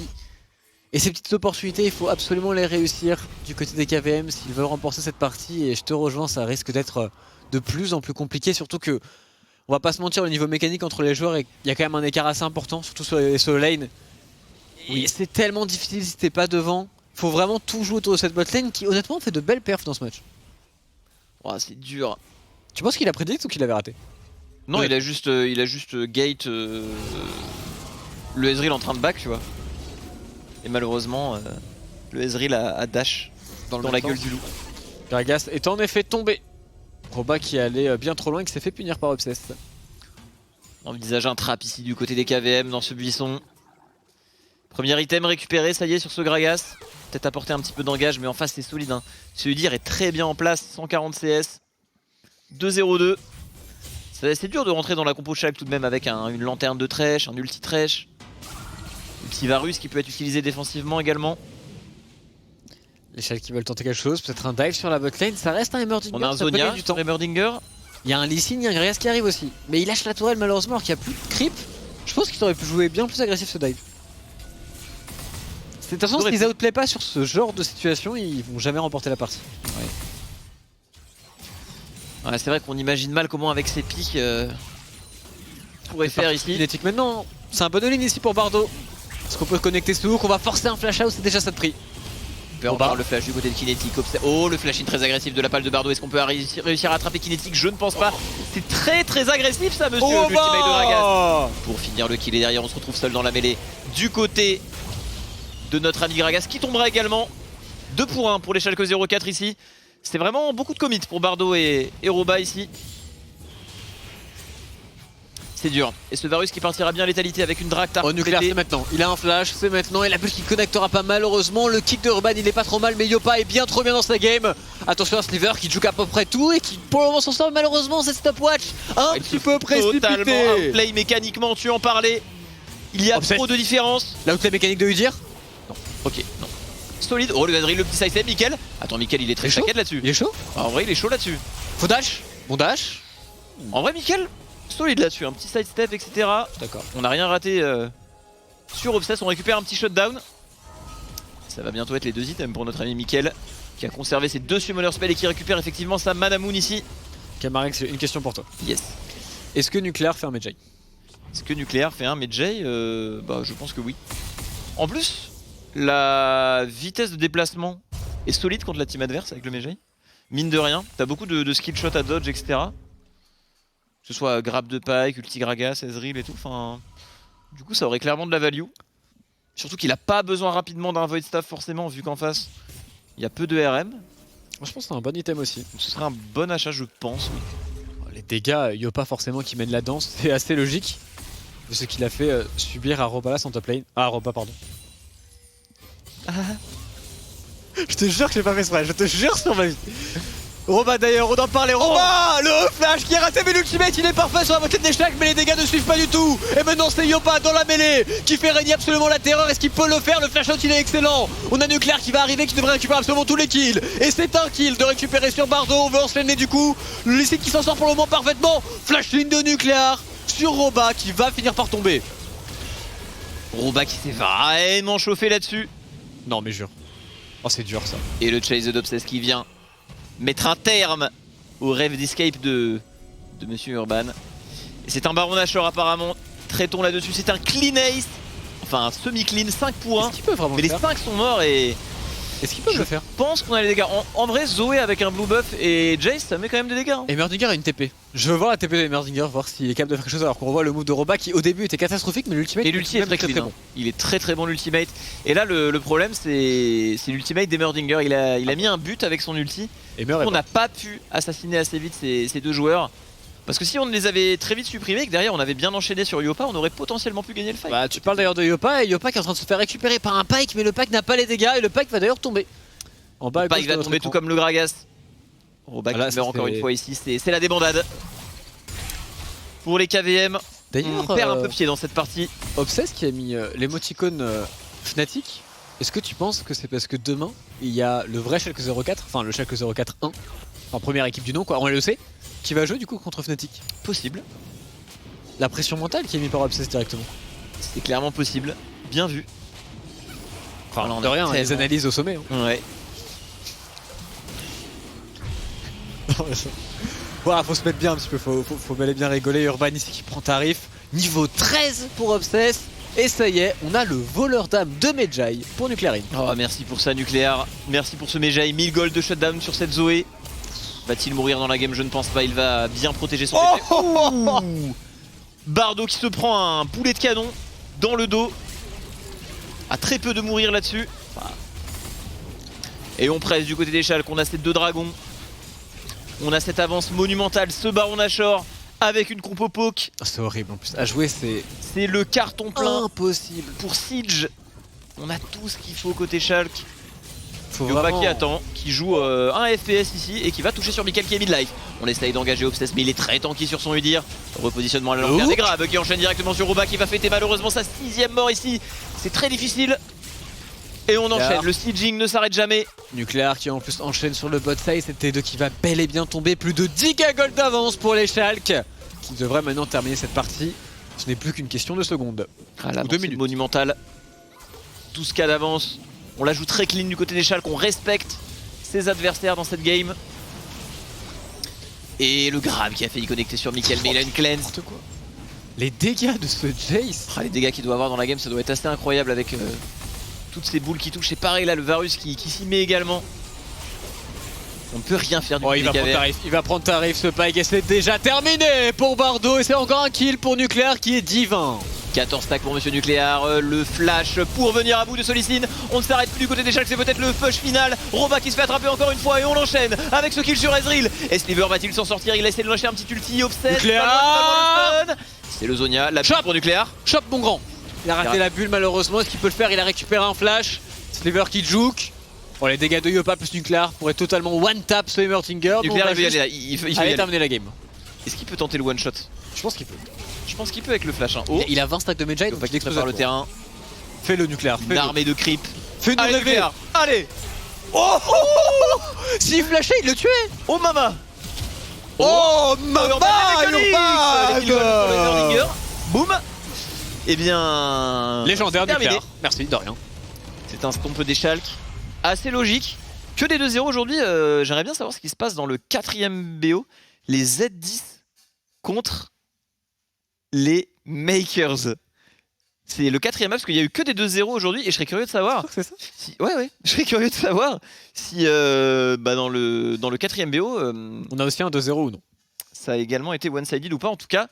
Et ces petites opportunités, il faut absolument les réussir du côté des KVM s'ils veulent remporter cette partie. Et je te rejoins, ça risque d'être de plus en plus compliqué. Surtout que, on va pas se mentir, le niveau mécanique entre les joueurs, il y a quand même un écart assez important, surtout sur les solo lane. Et c'est tellement difficile si t'es pas devant. Faut vraiment tout jouer autour de cette bot lane qui, honnêtement, fait de belles perfs dans ce match. Oh, c'est dur. Tu penses qu'il a prédit ou qu'il avait raté? Non, Ouais. il a juste gate le Ezreal en train de back, tu vois. Et malheureusement, le Ezreal a dash dans la gueule du loup. Gragas est en effet tombé. Roba qui allait bien trop loin et qui s'est fait punir par Obsess. On envisage un trap ici du côté des KVM dans ce buisson. Premier item récupéré, ça y est, sur ce Gragas. Peut-être apporter un petit peu d'engage, mais en face c'est solide, hein. Ce Udyr est très bien en place, 140 CS. 2-0-2. C'est dur de rentrer dans la compo Schalke tout de même avec une lanterne de Thresh, un ulti Thresh. Le petit Varus qui peut être utilisé défensivement également. Les Schalke qui veulent tenter quelque chose, peut-être un dive sur la bot lane, ça reste un Emerdinger. On a un ça peut Zonia gagner du temps. sur Emerdinger. Il y a un Lee Sin, il y a un Gragas qui arrive aussi. Mais il lâche la tourelle malheureusement alors qu'il n'y a plus de creep. Je pense qu'il aurait pu jouer bien plus agressif ce dive. De toute façon, s'ils outplay pas sur ce genre de situation, ils vont jamais remporter la partie. Ouais, c'est vrai qu'on imagine mal comment avec ses pics pourrait faire ici. Kinétique maintenant, c'est un bon ligne ici pour Bardo. Est-ce qu'on peut connecter ce hook? On va forcer un flash out, c'est déjà ça de prix. On peut encore le flash du côté de Kinetic. Oh, le flash in très agressif de la palle de Bardo. Est-ce qu'on peut réussir à attraper Kinetic? Je ne pense pas. C'est très agressif ça, monsieur. L'ultimate de Gragas. Pour finir le kill et derrière on se retrouve seul dans la mêlée du côté de notre ami Gragas qui tombera également. 2 pour 1 pour les Schalke 04 ici. C'est vraiment beaucoup de commits pour Bardo et Roba ici. C'est dur. Et ce Varus qui partira bien à létalité avec une Draktar. Oh, Nucléaire, c'est maintenant. Il a un flash, c'est maintenant. Et la bulle qui connectera pas malheureusement. Le kick de Urban, il est pas trop mal, mais Yopa est bien trop bien dans sa game. Attention à Sliver qui joue à peu près tout et qui pour le moment s'en sort malheureusement. C'est stopwatch un petit peu précipité. Totalement outplay mécaniquement, tu en parlais. Il y a Obsess. trop de différence. L'outplay mécanique de Udyr. Ok, non. Solide. Oh, le Ezreal, le petit sidestep, Mickaël. Attends, Mickaël, il est très Il est chaud chaquette là-dessus. Il est chaud. En vrai, il est chaud là-dessus. Faut dash. Bon dash. En vrai, Mickaël, solide là-dessus. Un petit sidestep, etc. D'accord. On n'a rien raté sur Obsess. On récupère un petit shutdown. Ça va bientôt être les 2 items pour notre ami Mickaël qui a conservé ses 2 summoner spells et qui récupère effectivement sa Mana Moon ici. Camarade, j'ai une question pour toi. Yes. Est-ce que Nucléaire fait un Medjay? Est-ce que Nucléaire fait un Medjay? Bah, je pense que oui. En plus, la vitesse de déplacement est solide contre la team adverse avec le Medjay. Mine de rien, t'as beaucoup de skill shot à dodge, etc. Que ce soit grab de Pike, ulti Gragas, Ezreal et tout. Enfin, du coup, ça aurait clairement de la value. Surtout qu'il a pas besoin rapidement d'un Void Staff forcément, vu qu'en face, il y a peu de RM. Moi, je pense que c'est un bon item aussi. Donc ce serait un bon achat, je pense. Oui. Les dégâts, Yopa forcément qui mène la danse, c'est assez logique. De ce qu'il a fait subir à Robalas en top lane. Ah, Roba, pardon. Je te jure que j'ai pas fait exprès, je te jure sur ma vie. Roba d'ailleurs, on en parlait. Roba, le flash qui est raté, mais l'ultimate il est parfait sur la moitié des Sharks, mais les dégâts ne suivent pas du tout. Et maintenant c'est Yopa dans la mêlée qui fait régner absolument la terreur. Est-ce qu'il peut le faire? Le flash out il est excellent. On a Nuclear qui va arriver, qui devrait récupérer absolument tous les kills. Et c'est un kill de récupérer sur Bardo. On veut enchaîner du coup. Licite qui s'en sort pour le moment parfaitement. Flash line de Nuclear sur Roba qui va finir par tomber. Roba qui s'est vraiment chauffé là-dessus. Non mais jure. Oh c'est dur ça. Et le Chase the Obsess qui vient mettre un terme au rêve d'escape de Monsieur Urban. Et c'est un Baron Nashor apparemment. Traitons là-dessus, c'est un clean ace. Enfin un semi-clean, 5 pour 1. Est-ce qu'il peut vraiment Mais le les faire? 5 sont morts et Est-ce qu'il peut le faire? je pense qu'on a les dégâts. En vrai, Zoé avec un blue buff et Jace, ça met quand même des dégâts. Hein. Et Merdinger a une TP. Je veux voir la TP de Merdinger, voir s'il est capable de faire quelque chose alors qu'on revoit le move de Roba qui au début était catastrophique mais l'ultimate Et l'ulti est très clean. bon. Hein. Il est très bon l'ultimate. Et là le problème c'est l'ultimate d'Emerdinger. Il a mis un but avec son ulti. Et meurt On n'a pas pu assassiner assez vite ces deux joueurs. Parce que si on les avait très vite supprimés et que derrière on avait bien enchaîné sur Yopa, on aurait potentiellement pu gagner le fight. Bah tu parles d'ailleurs de Yopa et Yopa qui est en train de se faire récupérer par un Pyke mais le Pyke n'a pas les dégâts et le Pyke va d'ailleurs tomber. En bas à Pas gauche il va de notre tomber écran. tout comme le Gragas. Roba qui Ah là, meurt ça, encore c'est- une fois ici, c'est la débandade. Pour les KVM, D'ailleurs, on perd un peu pied dans cette partie. Obsess qui a mis l'émoticône Fnatic, est-ce que tu penses que c'est parce que demain il y a le vrai Schalke 04, enfin le Schalke 04 1, en première équipe du nom quoi, en LEC, qui va jouer du coup contre Fnatic? Possible, La pression mentale qui est mise par Obsess directement. c'est clairement possible. Bien vu. Enfin, Voilà, on de a rien, les tellement- analyses au sommet. Hein. Ouais. Voilà, faut se mettre bien un petit peu, faut bel et bien rigoler. Urban ici qui prend tarif. Niveau 13 pour Obsess. Et ça y est, on a le voleur d'âme de Medjay pour Nuclearine. Oh, merci pour ça Nucléaire, merci pour ce Medjay, 1000 gold de shutdown sur cette Zoé. Va-t-il mourir dans la game? Je ne pense pas, il va bien protéger son TP. Ouh. Bardo qui se prend un boulet de canon dans le dos. A très peu de mourir là-dessus. Et on presse du côté des Schalke, on a ces deux dragons. On a cette avance monumentale, ce Baron Nashor avec une compo poke. Oh, c'est horrible en plus. À jouer, c'est C'est le carton plein impossible. pour Siege. On a tout ce qu'il faut côté Schalke. Faut Yopa vraiment... qui attend, qui joue un FPS ici et qui va toucher sur Mikael qui est mid-life. On essaye d'engager Obsess mais il est très tanky sur son Udyr. Repositionnement à la longueur des grabs qui enchaîne directement sur Roba qui va fêter malheureusement sa 6ème mort ici. C'est très difficile. Et on enchaîne, le sieging ne s'arrête jamais. Nucléaire qui en plus enchaîne sur le bot side, c'est T2 qui va bel et bien tomber. Plus de 10k gold d'avance pour les Schalke qui devraient maintenant terminer cette partie. Ce n'est plus qu'une question de secondes. Ah, la Ou 2 minutes. monumentale. 12k d'avance. On la joue très clean du côté des Schalke, on respecte ses adversaires dans cette game. Et le grab qui a failli connecter sur Mikael mais il a une cleanse. N'importe quoi. Les dégâts de ce Jace. Ah, les dégâts qu'il doit avoir dans la game ça doit être assez incroyable avec toutes ces boules qui touchent. C'est pareil là, le Varus qui s'y met également. On ne peut rien faire du Oh, côté il va des prendre KVM. tarif, il va prendre tarif ce Pyke et c'est déjà terminé pour Bardo et c'est encore un kill pour Nucléaire qui est divin. 14 stacks pour Monsieur Nucléaire, le flash pour venir à bout de Solicine. On ne s'arrête plus du côté des Schalke, c'est peut-être le push final. Roba qui se fait attraper encore une fois et on l'enchaîne avec ce kill sur Ezreal. Et Sliver va-t-il s'en sortir? Il a essayé de lâcher un petit ulti, Obsess. Nucléaire. pas loin de le stun. C'est le Zonia, la Chop. bulle pour Nucléaire. Chope mon grand. Il a raté la bulle malheureusement, est-ce qu'il peut le faire? Il a récupéré un flash. Sliver qui juke. Bon, les dégâts de Yopa plus Nucléaire pourraient totalement one tap ce Emertinger. Nucléaire il veut y aller là, il veut y Allez aller. terminer la game. Est-ce qu'il peut tenter le one shot? Je pense qu'il peut. Je pense qu'il peut avec le flash. Hein. Oh, Il a 20 stacks de Medjay donc pas il qu'il explose prépare le terrain. Fais le Nucléaire. Une armée de creep. Fais-nous Allez rêver. Nucléaire, allez. S'il flashait, il le tuait. Oh mama. Oh Boum. Eh bien... Légendaire c'est terminé. Nucléaire. Merci, de rien. C'est un stomp des Schalke. Assez logique. Que des 2-0 aujourd'hui. J'aimerais bien savoir ce qui se passe dans le 4ème BO. Les Z10 contre les Makers. C'est le 4ème parce qu'il y a eu que des 2-0 aujourd'hui et je serais curieux de savoir. C'est ça. Si... Ouais, je serais curieux de savoir si dans le 4ème BO, On a aussi un 2-0 ou non? ça a également été one-sided ou pas. En tout cas,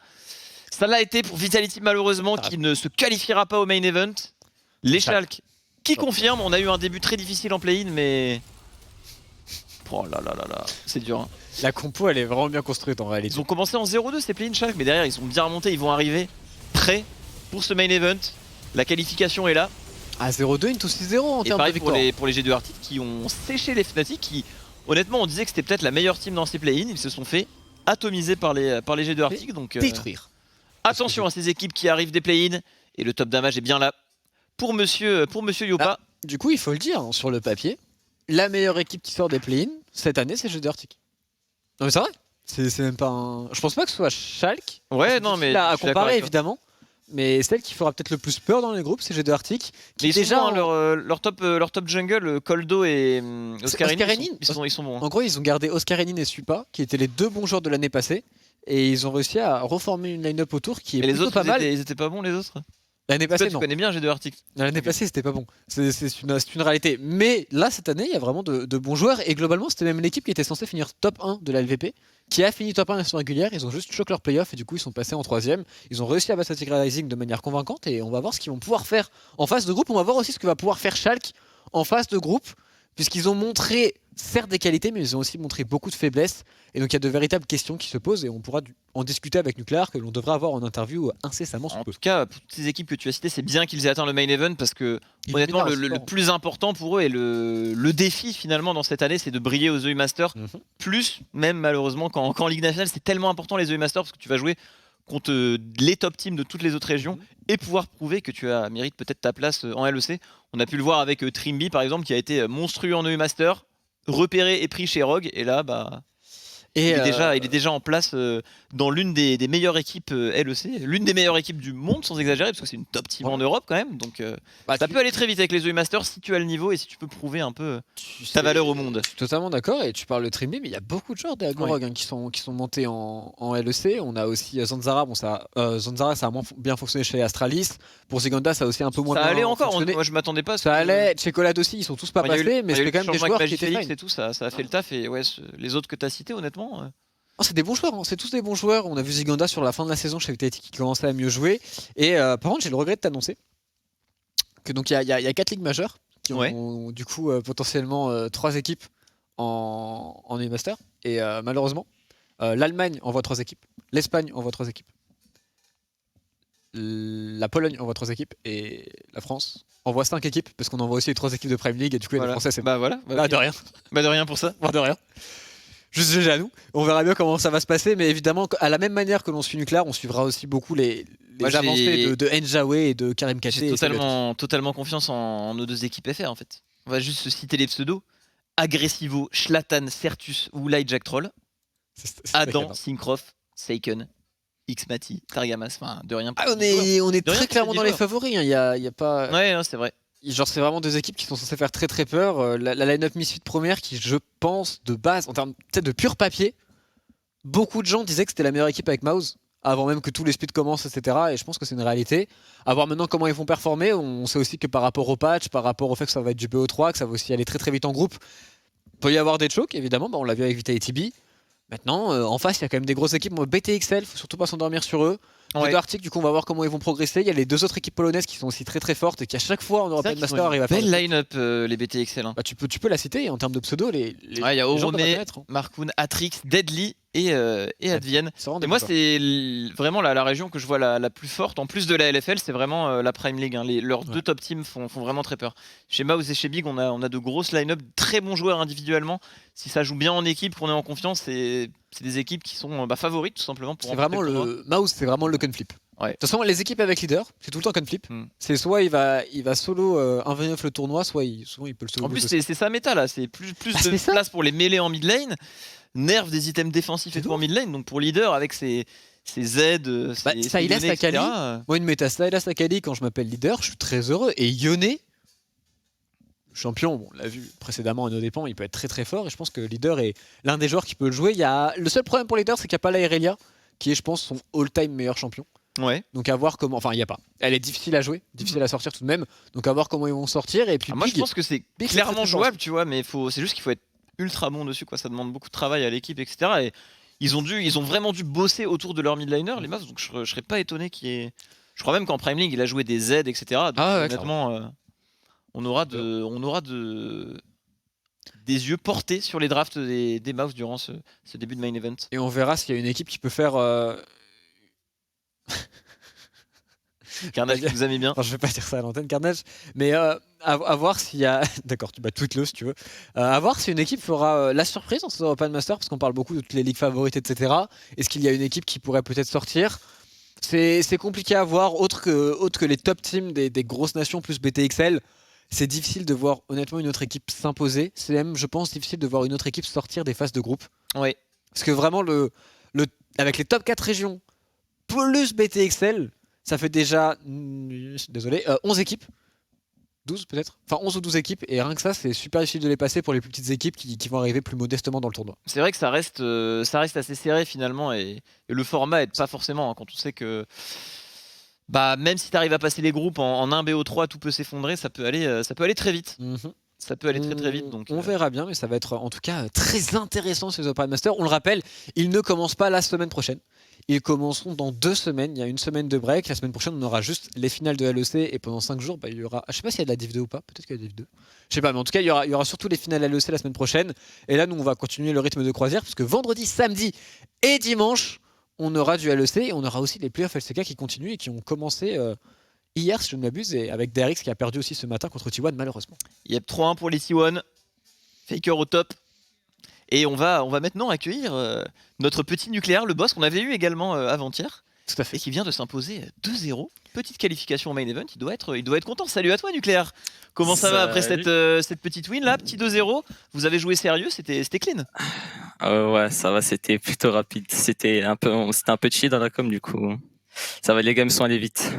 ça l'a été pour Vitality malheureusement qui ne se qualifiera pas au main event. Les Schalke qui confirment. On a eu un début très difficile en play-in mais... Oh là là là là, c'est dur. Hein. La compo elle est vraiment bien construite en réalité. Ils ont commencé en 0-2 ces play-in Schalke mais derrière ils sont bien remontés. Ils vont arriver prêts pour ce main event. La qualification est là. À 0-2 into 6-0 en Et termes de pareil victoire. pour les G2 Arctic qui ont séché les Fnatic qui honnêtement, on disait que c'était peut-être la meilleure team dans ces play-in. Ils se sont fait atomiser par les G2 Arctic. Donc Détruire. attention à ces équipes qui arrivent des play-in. Et le top damage est bien là pour Monsieur Yopa. Du coup, il faut le dire, hein, sur le papier, la meilleure équipe qui sort des play-in cette année, c'est G2 Arctic. Non mais c'est vrai. C'est même pas un. Je pense pas que ce soit Schalke. Ouais, non, mais Là, à je suis d'accord comparer avec toi. évidemment. Mais celle qui fera peut-être le plus peur dans les groupes, c'est G2 Arctic. Mais ils déjà sont bons, hein, leur top jungle, Koldo et Oscarini, Oscarini. ils sont bons. Hein. En gros, ils ont gardé Oscarini et Supa, qui étaient les 2 bons joueurs de l'année passée. Et ils ont réussi à reformer une line-up autour qui est Et les plutôt autres, pas mal. ils étaient pas bons, les autres. L'année Toi, passée, tu non. connais bien G2 Arctic. L'année passée, c'était pas bon. C'est une réalité. Mais là, cette année, il y a vraiment de bons joueurs. Et globalement, c'était même l'équipe qui était censée finir top 1 de la LVP, qui a fini top 1 en saison régulière. Ils ont juste choqué leur playoff et du coup, ils sont passés en 3ème. Ils ont réussi à battre Tigre Rising de manière convaincante. Et on va voir ce qu'ils vont pouvoir faire en phase de groupe. On va voir aussi ce que va pouvoir faire Schalke en phase de groupe, puisqu'ils ont montré certes des qualités, mais ils ont aussi montré beaucoup de faiblesses. Et donc, il y a de véritables questions qui se posent. Et on pourra en discuter avec Nuclear, que l'on devrait avoir en interview incessamment sous En peu. tout cas, pour toutes ces équipes que tu as citées, c'est bien qu'ils aient atteint le main event parce que Ils honnêtement, dominent le sport. plus important pour eux et le défi finalement dans cette année, c'est de briller aux EU Masters. Mhm. Plus, même malheureusement, qu'en Ligue nationale, c'est tellement important les EU Masters parce que tu vas jouer contre les top teams de toutes les autres régions et pouvoir prouver que tu mérites peut-être ta place en LEC. On a pu le voir avec Trimby par exemple qui a été monstrueux en EU Master, repéré et pris chez Rogue et là Et il est déjà en place dans l'une des meilleures équipes LEC, l'une des meilleures équipes du monde sans exagérer, parce que c'est une top team en Europe quand même. Donc ça peut aller très vite avec les EU Masters si tu as le niveau et si tu peux prouver un peu ta valeur au monde. Je suis totalement d'accord et tu parles de Trimby, mais il y a beaucoup de joueurs des Agorog qui sont montés en LEC. On a aussi Zanzara, Zanzara ça a moins bien fonctionné chez Astralis. Pour Ziganda ça a aussi un peu moins Ça bien allait encore, fonctionné. moi je m'attendais pas. à ce Ça que- allait, Checolade aussi, ils sont tous pas Enfin, il y a eu- passés, mais il y a eu c'était le quand même des changement joueurs avec qui étaient Magic fine. et tout, ça a fait le taf et ouais, les autres que tu as cités honnêtement. Non, c'est des bons joueurs, hein. C'est tous des bons joueurs. On a vu Ziganda sur la fin de la saison chez Vitality qui commençait à mieux jouer. Et par contre, j'ai le regret de t'annoncer que donc il y a 4 ligues majeures qui ont du coup potentiellement 3 équipes en E-Master. Et malheureusement, l'Allemagne envoie 3 équipes, l'Espagne envoie 3 équipes, la Pologne envoie 3 équipes et la France envoie 5 équipes parce qu'on envoie aussi les 3 équipes de Prime League et du coup les Voilà. Français c'est Bah voilà. bah, de rien. Bah de rien pour ça. Bah, de rien. Juste GG à nous. On verra bien comment ça va se passer, mais évidemment, à la même manière que l'on suit Nuclear, on suivra aussi beaucoup les Moi, j'ai- avancées de Njawe et de Karim Katé. J'ai totalement confiance en nos deux équipes FR en fait. On va juste se citer les pseudos. Agressivo, Schlatan, Certus, Wulai, Jack Troll, Adam, Syncroft, Seiken, Xmati, Targamas, enfin de rien. Ah, on est De rien, très clairement c'est dans des les favoris. Il y a pas. Ouais, non, c'est vrai. Genre, c'est vraiment deux équipes qui sont censées faire très très peur. La line-up Misfit première, qui je pense de base, en termes peut-être de pur papier, beaucoup de gens disaient que c'était la meilleure équipe avec Mouse, avant même que tous les splits commencent, etc. Et je pense que c'est une réalité. À voir maintenant comment ils vont performer. On sait aussi que par rapport au patch, par rapport au fait que ça va être du BO3, que ça va aussi aller très très vite en groupe, peut y avoir des chocs, évidemment. Bah, on l'a vu avec Vitality B. Maintenant, en face, il y a quand même des grosses équipes. Moi, BTXL, faut surtout pas s'endormir sur eux. Ouais. Deux Arctic, du coup, on va voir comment ils vont progresser. Il y a les 2 autres équipes polonaises qui sont aussi très très fortes et qui à chaque fois en European Master arrivent à faire. Belle line-up, les BTXL. Hein. Bah, tu peux la citer en termes de pseudo. Ouais, il y a les gens doivent Oromé, connaître, hein. Markoun, Atrix, Deadly et Advienne. C'est vraiment Et des moi, bons c'est vraiment la région que je vois la plus forte. En plus de la LFL, c'est vraiment la Prime League. Hein. Leurs deux top teams font vraiment très peur. Chez Mouse et chez Big, on a de grosses line-up, très bons joueurs individuellement. Si ça joue bien en équipe, qu'on est en confiance, c'est des équipes qui sont favorites tout simplement. Pour C'est remporter vraiment le tournoi. le Mouse, c'est vraiment le conflip. Ouais. De toute façon, les équipes avec leader, c'est tout le temps conflip. C'est soit il va solo 1v9 le tournoi, souvent il peut le solo. En plus, boost aussi. c'est sa méta là. C'est plus Ah, de c'est ça. place pour les mêlées en mid lane, nerf des items défensifs et tout en mid lane. Donc pour leader avec ses Z, Bah, ses Sylas Yone, etc., Akali. Moi, une méta Sylas Akali, quand je m'appelle leader, je suis très heureux. Et Yone, champion, bon, on l'a vu précédemment à nos dépens, il peut être très très fort. Et je pense que leader est l'un des joueurs qui peut le jouer. Le seul problème pour leader, c'est qu'il n'y a pas la Irelia, qui est, je pense, son all-time meilleur champion. Ouais. Donc à voir comment. Enfin, il n'y a pas. Elle est difficile à jouer, difficile à sortir tout de même. Donc à voir comment ils vont sortir. Et puis Moi, je Big, pense que c'est Big, c'est clairement très, très jouable, tu vois, mais c'est juste qu'il faut être ultra bon dessus, quoi. Ça demande beaucoup de travail à l'équipe, etc. Et ils ont vraiment dû bosser autour de leur midliner, les Mavs. Donc je serais pas étonné qu'il y ait. Je crois même qu'en Prime League, il a joué des Z, etc. Donc, Ah ouais, honnêtement, on aura des yeux portés sur les drafts des Mavs durant ce début de main event. Et on verra s'il y a une équipe qui peut faire. Carnage qui nous a mis bien. Enfin, je vais pas dire ça à l'antenne, Carnage, mais à voir s'il y a. D'accord, tu tweet-le si tu veux. À voir si une équipe fera la surprise en ce Open Master, parce qu'on parle beaucoup de toutes les ligues favorites, etc. Est-ce qu'il y a une équipe qui pourrait peut-être sortir? C'est compliqué à voir, autre que les top teams des grosses nations plus BTXL. C'est difficile de voir honnêtement une autre équipe s'imposer. C'est même, je pense, difficile de voir une autre équipe sortir des phases de groupe. Oui. Parce que vraiment, avec les top 4 régions plus BTXL, ça fait déjà 11 équipes. 12 peut-être. Enfin 11 ou 12 équipes. Et rien que ça, c'est super difficile de les passer pour les plus petites équipes qui vont arriver plus modestement dans le tournoi. C'est vrai que ça reste assez serré finalement et le format aide pas forcément hein, quand on sait que même si tu arrives à passer les groupes en 1 BO3 tout peut s'effondrer, ça peut aller très vite. Ça peut aller très très vite. Donc, on verra bien, mais ça va être en tout cas très intéressant ces Open Masters. On le rappelle, ils ne commencent pas la semaine prochaine. Ils commenceront dans 2 semaines. Il y a une semaine de break. La semaine prochaine, on aura juste les finales de LEC. Et pendant 5 jours, il y aura. Je sais pas s'il y a de la Div 2 ou pas. Peut-être qu'il y a de la Div 2. Je sais pas, mais en tout cas, il y aura surtout les finales LEC la semaine prochaine. Et là, nous, on va continuer le rythme de croisière. Parce que vendredi, samedi et dimanche, on aura du LEC. Et on aura aussi les playoffs LCK qui continuent et qui ont commencé hier, si je ne m'abuse. Et avec DRX qui a perdu aussi ce matin contre T1, malheureusement. Il y a 3-1 pour les T1. Faker au top. Et on va maintenant accueillir notre petit nucléaire, le boss qu'on avait eu également avant-hier. Tout à fait. Et qui vient de s'imposer 2-0. Petite qualification au main event, il doit être content. Salut à toi nucléaire. Comment ça va après cette petite win là, petit 2-0? Vous avez joué sérieux, c'était clean. Ouais, ça va, c'était plutôt rapide. C'était un peu chill dans la com du coup. Ça va, les games sont allés vite.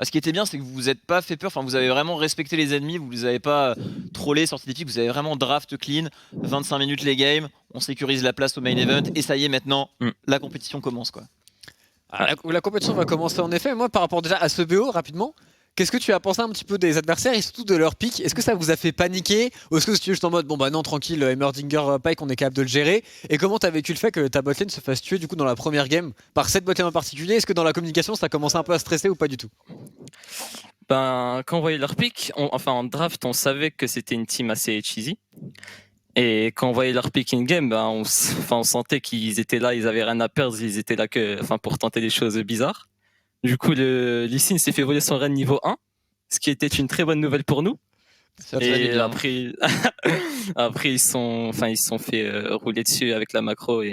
Ce qui était bien, c'est que vous vous êtes pas fait peur. Enfin, vous avez vraiment respecté les ennemis. Vous les avez pas trollés, sorti des pics. Vous avez vraiment draft clean. 25 minutes les games. On sécurise la place au main event. Et ça y est, maintenant, la compétition commence quoi. La compétition va commencer en effet. Moi, par rapport déjà à ce BO, rapidement, qu'est-ce que tu as pensé un petit peu des adversaires et surtout de leur pick? Est-ce que ça vous a fait paniquer? Ou est-ce que tu es juste en mode, non, tranquille, Heimerdinger Pike, on est capable de le gérer? Et comment tu as vécu le fait que ta botlane se fasse tuer du coup dans la première game par cette botlane en particulier? Est-ce que dans la communication, ça commence un peu à stresser ou pas du tout? Quand on voyait leur pick, en draft, on savait que c'était une team assez cheesy. Et quand on voyait leur pick in game, on sentait qu'ils étaient là, ils avaient rien à perdre, ils étaient là pour tenter des choses bizarres. Du coup, Lee Sin s'est fait voler son raid niveau 1, ce qui était une très bonne nouvelle pour nous. Et après, ils se sont fait rouler dessus avec la macro.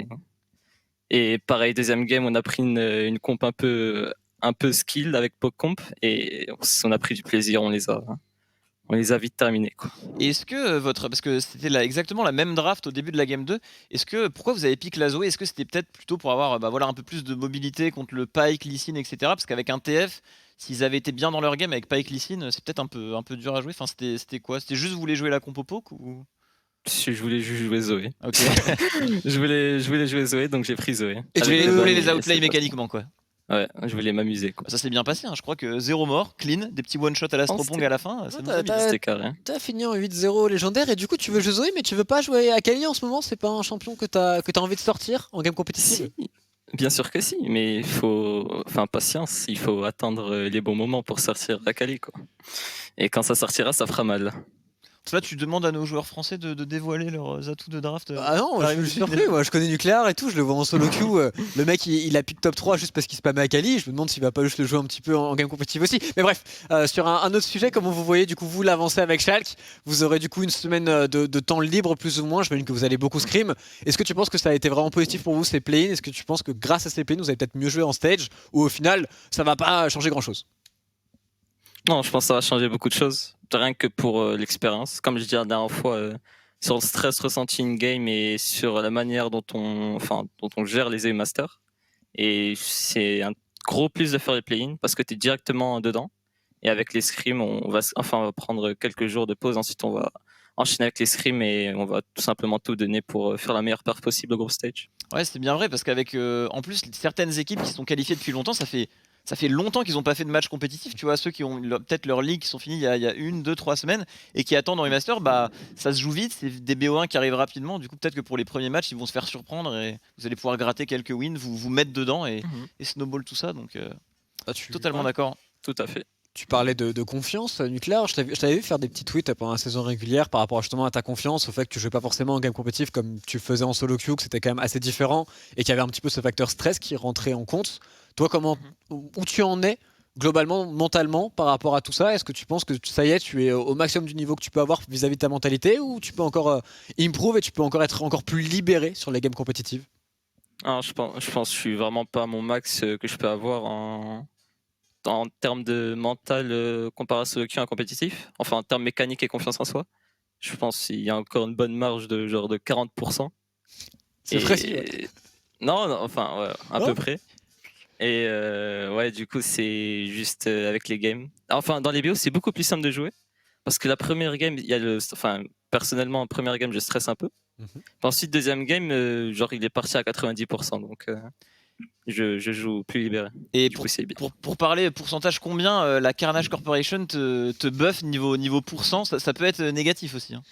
Et pareil, deuxième game, on a pris une comp un peu skill avec PogComp et on a pris du plaisir, on les a vite terminés quoi. Est-ce que parce que c'était exactement la même draft au début de la game 2, pourquoi vous avez pick la Zoé? Est-ce que c'était peut-être plutôt pour avoir un peu plus de mobilité contre le Pyke, Lee Sin, etc. Parce qu'avec un TF, s'ils avaient été bien dans leur game avec Pyke, Lee Sin, c'est peut-être un peu dur à jouer. Enfin, c'était quoi? C'était juste vous voulez jouer la compo poke ou? Je voulais juste jouer Zoé. Ok. je voulais jouer Zoé, donc j'ai pris Zoé. Et tu voulais les outplay mécaniquement quoi. Ouais, je voulais m'amuser quoi. Ça s'est bien passé, je crois que 0 mort, clean, des petits one-shots à l'Astropong à la fin, ça nous a mis. C'était carré. T'as fini en 8-0 légendaire et du coup tu veux jouer Zoé mais tu veux pas jouer Akali en ce moment? C'est pas un champion que t'as envie de sortir en game compétitive? Si. Bien sûr que si, mais il faut patience, il faut attendre les bons moments pour sortir Akali quoi. Et quand ça sortira, ça fera mal. Là, tu demandes à nos joueurs français de dévoiler leurs atouts de draft. Ah non, je suis surpris. Moi, je connais Nucléaire et tout. Je le vois en solo queue. Le mec, il a pick top 3 juste parce qu'il spamme Akali. Je me demande s'il va pas juste le jouer un petit peu en game compétitive aussi. Mais bref, sur un autre sujet, comment vous voyez, du coup, vous l'avancez avec Schalke. Vous aurez du coup une semaine de temps libre, plus ou moins. Je m'imagine que vous allez beaucoup scrim. Est-ce que tu penses que ça a été vraiment positif pour vous, ces play-ins? Est-ce que tu penses que grâce à ces play-ins, vous avez peut-être mieux joué en stage? Ou au final, ça va pas changer grand-chose? Non, je pense que ça va changer beaucoup de choses. Rien que pour l'expérience. Comme je disais la dernière fois, sur le stress ressenti in-game et sur la manière dont on gère les EU Masters. Et c'est un gros plus de faire les play-in parce que tu es directement dedans. Et avec les scrims, on va prendre quelques jours de pause. Ensuite, on va enchaîner avec les scrims et on va tout simplement tout donner pour faire la meilleure perf possible au group stage. Ouais, c'est bien vrai parce qu'avec en plus certaines équipes qui sont qualifiées depuis longtemps, ça fait longtemps qu'ils n'ont pas fait de match compétitif, tu vois, ceux qui ont peut-être leur ligue qui sont finis il y a 1, 2, 3 semaines et qui attendent dans les masters, ça se joue vite, c'est des BO1 qui arrivent rapidement, du coup peut-être que pour les premiers matchs ils vont se faire surprendre et vous allez pouvoir gratter quelques wins, vous mettre dedans et snowball tout ça, donc totalement d'accord. Tout à fait. Tu parlais de confiance, Nucléaire. Je t'avais vu faire des petits tweets pendant la saison régulière par rapport justement à ta confiance, au fait que tu jouais pas forcément en game compétitif comme tu le faisais en solo queue, que c'était quand même assez différent et qu'il y avait un petit peu ce facteur stress qui rentrait en compte. Toi, où tu en es globalement, mentalement, par rapport à tout ça, est-ce que tu penses que ça y est, tu es au maximum du niveau que tu peux avoir vis-à-vis de ta mentalité, ou tu peux encore improve et tu peux encore être encore plus libéré sur les games compétitives? Alors, je pense que je suis vraiment pas à mon max que je peux avoir en termes de mental comparé à ceux qui ont un compétitif. Enfin, en termes mécanique et confiance en soi. Je pense qu'il y a encore une bonne marge de genre de 40%. C'est précis. Ouais. Non, enfin, ouais, à Oh. peu près. Et ouais, du coup, c'est juste avec les games. Enfin, dans les BO, c'est beaucoup plus simple de jouer. Parce que la première game, il y a enfin, personnellement, en première game, je stresse un peu. Mhm. Puis ensuite, deuxième game, genre, il est parti à 90%. Donc, je joue plus libéré. Et Du coup, c'est bien. pour parler pourcentage, combien la Carnage Corporation te buff niveau pourcent, ça peut être négatif aussi. Hein.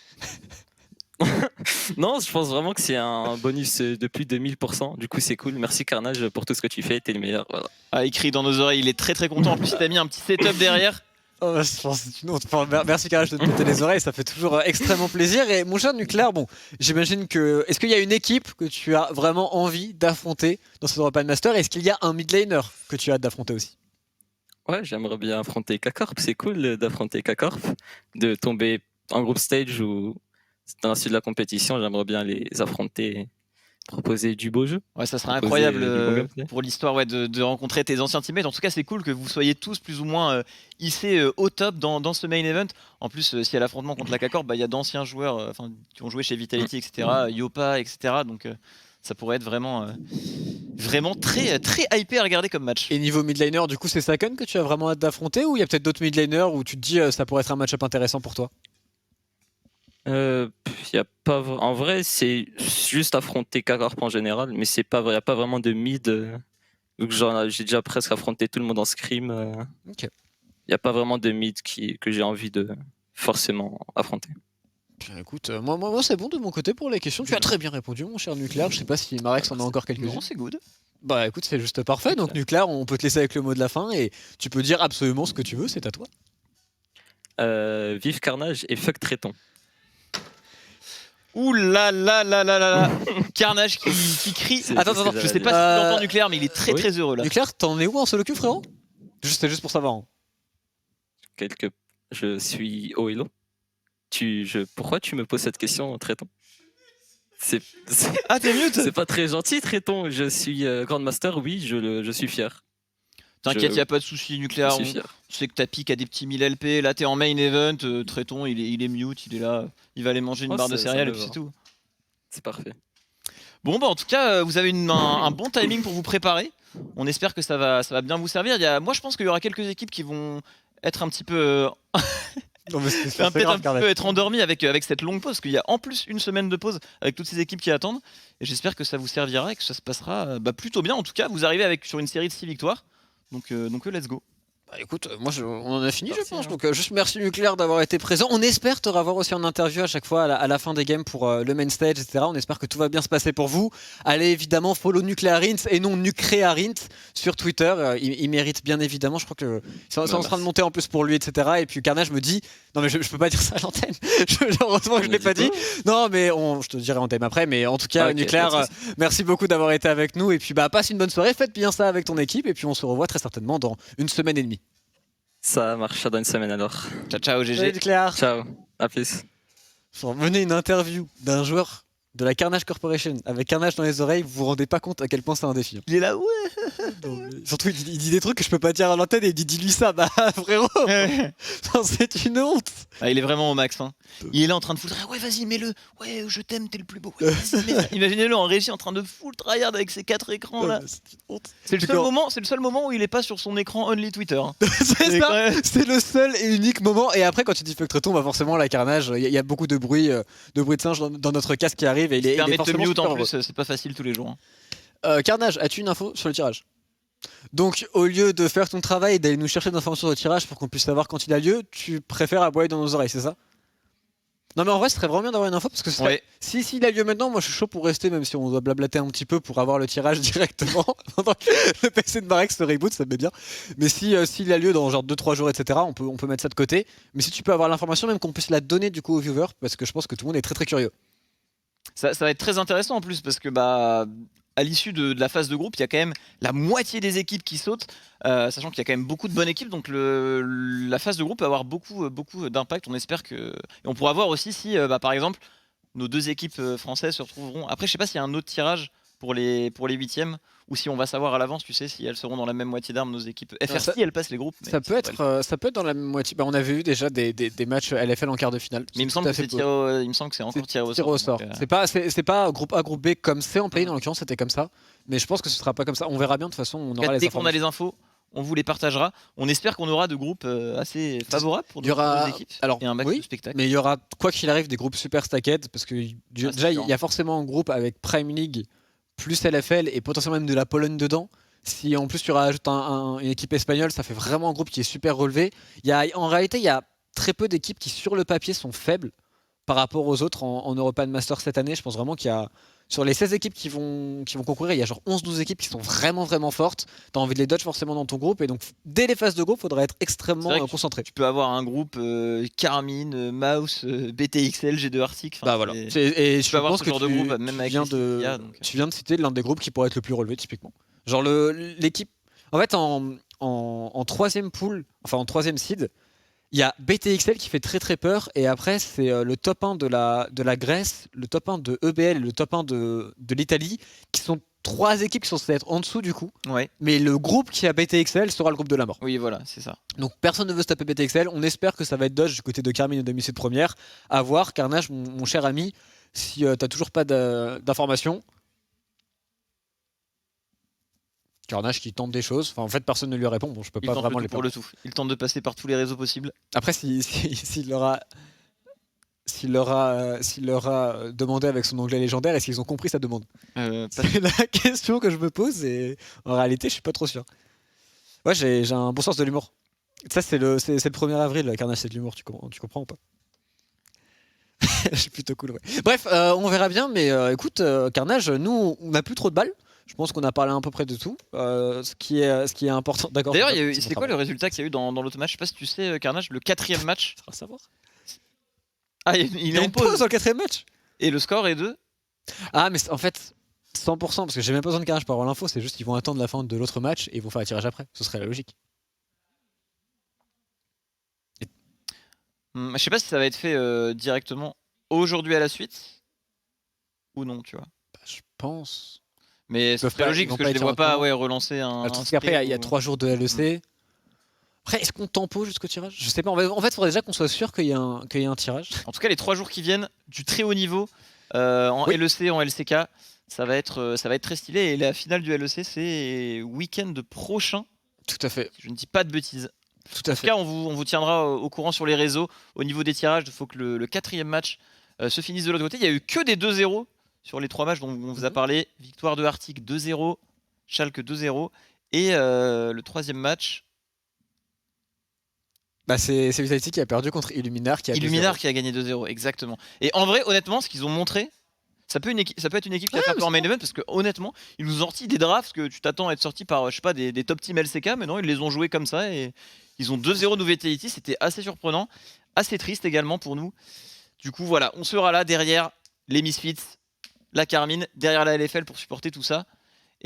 Non, je pense vraiment que c'est un bonus de plus de 1000%. Du coup, c'est cool. Merci Carnage pour tout ce que tu fais. T'es le meilleur. Voilà. Ah, il crie dans nos oreilles, il est très très content. En plus, il t'a mis un petit setup derrière. Oh, je pense que c'est une honte. Enfin, merci Carrage de te péter les oreilles, ça fait toujours extrêmement plaisir. Et mon cher Nucléaire, bon, j'imagine que. Est-ce qu'il y a une équipe que tu as vraiment envie d'affronter dans ce European Master? Est-ce qu'il y a un mid laner que tu as hâte d'affronter aussi? Ouais, j'aimerais bien affronter K-Corp. C'est cool d'affronter K-Corp, de tomber en group stage ou dans la suite de la compétition. J'aimerais bien les affronter et proposer du beau jeu. Ouais, ça serait Proposer incroyable du bon gameplay. pour l'histoire de rencontrer tes anciens teammates. En tout cas, c'est cool que vous soyez tous plus ou moins hissés au top dans ce main event. En plus, s'il y a l'affrontement contre la K-Corp, il y a d'anciens joueurs qui ont joué chez Vitality, etc., Yopa, etc. Donc ça pourrait être vraiment très, très hypé à regarder comme match. Et niveau mid laner, du coup, c'est Saken que tu as vraiment hâte d'affronter, ou il y a peut-être d'autres mid laners où tu te dis ça pourrait être un match-up intéressant pour toi? Y a pas, en vrai, c'est juste affronter K-Corp en général, mais c'est pas vrai. Y a pas vraiment de mid. Vu que j'ai déjà presque affronté tout le monde en scrim. Ok. Y a pas vraiment de mid que j'ai envie de forcément affronter. Bien, écoute, moi c'est bon de mon côté pour les questions. Tu as très bien répondu, mon cher Nucléaire. Je sais pas si Marex en a encore quelques-unes. Non, c'est good. Bah écoute, c'est juste parfait. Donc Nucléaire, on peut te laisser avec le mot de la fin et tu peux dire absolument ce que tu veux, c'est à toi. Vive Carnage et fuck Tréton. Ouh là là là là là là. Carnage qui crie. C'est- Attends, c'est ce que attends, Je j'allais sais dire. pas si tu l'entends Nucléaire, mais il est très Oui. très heureux là. Nucléaire, t'en es où en solo queue, frérot? C'est juste pour savoir. Hein. Je suis haut et low. Pourquoi tu me poses cette question, Tréton? C'est Ah, t'es mute. c'est pas très gentil, Tréton. Je suis Grandmaster, oui, je suis fier. T'inquiète, Je- y a pas de souci Je Nucléaire. suis On fier. sait que ta pique a des petits 1000 LP. Là, t'es en main event. Tréton, il est mute, il est là. Il va aller manger une Oh, barre de ça céréales me et puis va. c'est tout. C'est parfait. Bon, bah en tout cas, vous avez un bon timing pour vous préparer. On espère que ça va bien vous servir. Moi, je pense qu'il y aura quelques équipes qui vont être un petit peu, Non, mais c'est peut-être un grave, petit Carnage. peu être endormies avec cette longue pause, parce qu'il y a en plus une semaine de pause avec toutes ces équipes qui attendent. Et j'espère que ça vous servira et que ça se passera plutôt bien. En tout cas, vous arrivez sur une série de 6 victoires. Donc let's go. Bah écoute, on en a fini, Merci, je pense. hein. Donc juste merci Nucléaire d'avoir été présent. On espère te revoir aussi en interview à chaque fois à la fin des games pour le main stage, etc. On espère que tout va bien se passer pour vous. Allez évidemment follow Nuclearint et non Nucréarint sur Twitter. Il mérite bien évidemment. Je crois que c'est en train de monter en plus pour lui, etc. Et puis Carnage me dit, non mais je peux pas dire ça à l'antenne. Heureusement que je l'ai pas dit. Non mais je te dirai en thème après. Mais en tout cas, Ok, Nucléaire, pas de merci beaucoup d'avoir été avec nous. Et puis bah passe une bonne soirée. Faites bien ça avec ton équipe. Et puis on se revoit très certainement dans une semaine et demie. Ça marche dans une semaine alors. Ciao, ciao, GG. Salut Nucléaire. Ciao, à plus. Pour mener une interview d'un joueur de la Carnage Corporation avec Carnage dans les oreilles, vous vous rendez pas compte à quel point c'est un défi. Il est là, ouais. Surtout, il dit des trucs que je peux pas dire à l'antenne et il dit dis-lui ça, bah frérot, c'est une honte. Ah, il est vraiment au max. Hein. Il est là en train de foutre. Ah ouais, vas-y, mets-le. Ouais, je t'aime, t'es le plus beau. Ouais, vas-y, mets ça. Imaginez-le en régie en train de full tryhard avec ses 4 écrans là. C'est une honte. C'est le Tu seul peux- moment. C'est le seul moment où il est pas sur son écran only Twitter. Hein. C'est Et ça, quand même- c'est le seul et unique moment. Et après, quand tu dis fuck Treton, bah forcément la Carnage, il y a beaucoup de bruit de singe dans notre casque qui arrive et il est Permet de te forcément mute super en heureux. plus, c'est pas facile tous les jours. Hein. Carnage, as-tu une info sur le tirage? Donc, au lieu de faire ton travail et d'aller nous chercher d'informations sur le tirage pour qu'on puisse savoir quand il a lieu, tu préfères aboyer dans nos oreilles, c'est ça? Non mais en vrai, ce serait vraiment bien d'avoir une info parce que Ouais. s'il a lieu maintenant, moi je suis chaud pour rester, même si on doit blablater un petit peu pour avoir le tirage directement pendant que le PC de Marek se reboot, ça me met bien. Mais s'il a lieu dans genre 2-3 jours, etc., on peut mettre ça de côté. Mais si tu peux avoir l'information, même qu'on puisse la donner du coup aux viewers, parce que je pense que tout le monde est très très curieux. Ça va être très intéressant en plus parce que bah à l'issue de la phase de groupe, il y a quand même la moitié des équipes qui sautent, sachant qu'il y a quand même beaucoup de bonnes équipes. Donc la phase de groupe peut avoir beaucoup d'impact. On espère que. Et on pourra voir aussi si, par exemple, nos deux équipes françaises se retrouveront. Après, je sais pas s'il y a un autre tirage pour les huitièmes ou si on va savoir à l'avance, tu sais, si elles seront dans la même moitié d'armes, nos équipes. FRC, elles passent les groupes. Ça peut être dans la même moitié. Bah, on avait eu déjà des matchs LFL en quart de finale. Mais il me semble que c'est encore tiré au sort. Donc, c'est pas groupe A, groupe B comme c'est en play-in, en l'occurrence, c'était comme ça. Mais je pense que ce sera pas comme ça. On verra bien, de toute façon, on aura les dès qu'on a les infos, on vous les partagera. On espère qu'on aura de groupes assez favorables pour nos équipes. Alors, et un max de spectacle. Mais il y aura, quoi qu'il arrive, des groupes super stacked. Parce que déjà, il y a forcément un groupe avec Prime League plus LFL et potentiellement même de la Pologne dedans. Si en plus tu rajoutes une équipe espagnole, ça fait vraiment un groupe qui est super relevé. En réalité, il y a très peu d'équipes qui, sur le papier, sont faibles par rapport aux autres en European Masters cette année. Je pense vraiment qu'il y a, sur les 16 équipes qui vont concourir, il y a genre 11-12 équipes qui sont vraiment fortes. Tu as envie de les dodge forcément dans ton groupe. Et donc, dès les phases de groupe, il faudra être extrêmement concentré. Tu peux avoir un groupe Carmine, Mouse, BTXL, G2 Arctic. Bah voilà. Et je peux avoir pense ce que genre de groupe, même avec tu viens de citer l'un des groupes qui pourrait être le plus relevé, typiquement. Genre l'équipe. En fait, en troisième pool, enfin en troisième seed, il y a BTXL qui fait très peur. Et après, c'est le top 1 de la Grèce, le top 1 de EBL et le top 1 de l'Italie, qui sont 3 équipes qui sont censées être en dessous du coup. Ouais. Mais le groupe qui a BTXL sera le groupe de la mort. Oui, voilà, c'est ça. Donc personne ne veut se taper BTXL. On espère que ça va être dodge du côté de Carmine et de demi-seed première. À voir, Carnage, mon cher ami, si t'as toujours pas d'informations. Carnage qui tente des choses. Enfin, en fait, personne ne lui répond. Bon, je peux pas vraiment les pour le tout. Il tente de passer par tous les réseaux possibles. Après, s'il leur a demandé avec son onglet légendaire, est-ce qu'ils ont compris sa demande? C'est la question que je me pose et en réalité, je suis pas trop sûr. Ouais, j'ai un bon sens de l'humour. Ça, c'est le 1er avril, Carnage, c'est de l'humour. Tu comprends ou pas? Je suis plutôt cool, ouais. Bref, on verra bien, mais écoute, Carnage, nous, on n'a plus trop de balles. Je pense qu'on a parlé à peu près de tout, ce qui est important. D'accord. D'ailleurs, c'est quoi le résultat qu'il y a eu dans l'autre match? Je sais pas si tu sais, Carnage, le 4ème match. Ça va savoir. Ah, il est en une pause dans le 4ème match. Et le score est de. Ah, mais en fait, 100%, parce que j'ai même pas besoin de Carnage pour avoir l'info, c'est juste qu'ils vont attendre la fin de l'autre match et ils vont faire un tirage après. Ce serait la logique. Je sais pas si ça va être fait directement aujourd'hui à la suite ou non, tu vois. Bah, je pense. Mais c'est très logique parce que je les vois pas relancer un. Parce qu'après, il y a 3 jours de LEC. Après, est-ce qu'on tempo jusqu'au tirage? Je sais pas. En fait, il faudrait déjà qu'on soit sûr qu'il y ait un tirage. En tout cas, les 3 jours qui viennent, du très haut niveau en LEC, en LCK, ça va être très stylé. Et la finale du LEC, c'est week-end prochain. Tout à fait. Je ne dis pas de bêtises. Tout à fait. En tout cas, on vous tiendra au courant sur les réseaux. Au niveau des tirages, il faut que le 4ème match se finisse de l'autre côté. Il y a eu que des 2-0 sur les 3 matchs dont on vous a parlé. Victoire de Arctic 2-0, Schalke 2-0. Et le 3ème match. Bah c'est Vitality qui a perdu contre Illuminar qui a gagné 2-0, exactement. Et en vrai, honnêtement, ce qu'ils ont montré, ça peut être une équipe qui a fait peur en main event parce que honnêtement, ils nous ont sorti des drafts que tu t'attends à être sortis par, je sais pas, des top teams LCK, mais non, ils les ont joués comme ça et ils ont 2-0 de Vitality. C'était assez surprenant, assez triste également pour nous. Du coup, voilà, on sera là derrière les Misfits, la Carmine, derrière la LFL pour supporter tout ça.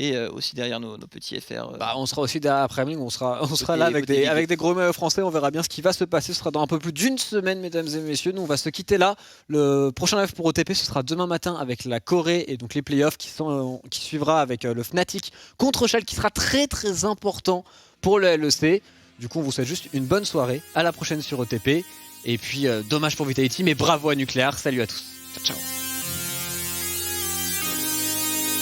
Et aussi derrière nos petits FR. On sera aussi derrière après-midi, on sera là avec des gros maillots français, on verra bien ce qui va se passer. Ce sera dans un peu plus d'une semaine, mesdames et messieurs. Nous, on va se quitter là. Le prochain live pour OTP, ce sera demain matin avec la Corée et donc les playoffs qui suivra avec le Fnatic contre Schalke qui sera très très important pour le LEC. Du coup, on vous souhaite juste une bonne soirée. À la prochaine sur OTP. Et puis, dommage pour Vitality, mais bravo à Nucléaire. Salut à tous. Ciao, ciao.